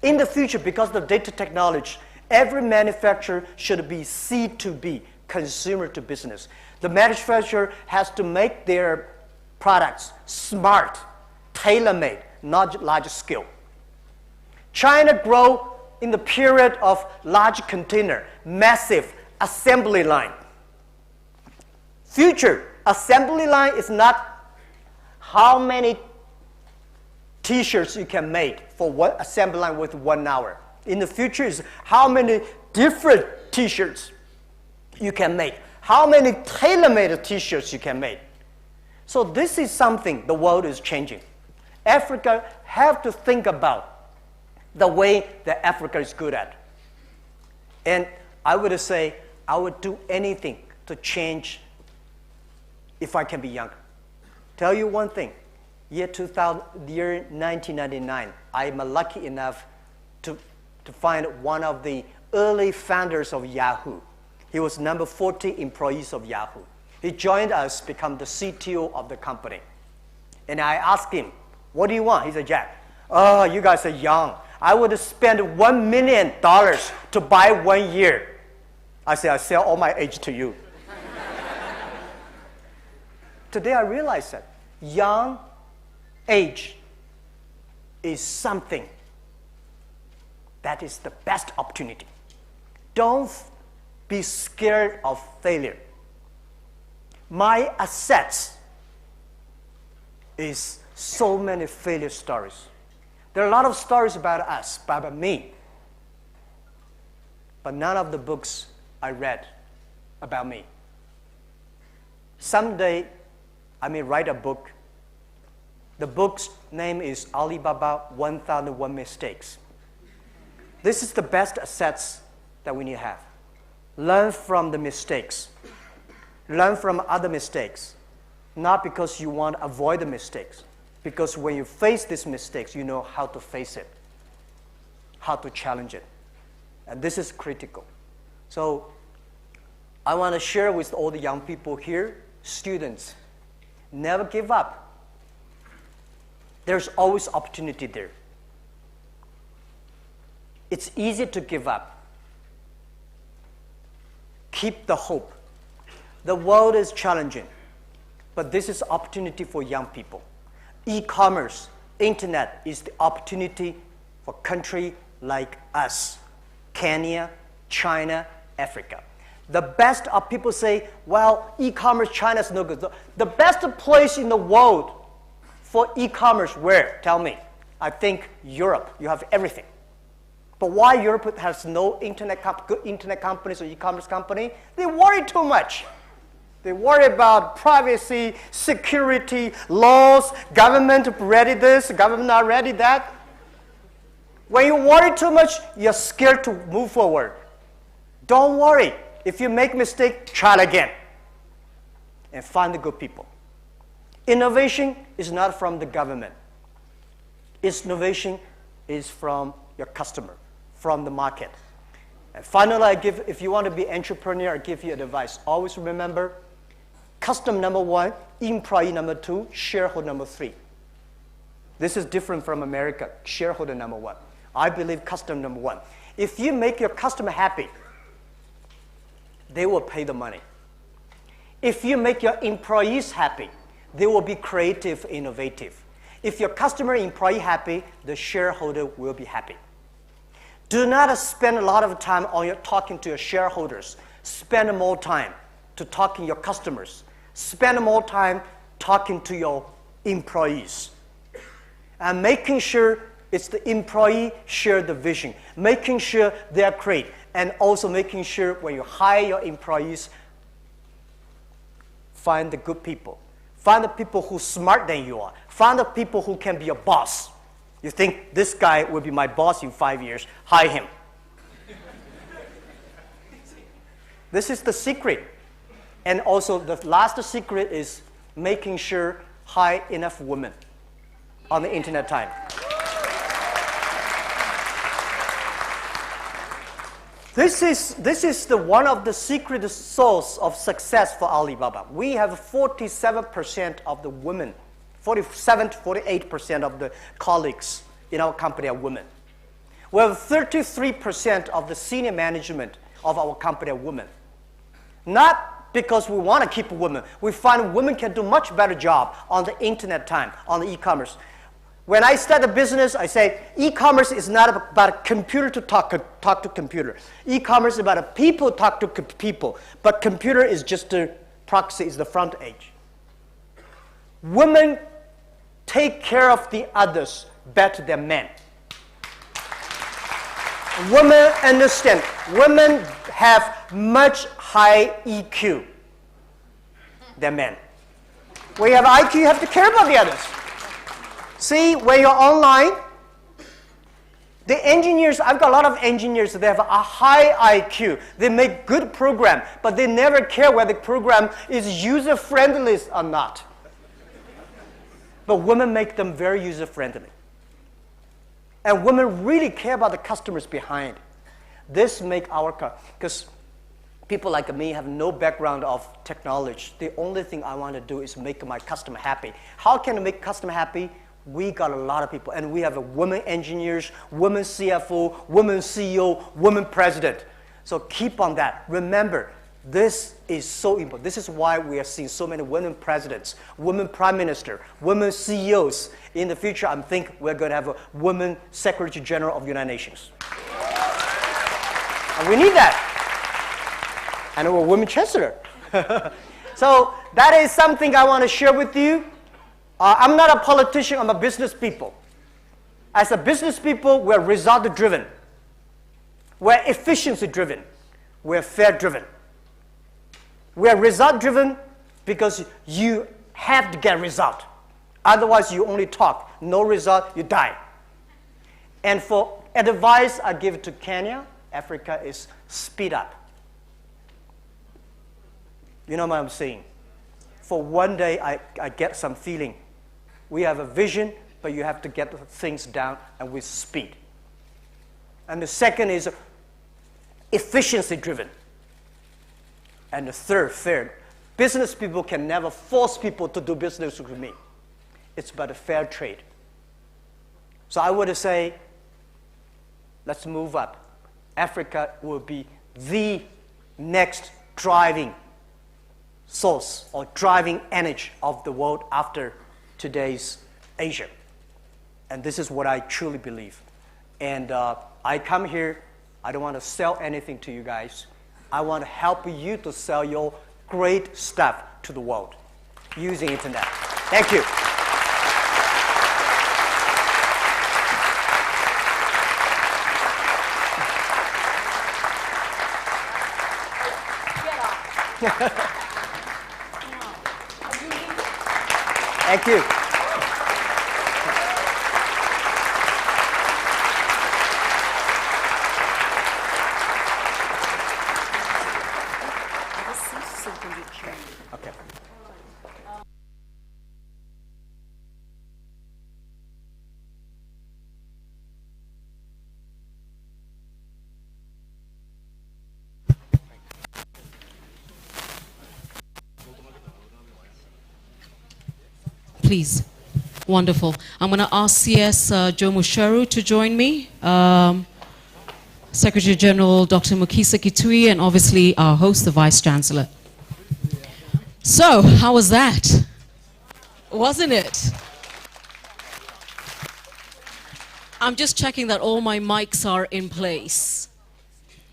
In the future, because of the data technology, every manufacturer should be C2B, consumer to business. The manufacturer has to make their products smart, tailor-made, not large scale. China grew in the period of large container, massive assembly line. Future assembly line is not how many T-shirts you can make for one assembly line with 1 hour. In the future is how many different T-shirts you can make, how many tailor-made T-shirts you can make. So this is something the world is changing. Africa have to think about the way that Africa is good at. And I would say I would do anything to change if I can be younger. Tell you one thing, year 1999, I'm lucky enough to find one of the early founders of Yahoo. He was number 40 employees of Yahoo. He joined us, become the CTO of the company. And I asked him, what do you want? He said, Jack, oh, you guys are young. I would spend $1 million to buy 1 year. I said, I sell all my age to you. Today I realize that young age is something that is the best opportunity. Don't be scared of failure. My assets is so many failure stories. There are a lot of stories about us, about me, but none of the books I read about me. Someday, I may write a book. The book's name is Alibaba 1001 Mistakes. This is the best assets that we need to have. Learn from the mistakes. Learn from other mistakes, not because you want to avoid the mistakes, because when you face these mistakes, you know how to face it, how to challenge it. And this is critical. So I want to share with all the young people here, students, never give up. There's always opportunity there. It's easy to give up. Keep the hope. The world is challenging, but this is opportunity for young people. E-commerce, internet is the opportunity for country like us, Kenya, China, Africa. The best of people say, well, e-commerce, China is no good. The best place in the world for e-commerce, where? Tell me. I think Europe, you have everything. But why Europe has no good internet companies or e-commerce company? They worry too much. They worry about privacy, security, laws, government ready this, government not ready that. When you worry too much, you're scared to move forward. Don't worry. If you make mistake, try again. And find the good people. Innovation is not from the government. Innovation is from your customer, from the market. And finally, if you want to be entrepreneur, I give you advice. Always remember, customer number 1, employee number 2, shareholder number 3. This is different from America, shareholder number 1. I believe customer number 1. If you make your customer happy, they will pay the money. If you make your employees happy, they will be creative, innovative. If your customer employee happy, the shareholder will be happy. Do not spend a lot of time on talking to your shareholders. Spend more time to talking to your customers. Spend more time talking to your employees. And making sure it's the employee share the vision. Making sure they're great. And also making sure when you hire your employees, find the good people. Find the people who are smarter than you are. Find the people who can be your boss. You think this guy will be my boss in 5 years, hire him. This is the secret. And also the last secret is making sure hire enough women on the internet time. This is one of the secret source of success for Alibaba. We have 47% of the women, 47 to 48% of the colleagues in our company are women. We have 33% of the senior management of our company are women. Not because we want to keep women. We find women can do much better job on the internet time, on the e-commerce. When I start a business, I say e-commerce is not about a computer to talk to computer. E-commerce is about a people talk to people, but computer is just the proxy, is the front edge. Women take care of the others better than men. Women understand. Women have much high EQ than men. When you have IQ, you have to care about the others. See, when you're online, the engineers, I've got a lot of engineers, they have a high IQ. They make good program, but they never care whether the program is user-friendly or not. But women make them very user-friendly. And women really care about the customers behind. This make our car, because people like me have no background of technology. The only thing I want to do is make my customer happy. How can I make customer happy? We got a lot of people, and we have a women engineers, women CFO, women CEO, women president. So keep on that. Remember, this is so important. This is why we are seeing so many women presidents, women prime minister, women CEOs. In the future, I think we're going to have a woman Secretary General of the United Nations. And we need that. And a woman chancellor. So that is something I want to share with you. I'm not a politician, I'm a business people. As a business people, we're result driven. We're efficiency driven. We're fair driven. We're result driven because you have to get result. Otherwise, you only talk. No result, you die. And for advice I give to Kenya, Africa, is speed up. You know what I'm saying? For one day, I get some feeling. We have a vision, but you have to get things down and with speed. And the second is efficiency driven. And the third, fair. Business people can never force people to do business with me. It's about a fair trade. So I would say, let's move up. Africa will be the next driving source or driving energy of the world after today's Asia. And this is what I truly believe. And I come here, I don't want to sell anything to you guys. I want to help you to sell your great stuff to the world using internet. Thank you. Thank you. Okay. Please. Wonderful. I'm going to ask CS Joe Musharu to join me. Secretary General Dr. Mukisa Kitui, and obviously our host, the Vice Chancellor. So, how was that? Wasn't it? I'm just checking that all my mics are in place.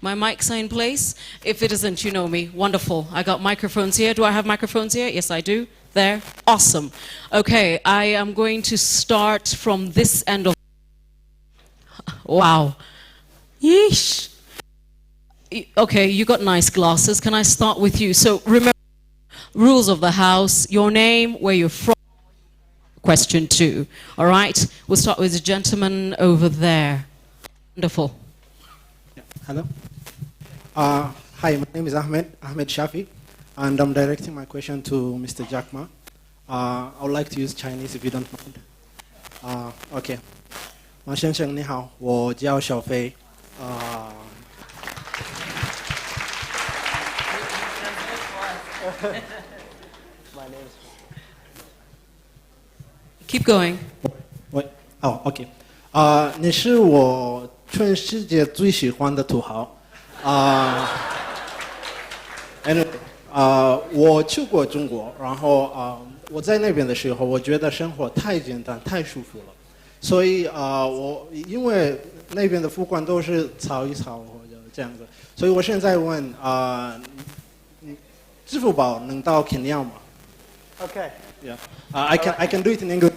My mics are in place? If it isn't, you know me. Wonderful. I got microphones here. Do I have microphones here? Yes, I do. There. Awesome. Okay, I am going to start from this end of... Wow. Yeesh. Okay, you got nice glasses. Can I start with you? So remember, rules of the house, your name, where you're from. Question 2. All right? We'll start with the gentleman over there. Wonderful. Yeah. Hello. Hi, my name is Ahmed Shafi, and I'm directing my question to Mr. Jack Ma. I would like to use Chinese if you don't mind. Okay. 王先生你好，我叫小飞。Keep going. Wait. Oh, okay. 你是我全世界最喜欢的土豪。anyway， 我去过中国，然后我在那边的时候，我觉得生活太简单、太舒服了。所以我因为那边的副官都是炒一炒或者这样子，所以我现在问支付宝能到肯尼亚吗 Okay. Yeah. I can do it in English.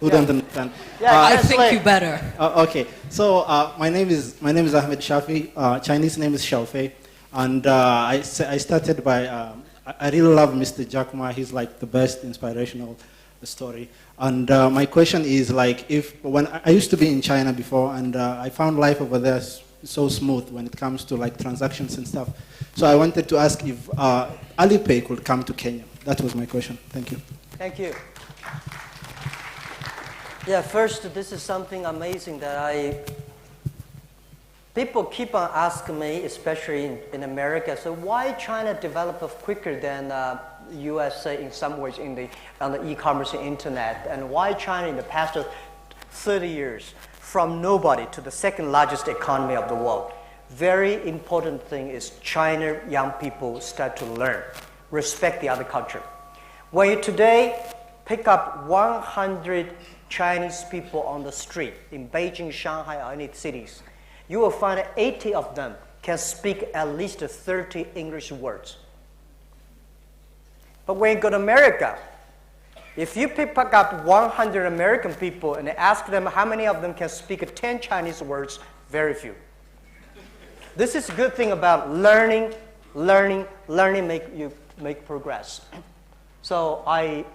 Who don't understand? I think you better. Okay. So my name is Ahmed Shafi. Chinese name is Xiaofei, and I started by I really love Mr. Jack Ma. He's like the best inspirational story. And my question is like, when I used to be in China before, and I found life over there so smooth when it comes to like transactions and stuff. So I wanted to ask if Alipay could come to Kenya. That was my question. Thank you. Thank you. Yeah, first, this is something amazing that people keep on asking me, especially in America, so why China developed quicker than USA in some ways on the e-commerce and internet, and why China in the past 30 years, from nobody to the second largest economy of the world. Very important thing is China young people start to learn, respect the other culture. When you today pick up 100 Chinese people on the street in Beijing, Shanghai, or any cities, you will find that 80 of them can speak at least 30 English words. But when you go to America, if you pick up 100 American people and ask them how many of them can speak 10 Chinese words, very few. This is a good thing about learning make progress. So I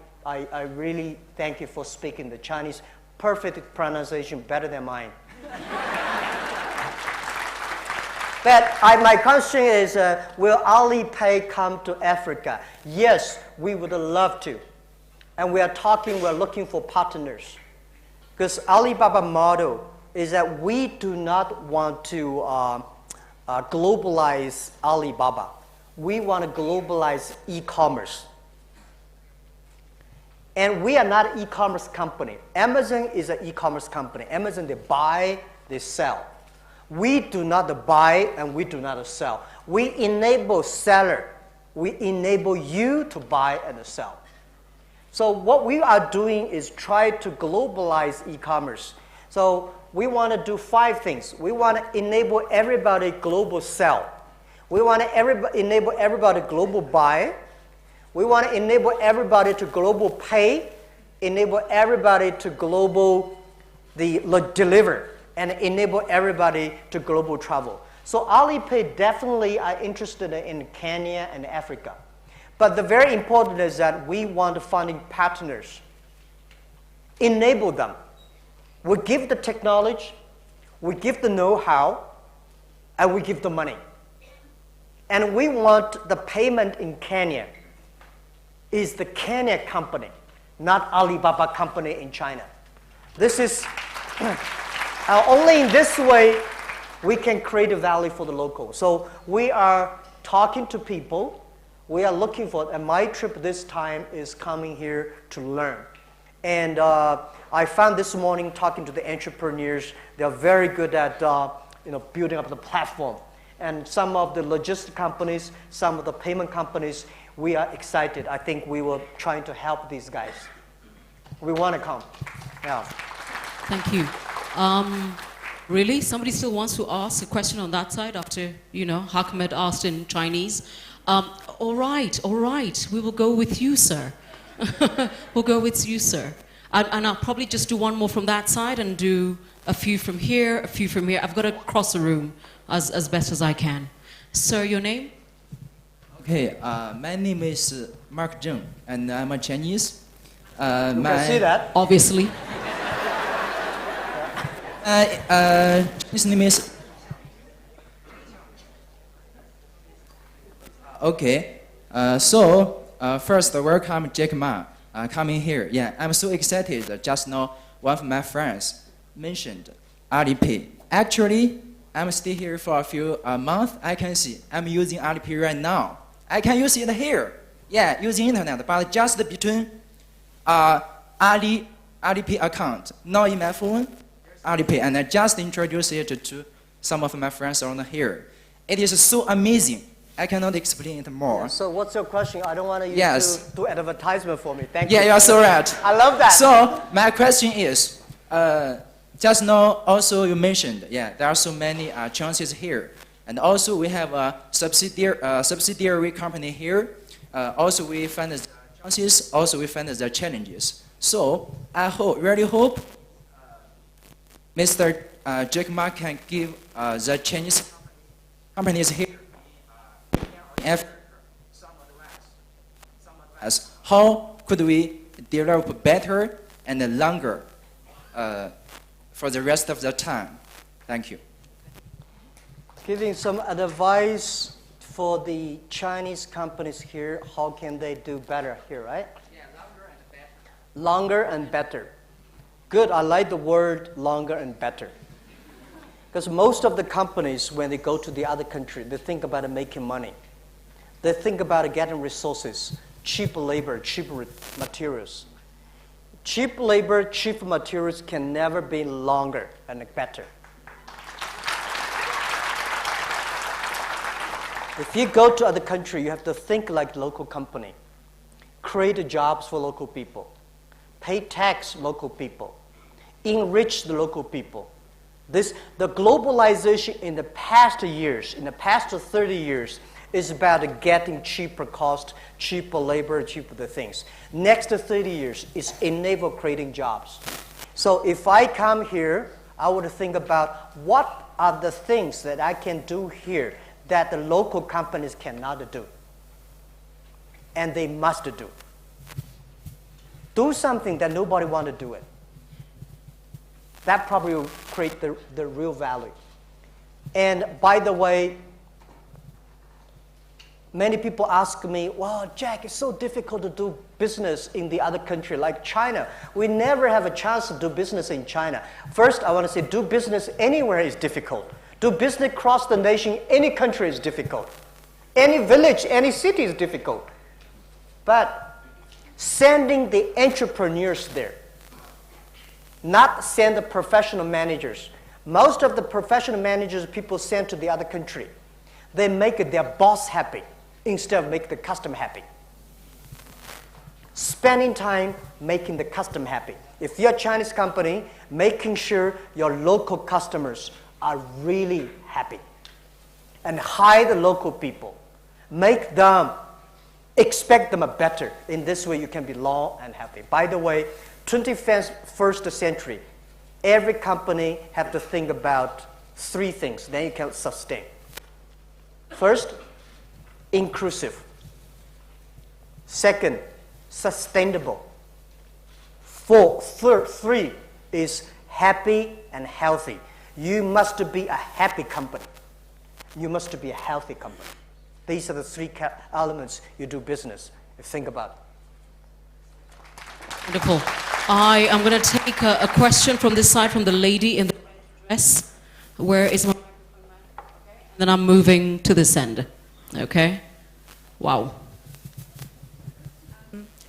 really thank you for speaking the Chinese. Perfect pronunciation, better than mine. But my question is, will Alipay come to Africa? Yes, we would love to. And we're looking for partners. Because Alibaba model is that we do not want to globalize Alibaba. We want to globalize e-commerce. And we are not an e-commerce company. Amazon is an e-commerce company. Amazon, they buy, they sell. We do not buy and we do not sell. We enable seller. We enable you to buy and sell. So what we are doing is try to globalize e-commerce. So we want to do 5 things. We want to enable everybody global sell. We want to enable everybody global buy. We want to enable everybody to global pay, enable everybody to global deliver, and enable everybody to global travel. So Alipay definitely are interested in Kenya and Africa. But the very important is that we want to find partners, enable them. We give the technology, we give the know-how, and we give the money. And we want the payment in Kenya is the Kenya company, not Alibaba company in China. This is only in this way we can create a value for the local. So we are talking to people. We are looking for, and my trip this time is coming here to learn. And I found this morning talking to the entrepreneurs, they're very good at building up the platform. And some of the logistic companies, some of the payment companies, we are excited. I think we were trying to help these guys. We want to come. Yeah. Thank you. Really? Somebody still wants to ask a question on that side after, Ahmed asked in Chinese? All right. We will go with you, sir. We'll go with you, sir. And I'll probably just do one more from that side and do a few from here, a few from here. I've got to cross the room as best as I can. Sir, your name? Okay, my name is Mark Zheng, and I'm a Chinese. You can see that. Obviously. His name is... Okay, first, welcome Jack Ma coming here. Yeah, I'm so excited. Just now, one of my friends mentioned Alipay. Actually, I'm still here for a few months. I can see I'm using Alipay right now. I can use it here. Yeah, using internet, but just between Alipay account, not in my phone, Alipay, and I just introduce it to Some of my friends are not here. It is so amazing. I cannot explain it more. So what's your question? I don't want you Yes. to do advertisement for me. Thank you. Yeah, you're so right. I love that. So my question is, just now also you mentioned, there are so many chances here. And also we have a subsidiary company here. Also we find the chances, also we find the challenges. So I really hope Mr. Jack Ma can give the Chinese companies here as how could we develop better and longer for the rest of the time. Thank you. Giving some advice for the Chinese companies here, how can they do better here, right? Yeah, longer and better. Longer and better. Good, I like the word longer and better. Because most of the companies, when they go to the other country, they think about making money. They think about getting resources, cheap labor, cheap materials. Cheap labor, cheap materials can never be longer and better. If you go to other country, you have to think like local company. Create jobs for local people. Pay tax local people. Enrich the local people. The globalization in the past years, in the past 30 years, is about getting cheaper cost, cheaper labor, cheaper the things. Next 30 years is enable creating jobs. So if I come here, I would think about what are the things that I can do here that the local companies cannot do. And they must do. Do something that nobody wants to do it. That probably will create the real value. And by the way, many people ask me, well, Jack, it's so difficult to do business in the other country like China. We never have a chance to do business in China. First, I want to say do business anywhere is difficult. Do business across the nation, any country is difficult. Any village, any city is difficult. But sending the entrepreneurs there, not send the professional managers. Most of the professional managers people send to the other country, they make their boss happy instead of make the customer happy. Spending time making the customer happy. If you're a Chinese company, making sure your local customers are really happy. And hire the local people. Make them, expect them better. In this way, you can be long and happy. By the way, 21st century, every company have to think about 3 things, then you can sustain. First, inclusive. Second, sustainable. 3 is happy and healthy. You must be a happy company. You must be a healthy company. These are the 3 elements you do business. Think about it. Wonderful. I am going to take a question from this side, from the lady in the red dress. Where is my... Then I'm moving to this end. Okay? Wow.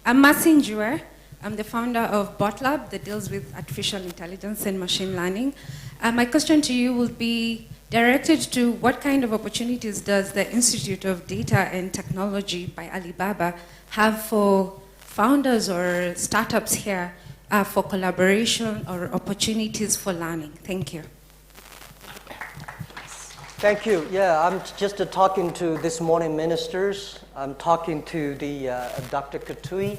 I'm Marcin Jure. I'm the founder of BotLab that deals with artificial intelligence and machine learning. My question to you will be directed to what kind of opportunities does the Institute of Data and Technology by Alibaba have for founders or startups here for collaboration or opportunities for learning? Thank you. Thank you. Yeah, I'm just talking to this morning ministers. I'm talking to the Dr. Katui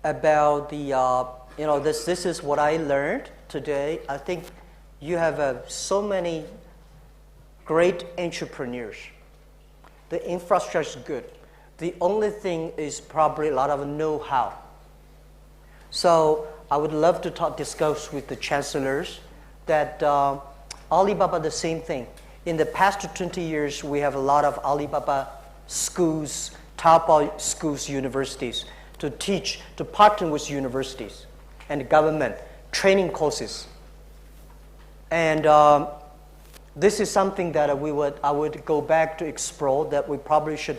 about the, this is what I learned today. I think you have so many great entrepreneurs. The infrastructure is good. The only thing is probably a lot of know-how. So I would love to discuss with the chancellors that Alibaba, the same thing. In the past 20 years, we have a lot of Alibaba schools, Taobao schools, universities to teach, to partner with universities and government, training courses. And this is something that I would go back to explore, that we probably should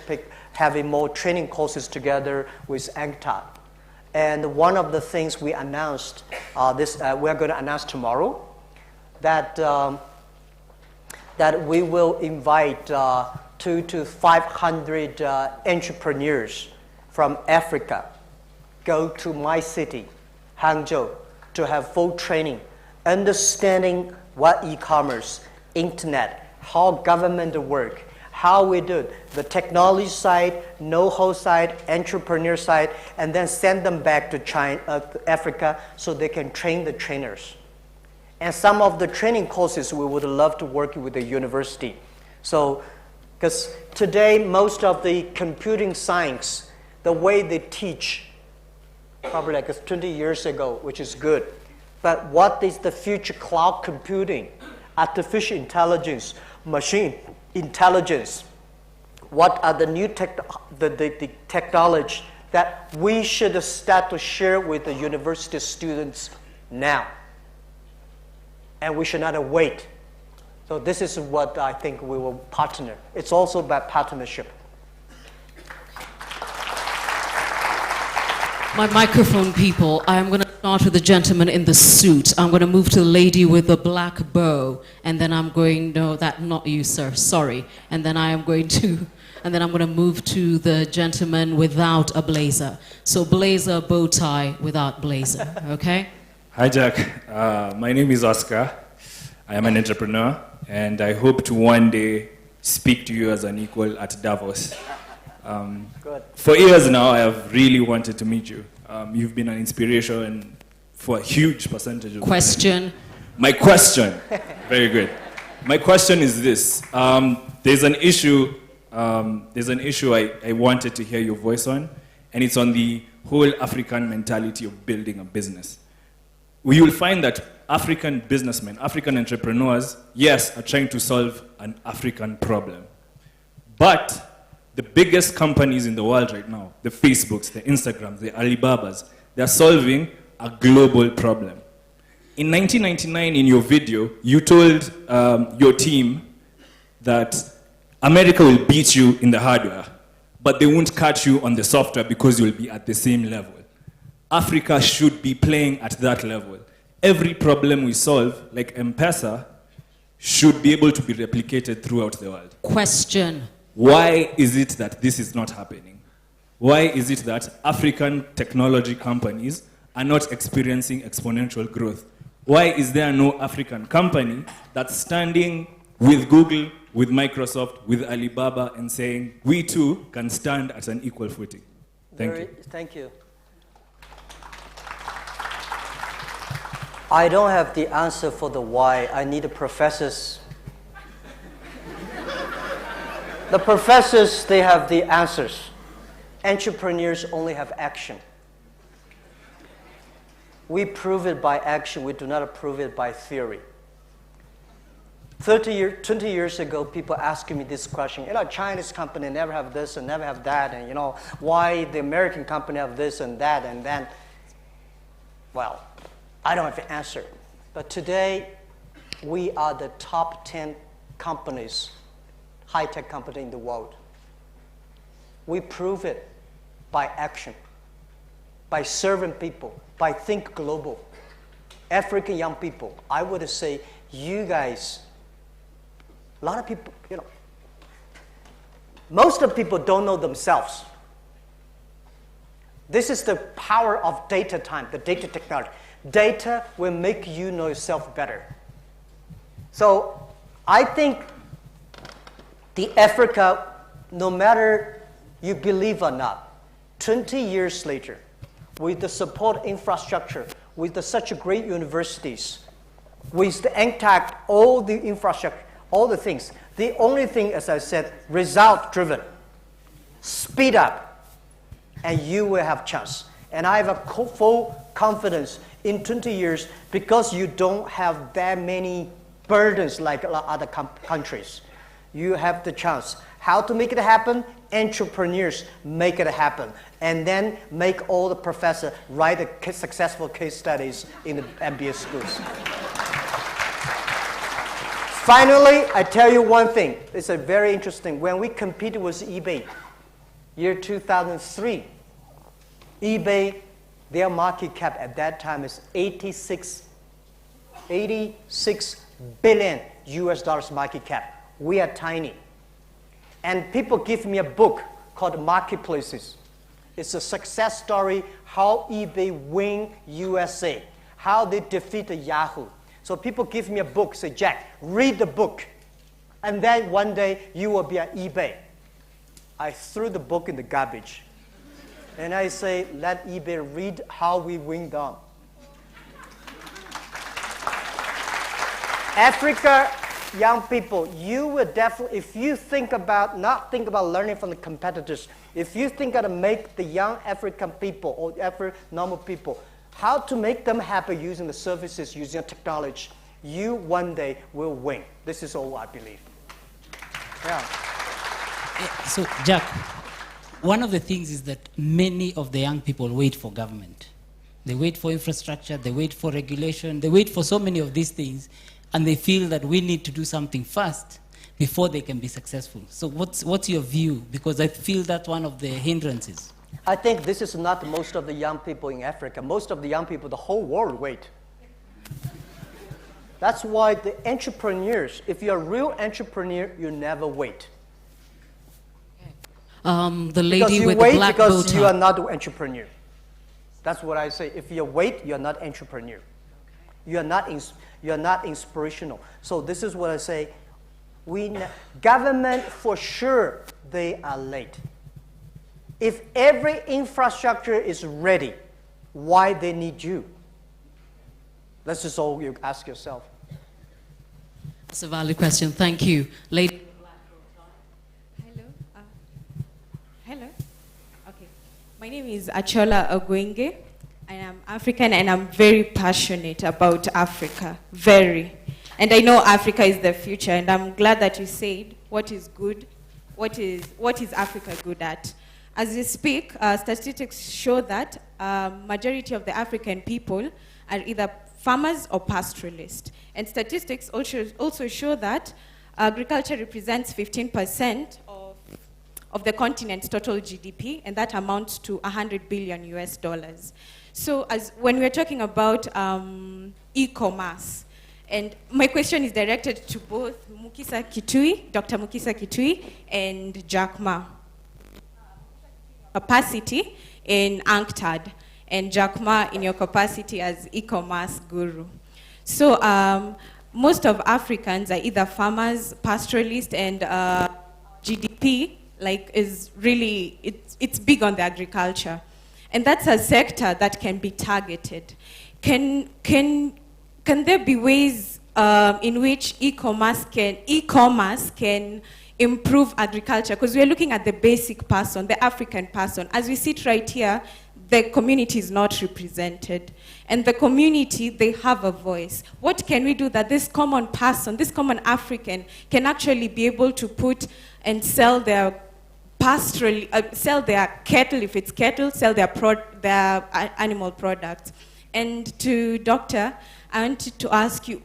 having more training courses together with ANCTAD. And one of the things we announced, we're going to announce tomorrow, that that we will invite 200 to 500 entrepreneurs from Africa go to my city, Hangzhou, to have full training, understanding what e-commerce, internet, how government work, how we do it, the technology side, know-how side, entrepreneur side, and then send them back to China, Africa, so they can train the trainers. And some of the training courses we would love to work with the university. So, because today most of the computing science, the way they teach, probably like 20 years ago, which is good. But what is the future cloud computing, artificial intelligence, machine intelligence? What are the new the technology that we should start to share with the university students now? And we should not wait. So this is what I think we will partner. It's also about partnership. My microphone people, I'm going to start with the gentleman in the suit. I'm going to move to the lady with the black bow, and then I'm going, no, that not you, sir, sorry. And then I'm going to move to the gentleman without a blazer. So blazer, bow tie, without blazer, okay? Hi, Jack. My name is Oscar. I am an entrepreneur, and I hope to one day speak to you as an equal at Davos. For years now, I have really wanted to meet you. You've been an inspiration for a huge percentage of Question. My question, very good. My question is this. There's an issue I wanted to hear your voice on, and it's on the whole African mentality of building a business. You will find that African businessmen, African entrepreneurs, yes, are trying to solve an African problem. But the biggest companies in the world right now, the Facebooks, the Instagrams, the Alibabas, they're solving a global problem. In 1999, in your video, you told your team that America will beat you in the hardware, but they won't catch you on the software because you'll be at the same level. Africa should be playing at that level. Every problem we solve, like M-Pesa, should be able to be replicated throughout the world. Question. Why is it that this is not happening? Why is it that African technology companies are not experiencing exponential growth? Why is there no African company that's standing with Google, with Microsoft, with Alibaba, and saying, we too can stand at an equal footing? Thank you. Thank you. I don't have the answer for the why. I need the professors. The professors, they have the answers. Entrepreneurs only have action. We prove it by action. We do not prove it by theory. 20 years ago, people asking me this question. Chinese company never have this and never have that, and why the American company have this and that, and then, well, I don't have an answer. But today, we are the top 10 companies, high-tech company in the world. We prove it by action, by serving people, by think global. African young people, I would say, you guys, a lot of people, most of the people don't know themselves. This is the power of data time, the data technology. Data will make you know yourself better. So I think the Africa, no matter you believe or not, 20 years later, with the support infrastructure, with such great universities, with the intact, all the infrastructure, all the things, the only thing, as I said, result-driven, speed up, and you will have chance. And I have a full confidence in 20 years because you don't have that many burdens like other countries. You have the chance. How to make it happen? Entrepreneurs make it happen. And then make all the professors write successful case studies in the MBA schools. Finally, I tell you one thing. It's a very interesting. When we competed with eBay, year 2003, eBay, their market cap at that time is $86 billion US market cap. We are tiny. And people give me a book called Marketplaces. It's a success story, how eBay win USA, how they defeat Yahoo. So people give me a book, say, Jack, read the book, and then one day you will be at eBay. I threw the book in the garbage. And I say, let eBay read how we win them. Africa, young people, you will definitely, if you think about, not think about learning from the competitors, if you think how to make the young African people or normal people, how to make them happy using the services, using the technology, you one day will win. This is all I believe. Yeah. So, Jack, one of the things is that many of the young people wait for government. They wait for infrastructure, they wait for regulation, they wait for so many of these things, and they feel that we need to do something first before they can be successful. So what's your view? Because I feel that's one of the hindrances. I think this is not most of the young people in Africa. Most of the young people, the whole world wait. That's why the entrepreneurs, if you're a real entrepreneur, you never wait. The lady you with wait the black because bow you tie. are not an entrepreneur. That's what I say. If you wait, you're not entrepreneur. You're not inspirational. So this is what I say. Government, for sure, they are late. If every infrastructure is ready, why they need you? That's just all you ask yourself. That's a valid question. Thank you. Lady. Hello. Okay. My name is Achola Ogwenge, and I'm African, and I'm very passionate about Africa. Very. And I know Africa is the future, and I'm glad that you said what is good, what is Africa good at. As you speak, statistics show that majority of the African people are either farmers or pastoralists. And statistics also show that agriculture represents 15% of the continent's total GDP, and that amounts to $100 billion US. So when we're talking about e-commerce, and my question is directed to both Mukisa Kitui, Dr. Mukisa Kitui, and Jack Ma. Capacity in UNCTAD, and Jack Ma in your capacity as e-commerce guru. So most of Africans are either farmers, pastoralists, and GDP is really, it's big on the agriculture. And that's a sector that can be targeted. Can there be ways in which e-commerce can improve agriculture? Because we're looking at the basic person, the African person. As we sit right here, the community is not represented. And the community, they have a voice. What can we do that this common person, this common African, can actually be able to put and sell their sell their cattle, if it's cattle, sell their animal products? And to Doctor, I wanted to ask you,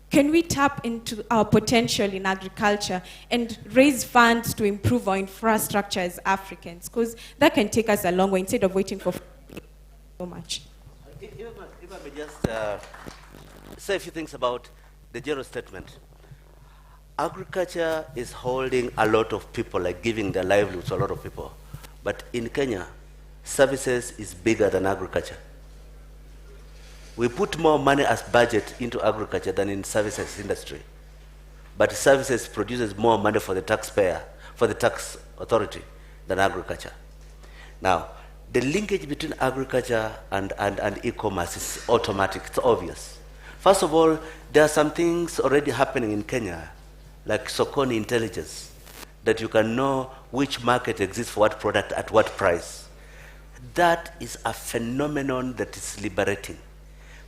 can we tap into our potential in agriculture and raise funds to improve our infrastructure as Africans? Because that can take us a long way instead of waiting for so much. If I may just say a few things about the general statement. Agriculture is holding a lot of people, giving their livelihood to a lot of people. But in Kenya, services is bigger than agriculture. We put more money as budget into agriculture than in services industry. But services produces more money for the taxpayer, for the tax authority, than agriculture. Now, the linkage between agriculture and e-commerce is automatic, it's obvious. First of all, there are some things already happening in Kenya, like Sokoni intelligence, that you can know which market exists for what product at what price. That is a phenomenon that is liberating.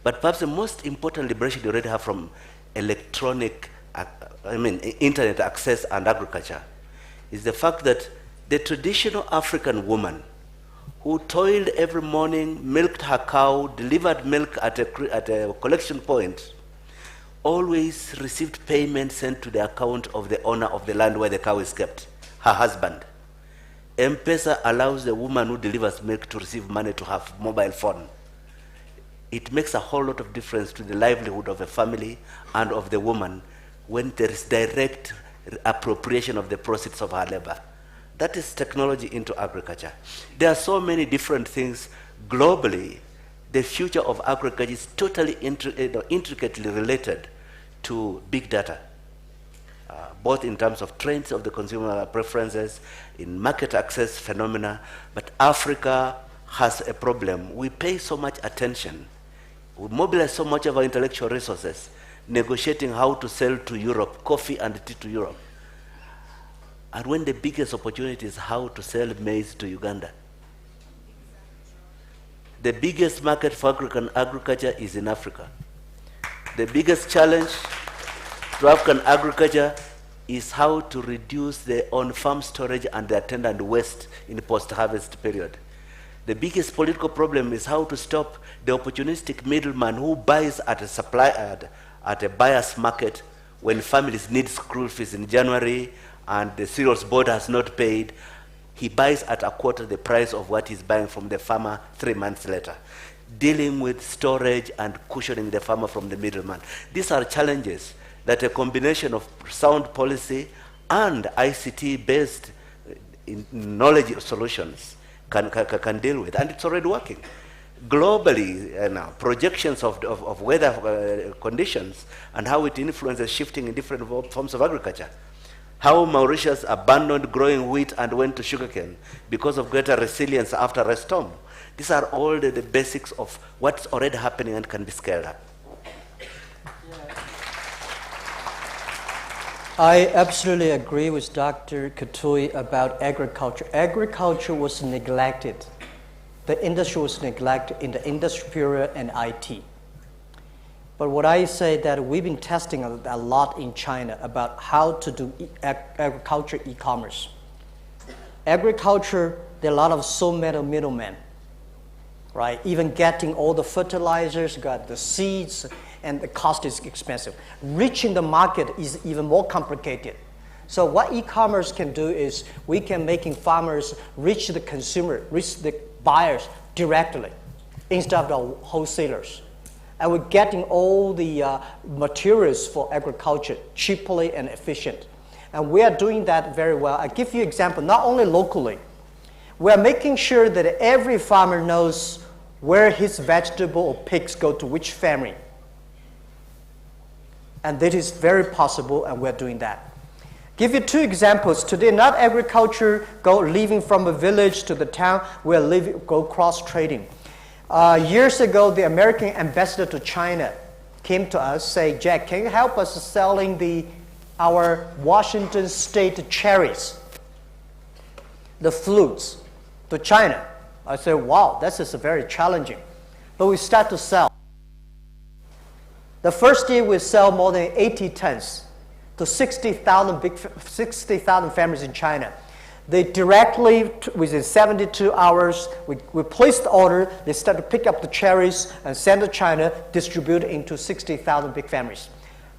But perhaps the most important liberation you already have from internet access and agriculture is the fact that the traditional African woman who toiled every morning, milked her cow, delivered milk at a collection point, always received payment sent to the account of the owner of the land where the cow is kept, her husband. M-Pesa allows the woman who delivers milk to receive money to have mobile phone. It makes a whole lot of difference to the livelihood of a family and of the woman when there is direct appropriation of the proceeds of our labor. That is technology into agriculture. There are so many different things globally. The future of agriculture is totally intricately related to big data, both in terms of trends of the consumer preferences, in market access phenomena. But Africa has a problem. We pay so much attention. We mobilize so much of our intellectual resources negotiating how to sell to Europe, coffee and tea to Europe. And when the biggest opportunity is how to sell maize to Uganda. The biggest market for African agriculture is in Africa. The biggest challenge to African agriculture is how to reduce the on-farm storage and the attendant waste in the post-harvest period. The biggest political problem is how to stop the opportunistic middleman who buys at a buyer's market when families need school fees in January and the cereals board has not paid. He buys at a quarter the price of what he's buying from the farmer 3 months later. Dealing with storage and cushioning the farmer from the middleman. These are challenges that a combination of sound policy and ICT-based knowledge solutions can deal with, and it's already working. Globally, now, projections of weather conditions and how it influences shifting in different forms of agriculture. How Mauritius abandoned growing wheat and went to sugarcane because of greater resilience after a storm. These are all the basics of what's already happening and can be scaled up. I absolutely agree with Dr. Katui about agriculture. Agriculture was neglected. The industry was neglected in the industry period and IT. But what I say that we've been testing a lot in China about how to do agriculture e-commerce. Agriculture, there are a lot of so many middlemen, right? Even getting all the fertilizers, got the seeds, and the cost is expensive. Reaching the market is even more complicated. So what e-commerce can do is we can making farmers reach the consumer, reach the buyers directly instead of the wholesalers. And we're getting all the materials for agriculture cheaply and efficient. And we are doing that very well. I give you an example, not only locally. We are making sure that every farmer knows where his vegetable or pigs go to which family. And that is very possible, and we're doing that. Give you two examples. Today, not agriculture leaving from a village to the town, we're go cross-trading. Years ago, the American ambassador to China came to us, say, Jack, can you help us selling our Washington State cherries, the fruits, to China? I said, wow, this is very challenging. But we start to sell. The first year we sell more than 80 tons to 60,000 families in China. They directly, within 72 hours, we placed the order, they start to pick up the cherries and send to China, distribute into 60,000 big families.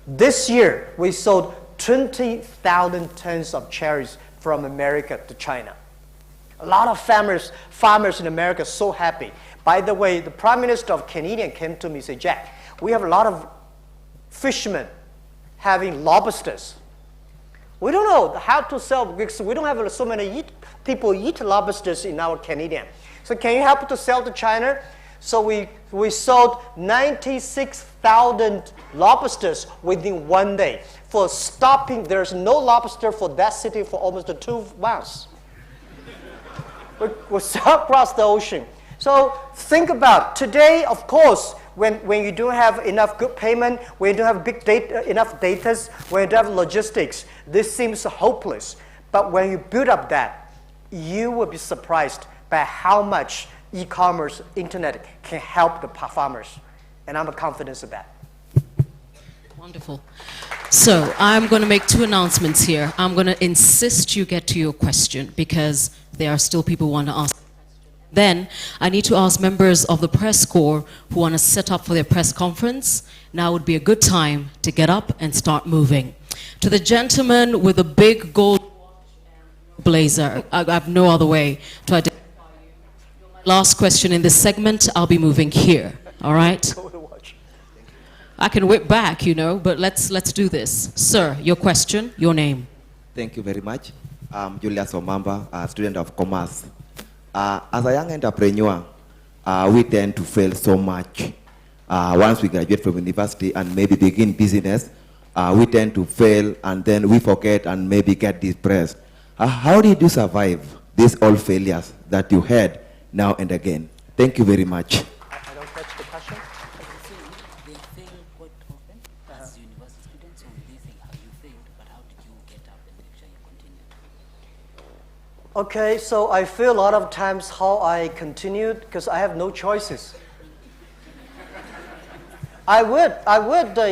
This year, we sold 20,000 tons of cherries from America to China. A lot of farmers in America are so happy. By the way, the Prime Minister of Canada came to me and said, Jack, we have a lot of fishermen having lobsters. We don't know how to sell because we don't have so many people eat lobsters in our Canadian. So can you help to sell to China? So we sold 96,000 lobsters within 1 day. For stopping, there's no lobster for that city for almost 2 months. we sell across the ocean. So think about today, of course, when you don't have enough good payment, when you don't have enough data, when you don't have logistics, this seems hopeless. But when you build up that, you will be surprised by how much e-commerce, internet can help the farmers. And I'm confident of that. Wonderful. So I'm going to make 2 announcements here. I'm going to insist you get to your question because there are still people who want to ask. Then I need to ask members of the press corps who want to set up for their press conference. Now would be a good time to get up and start moving. To the gentleman with a big gold blazer, I have no other way to identify you. Last question in this segment, I'll be moving here. All right? I can whip back, you know, but let's do this. Sir, your question, your name. Thank you very much. I'm Julius Omamba, a student of commerce. As a young entrepreneur, we tend to fail so much. Once we graduate from university and maybe begin business, we tend to fail and then we forget and maybe get depressed. How did you survive these all failures that you had now and again? Thank you very much. I don't catch the question. They fail quite often as university students, so they think how you failed, but how did you get up and make sure you continued? Okay, so I feel a lot of times how I continued because I have no choices. I would,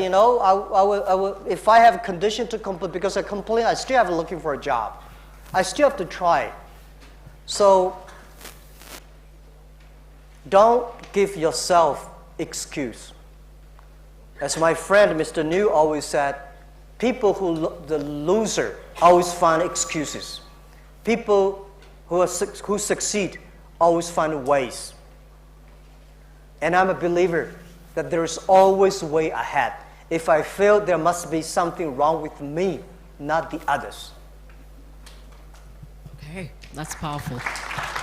you know, I would, if I have a condition to complete, because I complain, I still have looking for a job. I still have to try. So don't give yourself excuse. As my friend Mr. New always said, people the loser always find excuses. People who succeed always find ways. And I'm a believer that there is always a way ahead. If I fail, there must be something wrong with me, not the others. Okay, that's powerful.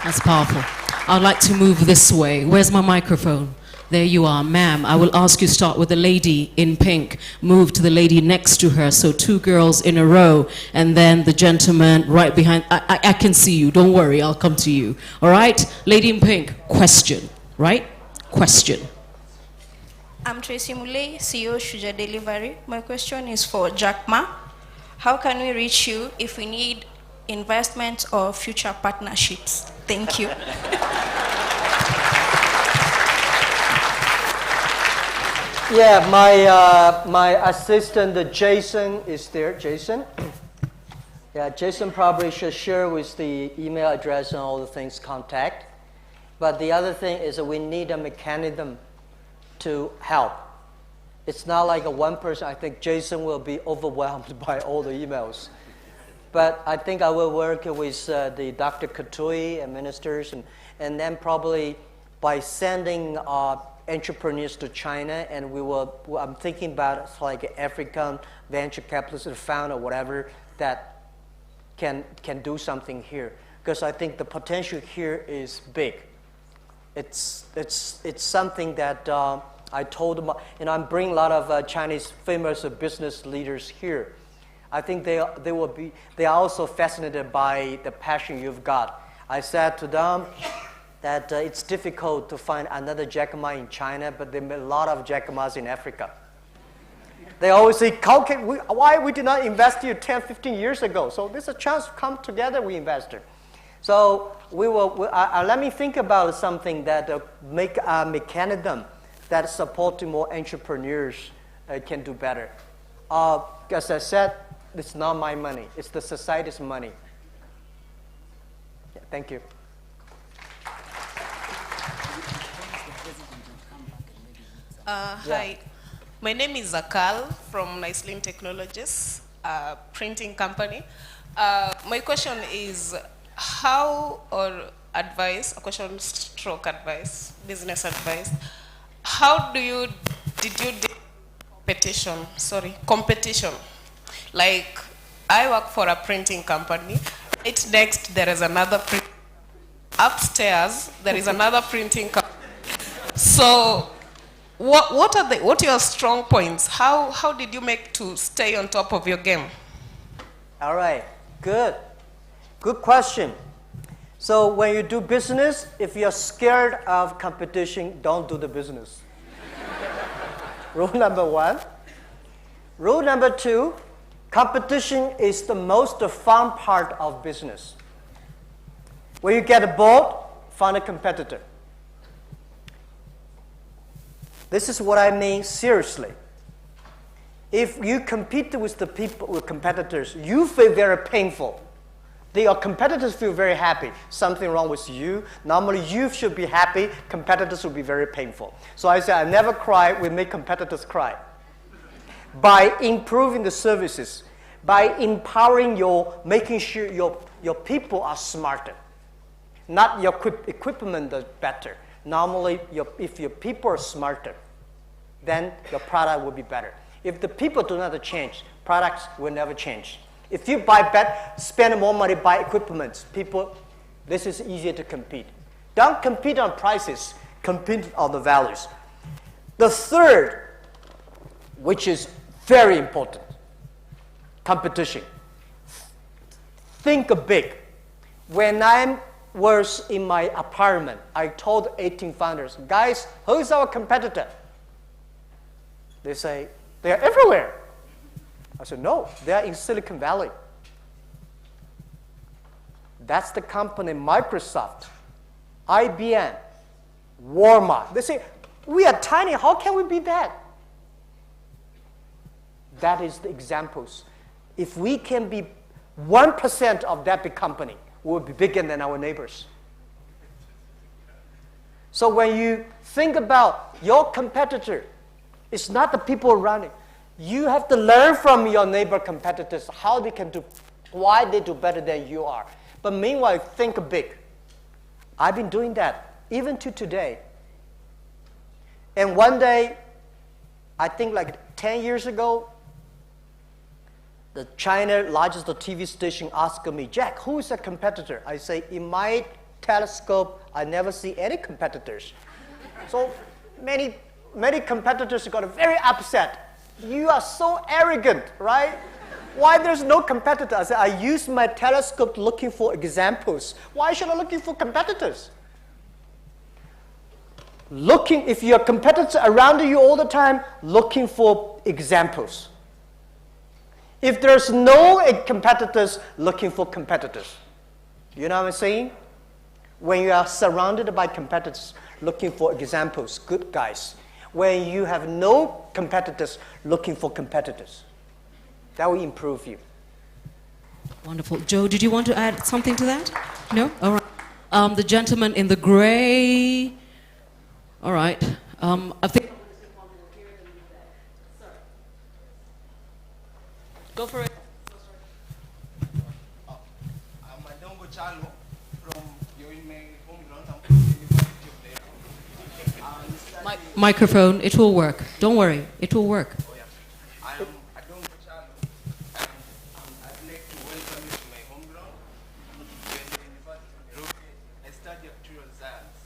That's powerful. I'd like to move this way. Where's my microphone? There you are, ma'am. I will ask you start with the lady in pink. Move to the lady next to her. So 2 girls in a row, and then the gentleman right behind. I can see you. Don't worry, I'll come to you. All right, lady in pink. Question. Right? Question. I'm Tracy Muley, CEO Shuja Delivery. My question is for Jack Ma. How can we reach you if we need investments or future partnerships? Thank you. Yeah, my assistant Jason is there. Jason? Yeah, Jason probably should share with the email address and all the things, contact. But the other thing is that we need a mechanism to help. It's not like a one person. I think Jason will be overwhelmed by all the emails. But I think I will work with the Dr. Katui and ministers, and then probably by sending entrepreneurs to China, and I'm thinking about like African venture capitalist fund or whatever that can do something here. Because I think the potential here is big. It's something that I told them, and I'm bringing a lot of Chinese famous business leaders here. I think they are also fascinated by the passion you've got. I said to them that it's difficult to find another Jack Ma in China, but there are a lot of Jack Ma's in Africa. They always say, why we did not invest here 10, 15 years ago? So there's a chance to come together, we investor. So let me think about something that make a mechanism that supporting more entrepreneurs can do better. As I said, it's not my money. It's the society's money. Yeah, thank you. Hi, my name is Akal from Nicelin Technologies, a printing company. My question is, how, or advice, a question stroke advice, business advice, how did you deal competition? Like, I work for a printing company. Right next, there is another upstairs, there is another printing company. So, what are your strong points? How did you make to stay on top of your game? All right, good question. So when you do business, if you're scared of competition, don't do the business. Rule number 1. Rule number 2, competition is the most fun part of business. When you get bored, find a competitor. This is what I mean seriously. If you compete with the people, with competitors, you feel very painful. Your competitors feel very happy. Something wrong with you. Normally, you should be happy. Competitors will be very painful. So I say, I never cry. We make competitors cry. By improving the services, by empowering making sure your people are smarter. Not your equipment is better. Normally, if your people are smarter, then your product will be better. If the people do not change, products will never change. If you spend more money, buy equipment, people, this is easier to compete. Don't compete on prices, compete on the values. The third, which is very important, competition. Think big. When I was in my apartment, I told 18 founders, guys, who's our competitor? They say, they are everywhere. I said, no, they are in Silicon Valley. That's the company Microsoft, IBM, Walmart. They say, we are tiny, how can we be that? That is the examples. If we can be 1% of that big company, we will be bigger than our neighbors. So when you think about your competitor, it's not the people around it. You have to learn from your neighbor competitors how they can do, why they do better than you are. But meanwhile, think big. I've been doing that even to today. And one day, I think like 10 years ago, the China largest TV station asked me, Jack, who is a competitor? I say, in my telescope, I never see any competitors. So many competitors got very upset. You are so arrogant, right? Why there's no competitor? I said, I use my telescope looking for examples. Why should I looking for competitors? If your competitors around you all the time, looking for examples. If there's no competitors, looking for competitors. You know what I'm saying? When you are surrounded by competitors, looking for examples, good guys. When you have no competitors, looking for competitors. That will improve you. Wonderful. Joe, did you want to add something to that? No? All right. The gentleman in the gray. All right. I think. Go for it. I'm Adongo Chalo from Yoime Homeground. Microphone, it will work. Don't worry, it will work. I am Adongo Chalo. I'd like to welcome you to my homeground, University. I study actuarial science.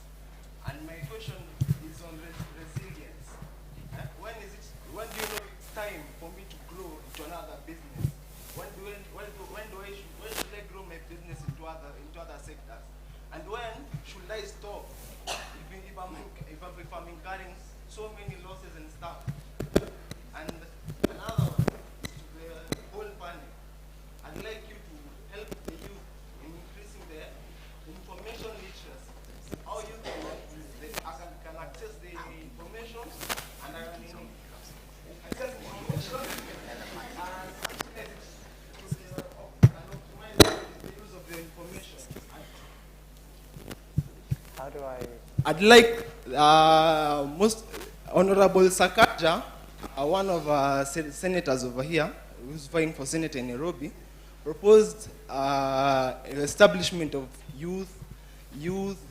And my question is on resilience. When do you know it's time for me to grow into another business? When should I grow my business into other sectors? And when should I stop if I'm incurring so many losses and stuff? And another one is to the whole panel. I'd like you to help the youth in increasing their information literacy. How you can access the information and access information and optimize the use of the information. How do I? I'd like Most Honorable Sakaja, one of our senators over here, who's vying for Senate in Nairobi, proposed establishment of youth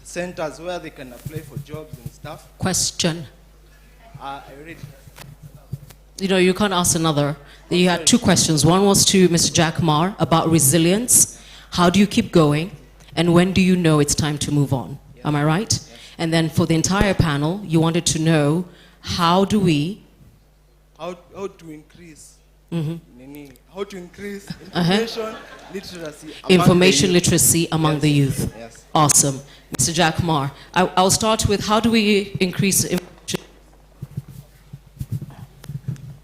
centers where they can apply for jobs and stuff. Question. I already. You know, you can't ask another. You had two questions. One was to Mr. Jack Ma about resilience. How do you keep going? And when do you know it's time to move on? Am I right? And then for the entire panel, you wanted to know how to increase how to increase information literacy among the youth. Yes. Awesome. Mr. Jack Ma, I'll start with how do we increase information?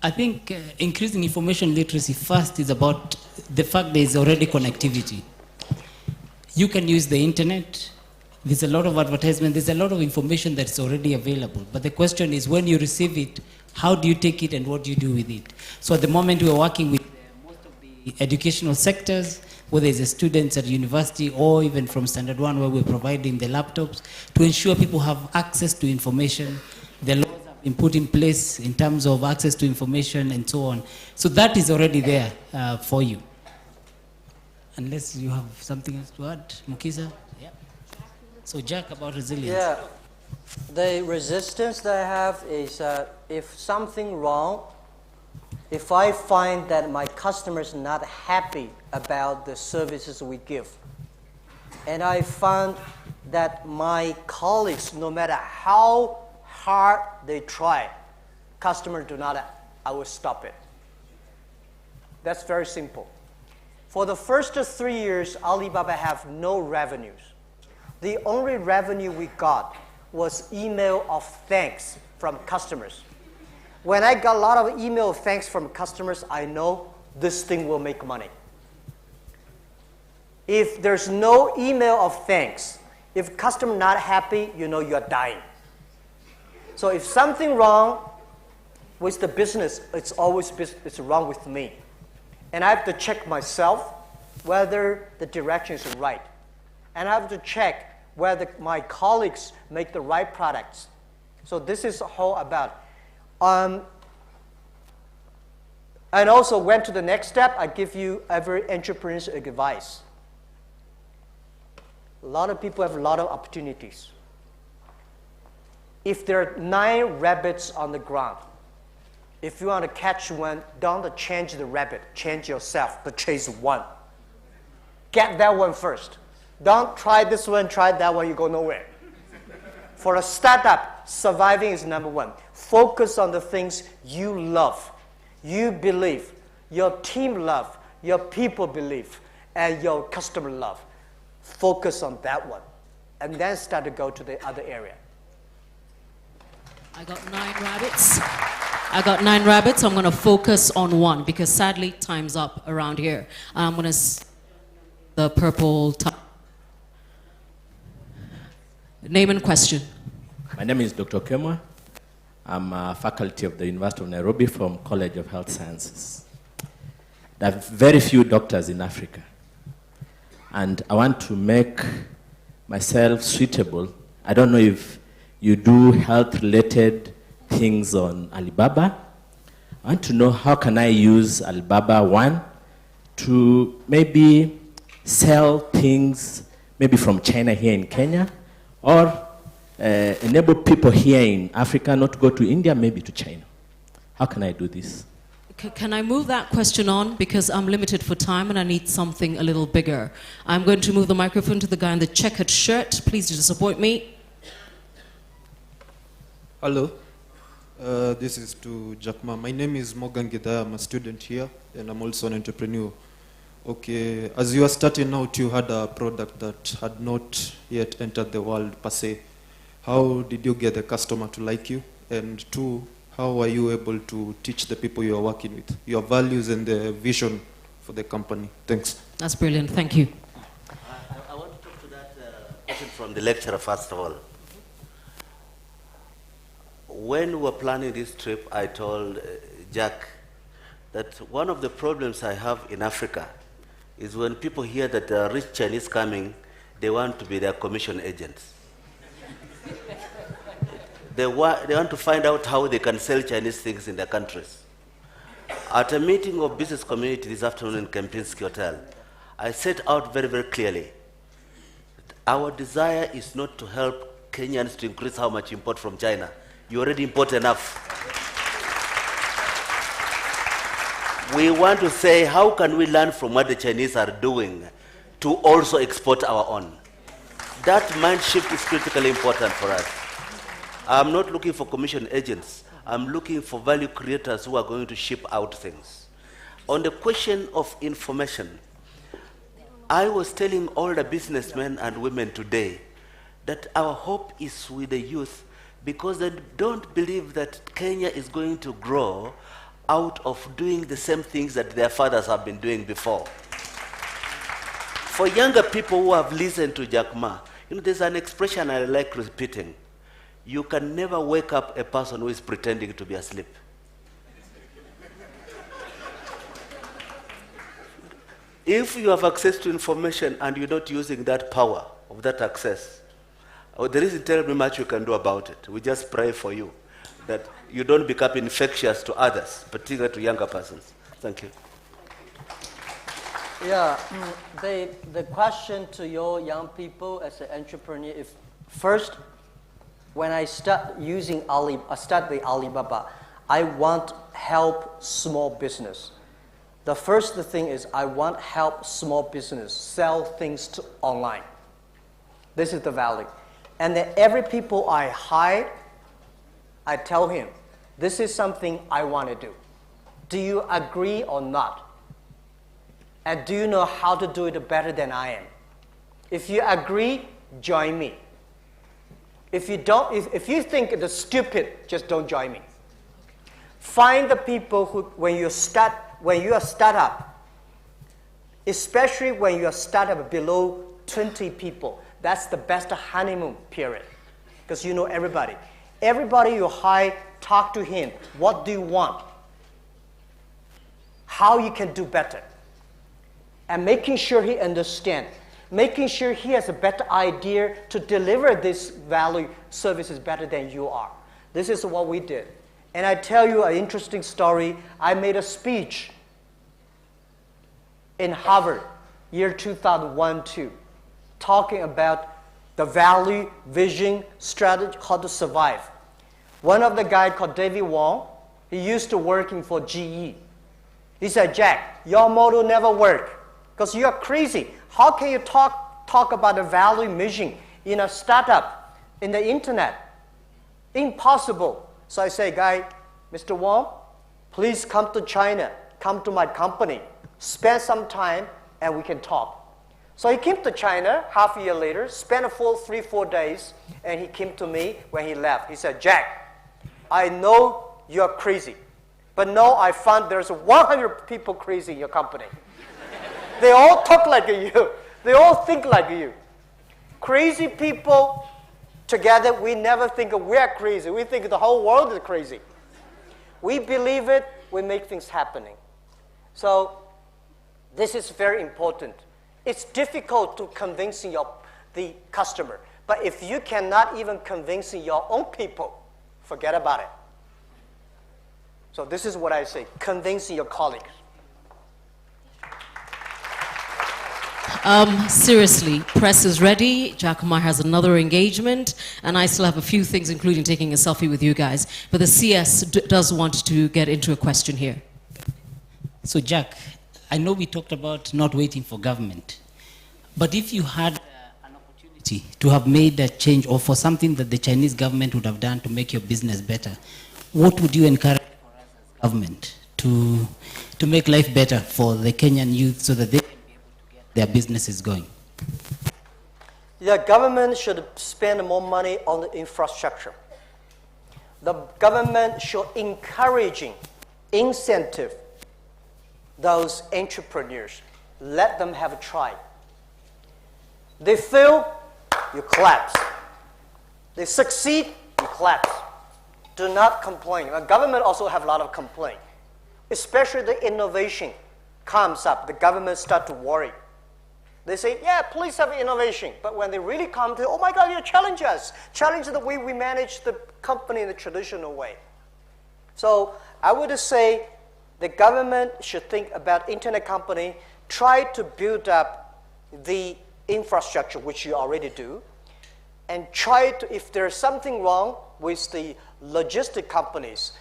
I think increasing information literacy first is about the fact there is already connectivity. You can use the internet. There's a lot of advertisement. There's a lot of information that's already available. But the question is, when you receive it, how do you take it and what do you do with it? So at the moment, we're working with most of the educational sectors, whether it's the students at university or even from Standard 1, where we're providing the laptops, to ensure people have access to information. The laws have been put in place in terms of access to information and so on. So that is already there for you. Unless you have something else to add, Mukisa? Yeah. So Jack, about resilience. Yeah, The resistance that I have is if something wrong, if I find that my customers are not happy about the services we give, and I found that my colleagues, no matter how hard they try, customers do not, I will stop it. That's very simple. For the first 3 years, Alibaba have no revenues. The only revenue we got was email of thanks from customers. When I got a lot of email of thanks from customers, I know this thing will make money. If there's no email of thanks, if customer not happy, you know you are dying. So if something wrong with the business, it's always it's wrong with me. And I have to check myself whether the direction is right. And I have to check whether my colleagues make the right products. So this is all about. And also went to the next step, I give you every entrepreneur's advice. A lot of people have a lot of opportunities. If there are 9 rabbits on the ground, if you want to catch one, don't change the rabbit, change yourself to chase one. Get that one first. Don't try this one, try that one, you go nowhere. For a startup, surviving is number 1. Focus on the things you love, you believe, your team love, your people believe, and your customer love. Focus on that one, and then start to go to the other area. I got 9 rabbits. I'm going to focus on one because sadly time's up around here. I'm going to the purple name and question. My name is Dr. Kemwa. I'm a faculty of the University of Nairobi from College of Health Sciences. There are very few doctors in Africa. And I want to make myself suitable. I don't know if you do health-related things on Alibaba. I want to know how can I use Alibaba, 1, to maybe sell things maybe from China here in Kenya, or enable people here in Africa not to go to India, maybe to China. How can I do this? Can I move that question on because I'm limited for time and I need something a little bigger. I'm going to move the microphone to the guy in the checkered shirt. Please disappoint me. Hello, this is to Jack Ma. My name is Morgan Gidaya. I'm a student here and I'm also an entrepreneur. Okay, as you are starting out, you had a product that had not yet entered the world per se. How did you get the customer to like you? And 2, how are you able to teach the people you are working with your values and the vision for the company? Thanks. That's brilliant. Thank you. I want to talk to that question from the lecturer first of all. When we were planning this trip, I told Jack that one of the problems I have in Africa is when people hear that there are rich Chinese coming, they want to be their commission agents. They want to find out how they can sell Chinese things in their countries. At a meeting of business community this afternoon in Kempinski Hotel, I set out very, very clearly that our desire is not to help Kenyans to increase how much import from China. You already import enough. We want to say, how can we learn from what the Chinese are doing to also export our own? That mind shift is critically important for us. I'm not looking for commission agents. I'm looking for value creators who are going to ship out things. On the question of information, I was telling all the businessmen and women today that our hope is with the youth because they don't believe that Kenya is going to grow out of doing the same things that their fathers have been doing before. For younger people who have listened to Jack Ma, there's an expression I like repeating. You can never wake up a person who is pretending to be asleep. If you have access to information and you're not using that power of that access, there isn't terribly much you can do about it. We just pray for you that you don't become infectious to others, particularly to younger persons. Thank you. Yeah, the question to your young people as an entrepreneur, if first, when I start using start the Alibaba, I want help small business. The first thing is I want help small business sell things online. This is the value. And then every people I hire, I tell him, this is something I want to do. Do you agree or not? And do you know how to do it better than I am? If you agree, join me. If you don't, if you think it's stupid, just don't join me. Find the people who, when you are a startup, especially when you are startup below 20 people, that's the best honeymoon period, because you know everybody. Everybody you hire, talk to him. What do you want? How you can do better? And making sure he understands. Making sure he has a better idea to deliver this value services better than you are. This is what we did. And I tell you an interesting story. I made a speech in Harvard, year 2001-2, talking about the value, vision, strategy, how to survive. One of the guys called David Wong, he used to working for GE. He said, Jack, your model never worked because you are crazy. How can you talk about the value mission in a startup, in the internet? Impossible. So I say, guy, Mr. Wong, please come to China, come to my company, spend some time, and we can talk. So he came to China half a year later, spent a full 3-4 days, and he came to me when he left. He said, Jack, I know you're crazy, but no, I found there's 100 people crazy in your company. They all talk like you. They all think like you. Crazy people together, we never think we're crazy. We think the whole world is crazy. We believe it, we make things happening. So this is very important. It's difficult to convince the customer. But if you cannot even convince your own people, forget about it. So this is what I say, convincing your colleagues. Seriously, press is ready. Jack Ma has another engagement, and I still have a few things, including taking a selfie with you guys. But the CS does want to get into a question here. So Jack, I know we talked about not waiting for government, but if you had an opportunity to have made a change or for something that the Chinese government would have done to make your business better, what would you encourage for us as government to make life better for the Kenyan youth so that they can be able to get their businesses going? The government should spend more money on the infrastructure. The government should encouraging, incentive those entrepreneurs. Let them have a try. They fail, you collapse. They succeed, you collapse. Do not complain. The government also have a lot of complaint. Especially the innovation comes up, the government start to worry. They say, yeah, please have innovation. But when they really come to, oh my God, you challenge us. Challenge the way we manage the company in the traditional way. So I would say the government should think about internet company, try to build up the infrastructure, which you already do, and try to, if there's something wrong with the logistic companies,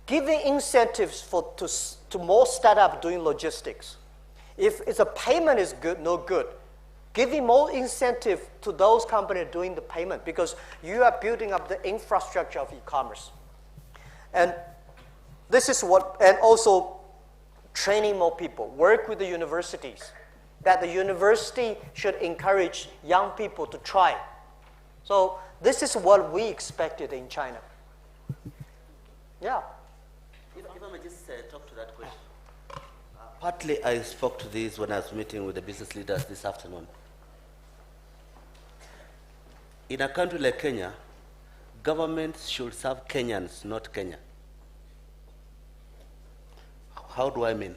giving incentives to more startups doing logistics. If it's a payment is good, no good. Giving more incentive to those companies doing the payment because you are building up the infrastructure of e-commerce. And this is what, and also training more people, work with the universities, that the university should encourage young people to try. So this is what we expected in China. Yeah. If I may just talk to that question. Partly I spoke to this when I was meeting with the business leaders this afternoon. In a country like Kenya, governments should serve Kenyans, not Kenya. How do I mean?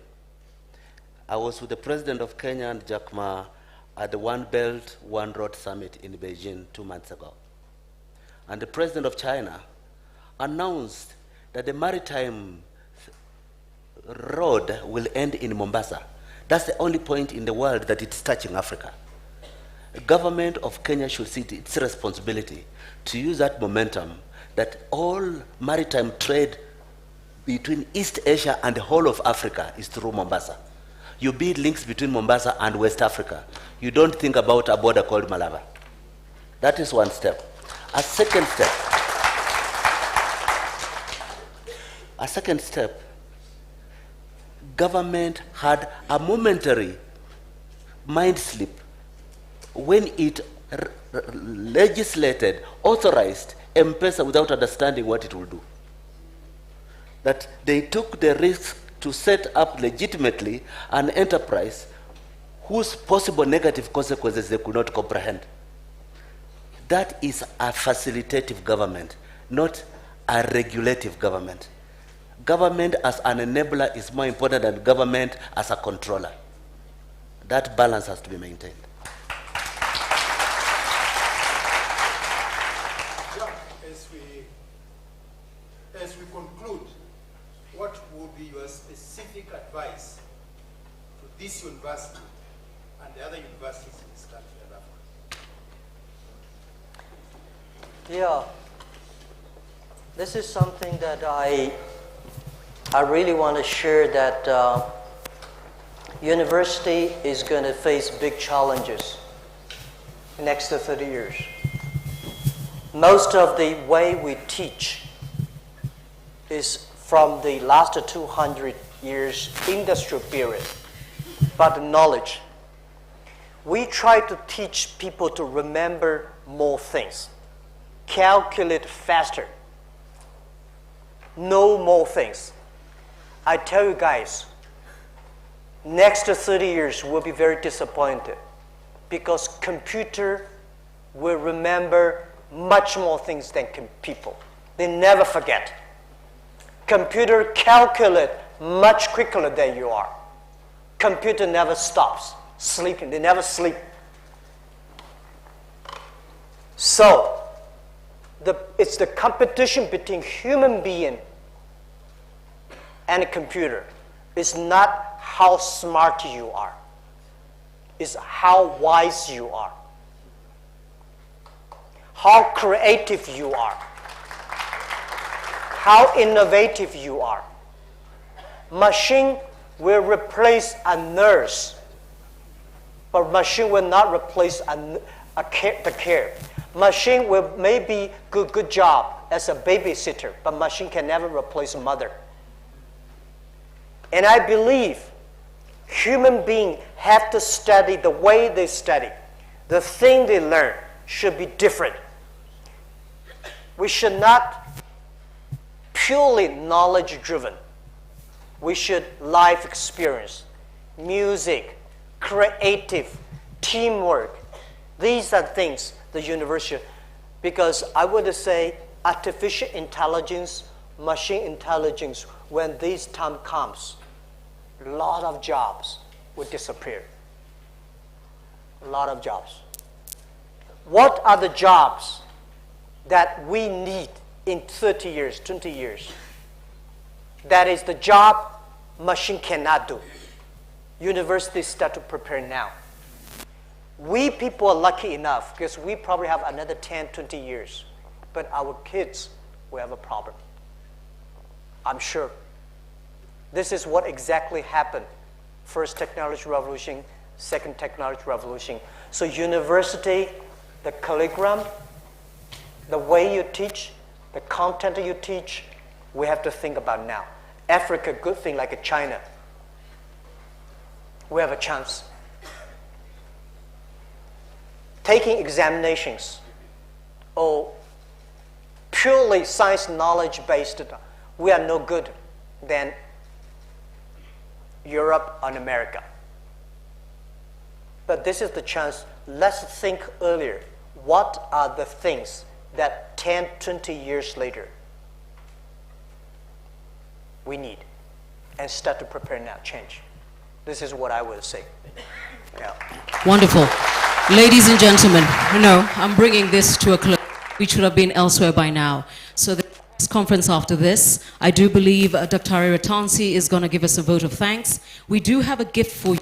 I was with the president of Kenya and Jack Ma at the One Belt, One Road Summit in Beijing 2 months ago. And the president of China announced that the maritime road will end in Mombasa. That's the only point in the world that it's touching Africa. government of Kenya should see its responsibility to use that momentum that all maritime trade between East Asia and the whole of Africa is through Mombasa. You build links between Mombasa and West Africa. You don't think about a border called Malaba. That is one step. A second step, government had a momentary mind slip when it legislated, authorized M-Pesa without understanding what it will do. That they took the risk to set up legitimately an enterprise whose possible negative consequences they could not comprehend. That is a facilitative government, not a regulative government. Government as an enabler is more important than government as a controller. That balance has to be maintained. As we conclude, what would be your specific advice to this university and the other universities in this country and Africa? Yeah, this is something that I really want to share, that university is going to face big challenges next to 30 years. Most of the way we teach is from the last 200 years industrial period, but the knowledge. We try to teach people to remember more things, calculate faster, know more things. I tell you guys, next 30 years we'll be very disappointed because computer will remember much more things than people. They never forget. Computer calculate much quicker than you are. Computer never stops sleeping. They never sleep. So, it's the competition between human being and a computer. It's not how smart you are. It's how wise you are. How creative you are. How innovative you are. Machine will replace a nurse, but machine will not replace the care. Machine will maybe do a good job as a babysitter, but machine can never replace a mother. And I believe human beings have to study the way they study. The thing they learn should be different. We should not purely knowledge-driven. We should life experience, music, creative, teamwork. These are things the university, because I would say artificial intelligence, machine intelligence, when this time comes, a lot of jobs will disappear. A lot of jobs. What are the jobs that we need in 30 years, 20 years? That is the job machine cannot do. Universities start to prepare now. We people are lucky enough because we probably have another 10, 20 years. But our kids will have a problem. I'm sure. This is what exactly happened. First technology revolution, second technology revolution. So university, the curriculum, the way you teach, the content you teach, we have to think about now. Africa, good thing like China. We have a chance. Taking examinations, or purely science knowledge based, we are no good than Europe and America. But this is the chance. Let's think earlier. What are the things that 10, 20 years later we need? And start to prepare now, change. This is what I would say. Yeah. Wonderful. Ladies and gentlemen, I'm bringing this to a close. We should have been elsewhere by now. So the next conference after this, I do believe Dr. Ariatansi is going to give us a vote of thanks. We do have a gift for you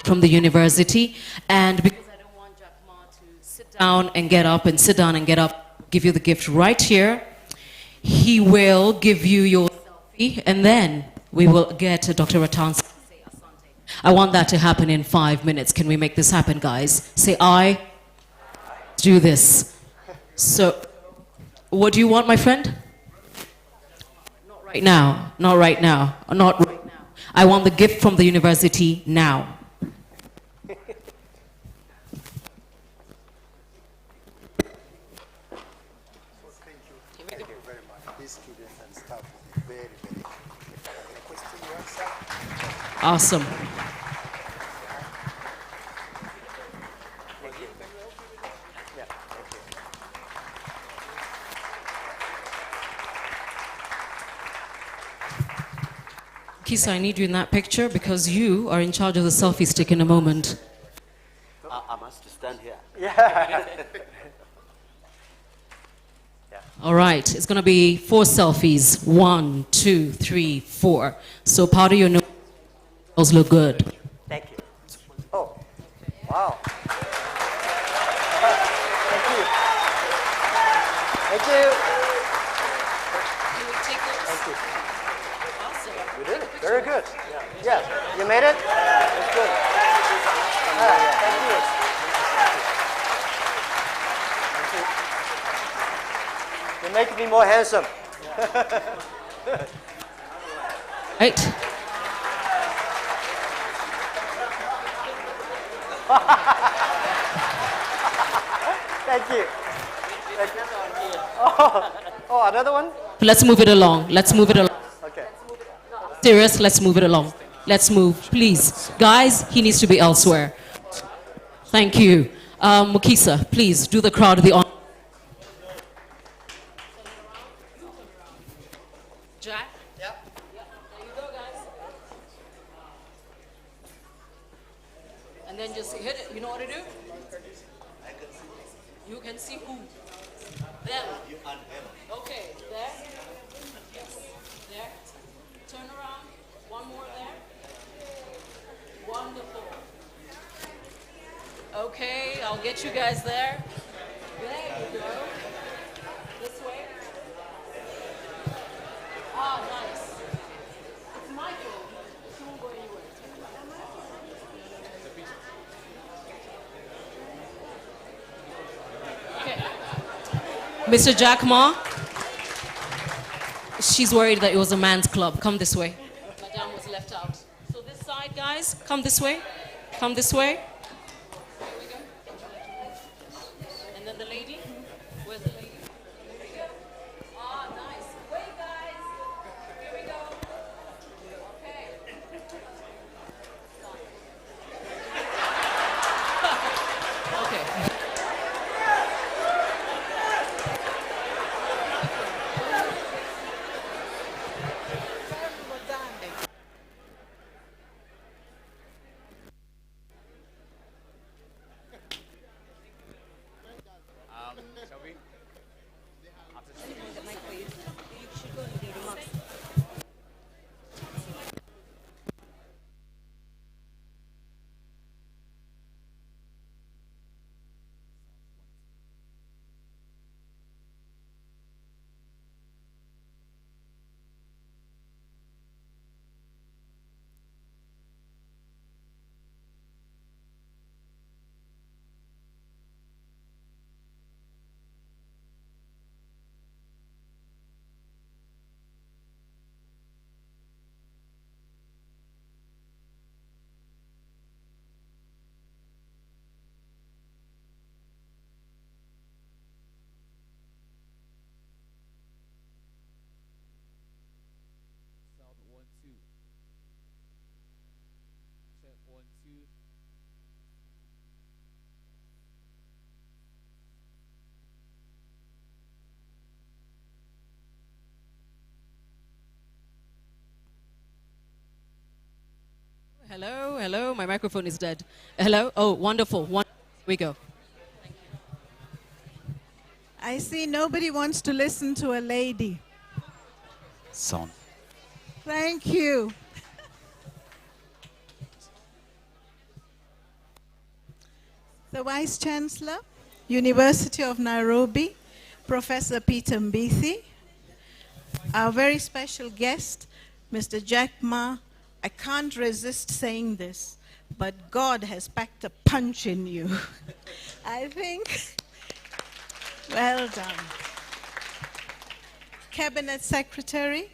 from the university, and because I don't want down and get up and sit down and get up, give you the gift right here. He will give you your selfie, and then we will get Dr. Rattan. I want that to happen in 5 minutes. Can we make this happen, guys? Say I. Do this. So, what do you want, my friend? Not right now. Not right now. Not right now. I want the gift from the university now. Awesome. Kisa, I need you in that picture because you are in charge of the selfie stick in a moment. I must stand here. Yeah. All right, it's going to be 4 selfies. 1, 2, 3, 4. So powder your nose. Those look good. Thank you. Oh, wow. Thank you. Thank you. Thank you. You did it. Very good. Yeah. You made it? That's good. All right. Thank you. You make me more handsome. Right. Thank you. Thank you. Oh, another one? Let's move it along. Let's move it along. Okay. Serious, let's move it along. Let's move, please. Guys, he needs to be elsewhere. Thank you. Mukisa, please do the crowd the honor. Jack? Yep. There you go, guys. And then just hit it. You know what to do? You can see who? Them. Okay, there. Yes. There. Turn around. One more there. Wonderful. Okay, I'll get you guys there. There you go. This way. Ah, nice. It's Michael. She won't go anywhere. Okay. Mr. Jack Ma, she's worried that it was a man's club. Come this way. Madame was left out. So this side, guys, come this way. Come this way. There we go. And then the lady. Where's the lady? There we go. Ah, nice. Wait, guys. Here we go. Okay. Okay. Shall we? Hello, hello. My microphone is dead. Hello. Oh, wonderful. Here we go. I see nobody wants to listen to a lady. Son. Thank you. The Vice Chancellor, University of Nairobi, Professor Peter Mbithi. Our very special guest, Mr. Jack Ma. I can't resist saying this, but God has packed a punch in you. I think. Well done. Cabinet Secretary,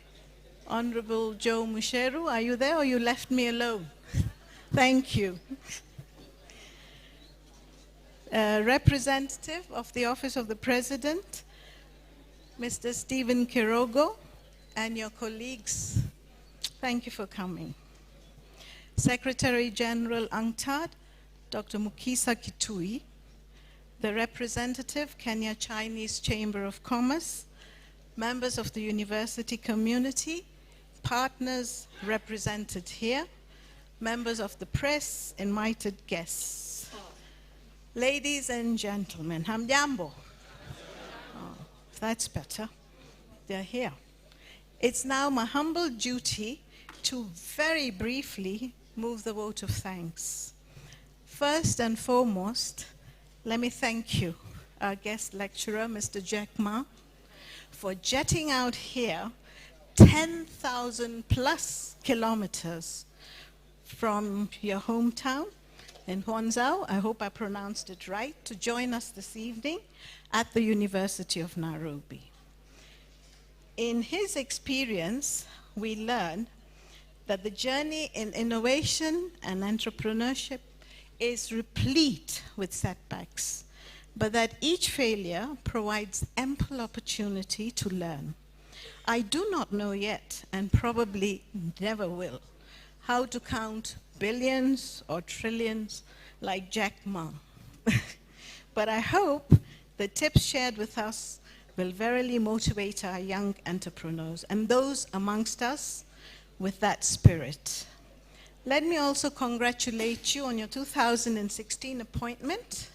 Honorable Joe Musheru, are you there or you left me alone? Thank you. Representative of the Office of the President, Mr. Stephen Kirogo, and your colleagues, thank you for coming. Secretary General UNCTAD, Dr. Mukisa Kitui, the representative, Kenya Chinese Chamber of Commerce, members of the university community, partners represented here, members of the press, invited guests. Ladies and gentlemen, hamjambo. Oh, that's better. They're here. It's now my humble duty to very briefly move the vote of thanks. First and foremost, let me thank you, our guest lecturer, Mr. Jack Ma, for jetting out here 10,000 plus kilometers from your hometown in Huanzhou, I hope I pronounced it right, to join us this evening at the University of Nairobi. In his experience, we learn that the journey in innovation and entrepreneurship is replete with setbacks, but that each failure provides ample opportunity to learn. I do not know yet, and probably never will, how to count billions or trillions like Jack Ma. But I hope the tips shared with us will verily motivate our young entrepreneurs and those amongst us with that spirit. Let me also congratulate you on your 2016 appointment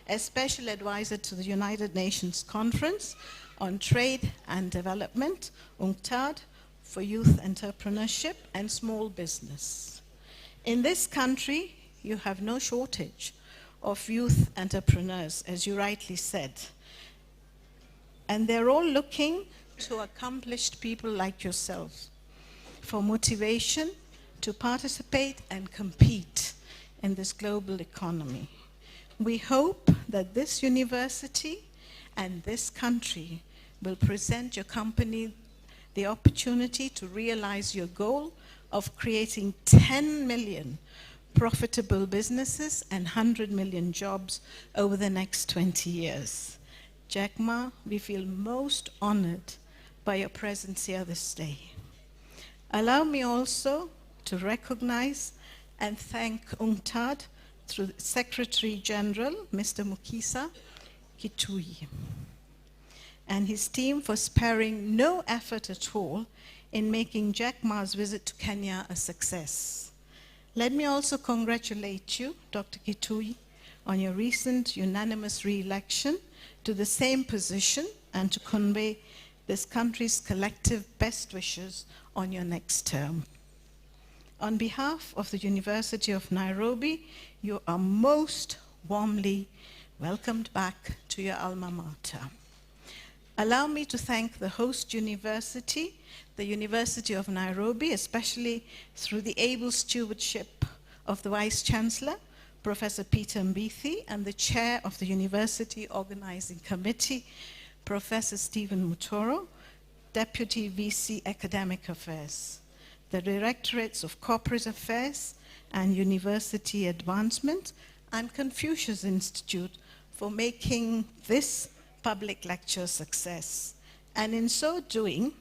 as Special Advisor to the United Nations Conference on Trade and Development, UNCTAD, for youth entrepreneurship and small business. In this country, you have no shortage of youth entrepreneurs, as you rightly said. And they're all looking to accomplished people like yourselves for motivation to participate and compete in this global economy. We hope that this university and this country will present your company the opportunity to realize your goal of creating 10 million profitable businesses and 100 million jobs over the next 20 years. Jack Ma, we feel most honored by your presence here this day. Allow me also to recognize and thank UNCTAD through Secretary General, Mr. Mukisa Kitui, and his team for sparing no effort at all in making Jack Ma's visit to Kenya a success. Let me also congratulate you, Dr. Kitui, on your recent unanimous re-election to the same position and to convey this country's collective best wishes on your next term. On behalf of the University of Nairobi, you are most warmly welcomed back to your alma mater. Allow me to thank the host university, the University of Nairobi, especially through the able stewardship of the Vice Chancellor, Professor Peter Mbithi, and the Chair of the University Organizing Committee, Professor Stephen Mutoro, Deputy VC Academic Affairs, the Directorates of Corporate Affairs and University Advancement, and Confucius Institute for making this public lecture a success, and in so doing,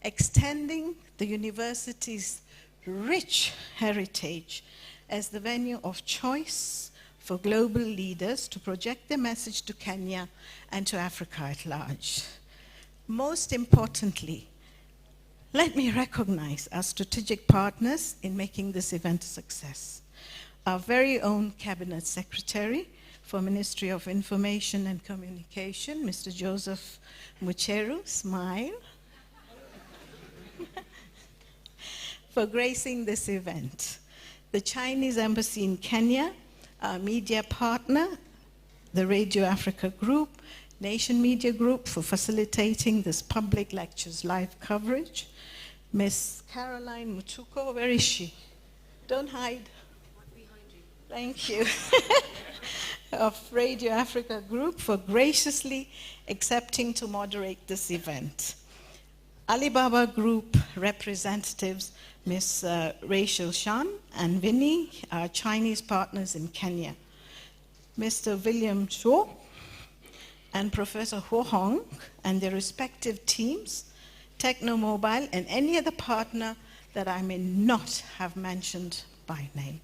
extending the university's rich heritage as the venue of choice for global leaders to project their message to Kenya and to Africa at large. Most importantly, let me recognize our strategic partners in making this event a success. Our very own Cabinet Secretary for Ministry of Information and Communication, Mr. Joseph Mucheru, smile, for gracing this event. The Chinese Embassy in Kenya, our media partner, the Radio Africa Group, Nation Media Group for facilitating this public lectures live coverage. Miss Caroline Mutuko, where is she? Don't hide. Thank you. Of Radio Africa Group for graciously accepting to moderate this event. Alibaba Group representatives, Ms. Rachel Shan and Vinny, our Chinese partners in Kenya. Mr. William Shaw and Professor Ho Hong and their respective teams, Technomobile and any other partner that I may not have mentioned by name.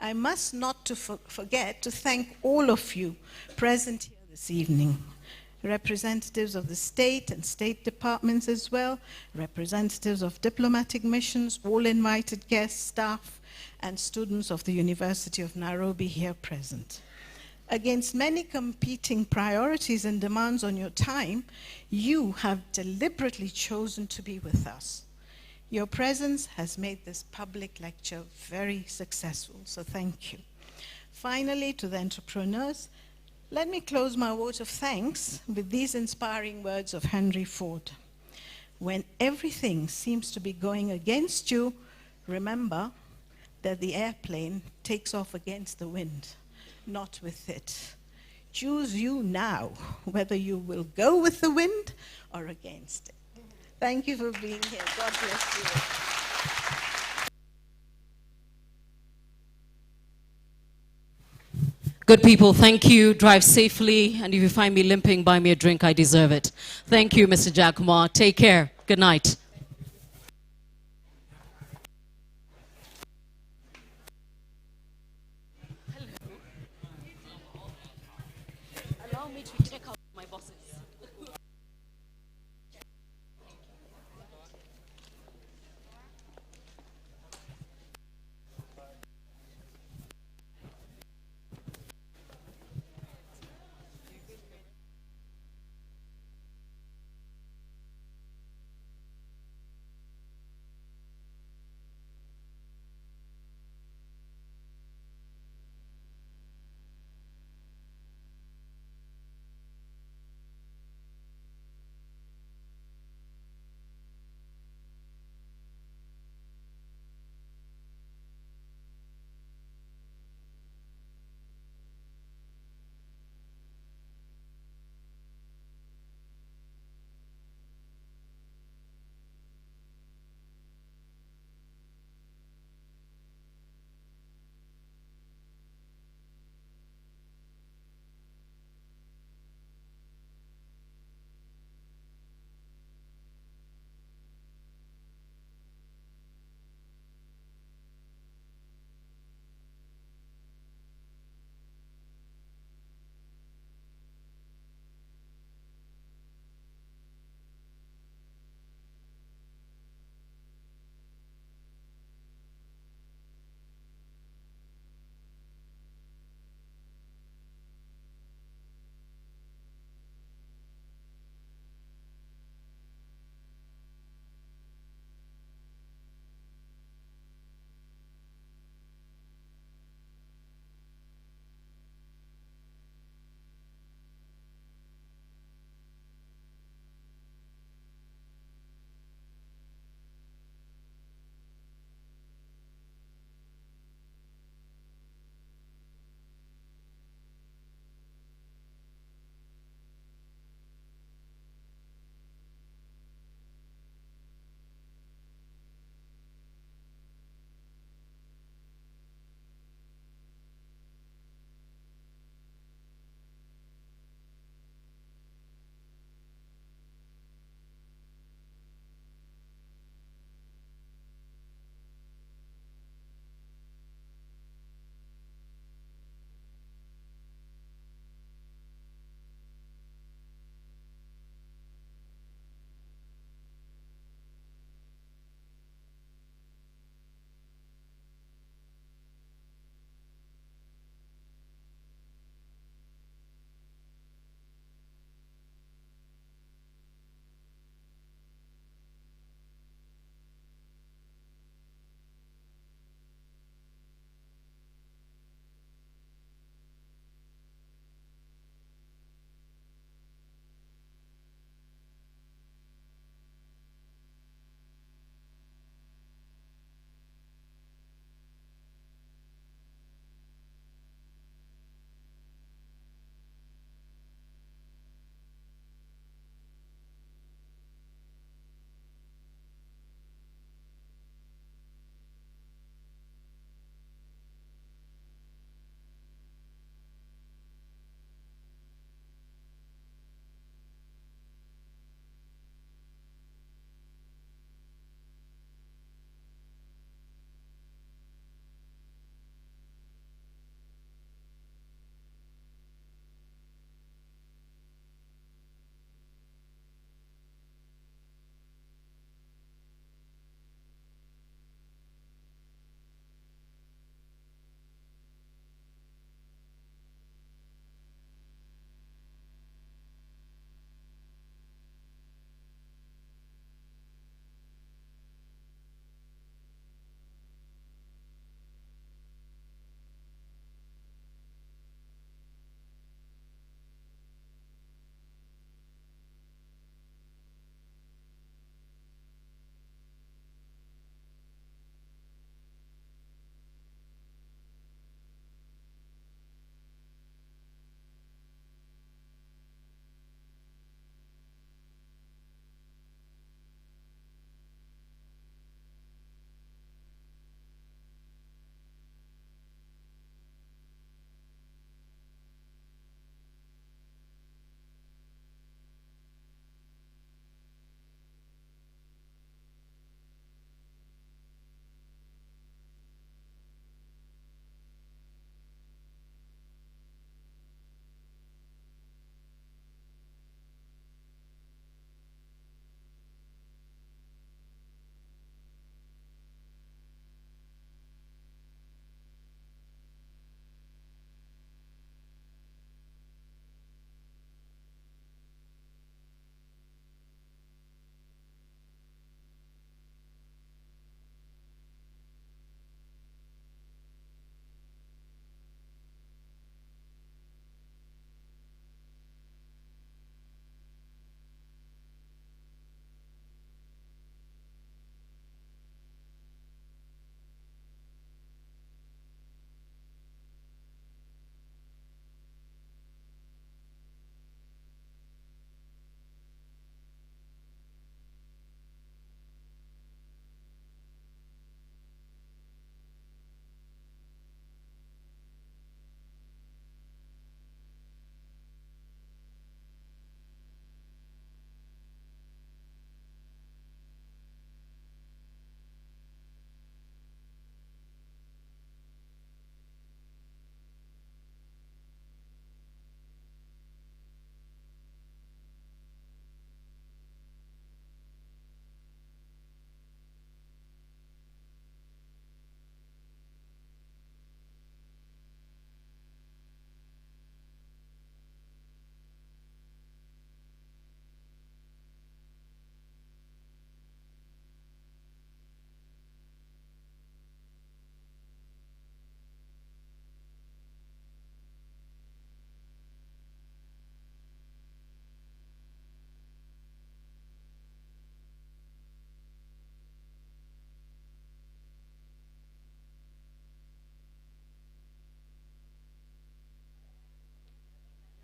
I must not forget to thank all of you present here this evening, representatives of the state and state departments as well, representatives of diplomatic missions, all invited guests, staff, and students of the University of Nairobi here present. Against many competing priorities and demands on your time, you have deliberately chosen to be with us. Your presence has made this public lecture very successful, so thank you. Finally, to the entrepreneurs, let me close my vote of thanks with these inspiring words of Henry Ford. When everything seems to be going against you, remember that the airplane takes off against the wind, not with it. Choose you now, whether you will go with the wind or against it. Thank you for being here. God bless you. Good people, thank you. Drive safely. And if you find me limping, buy me a drink. I deserve it. Thank you, Mr. Jack Ma. Take care. Good night. Allow me to check out.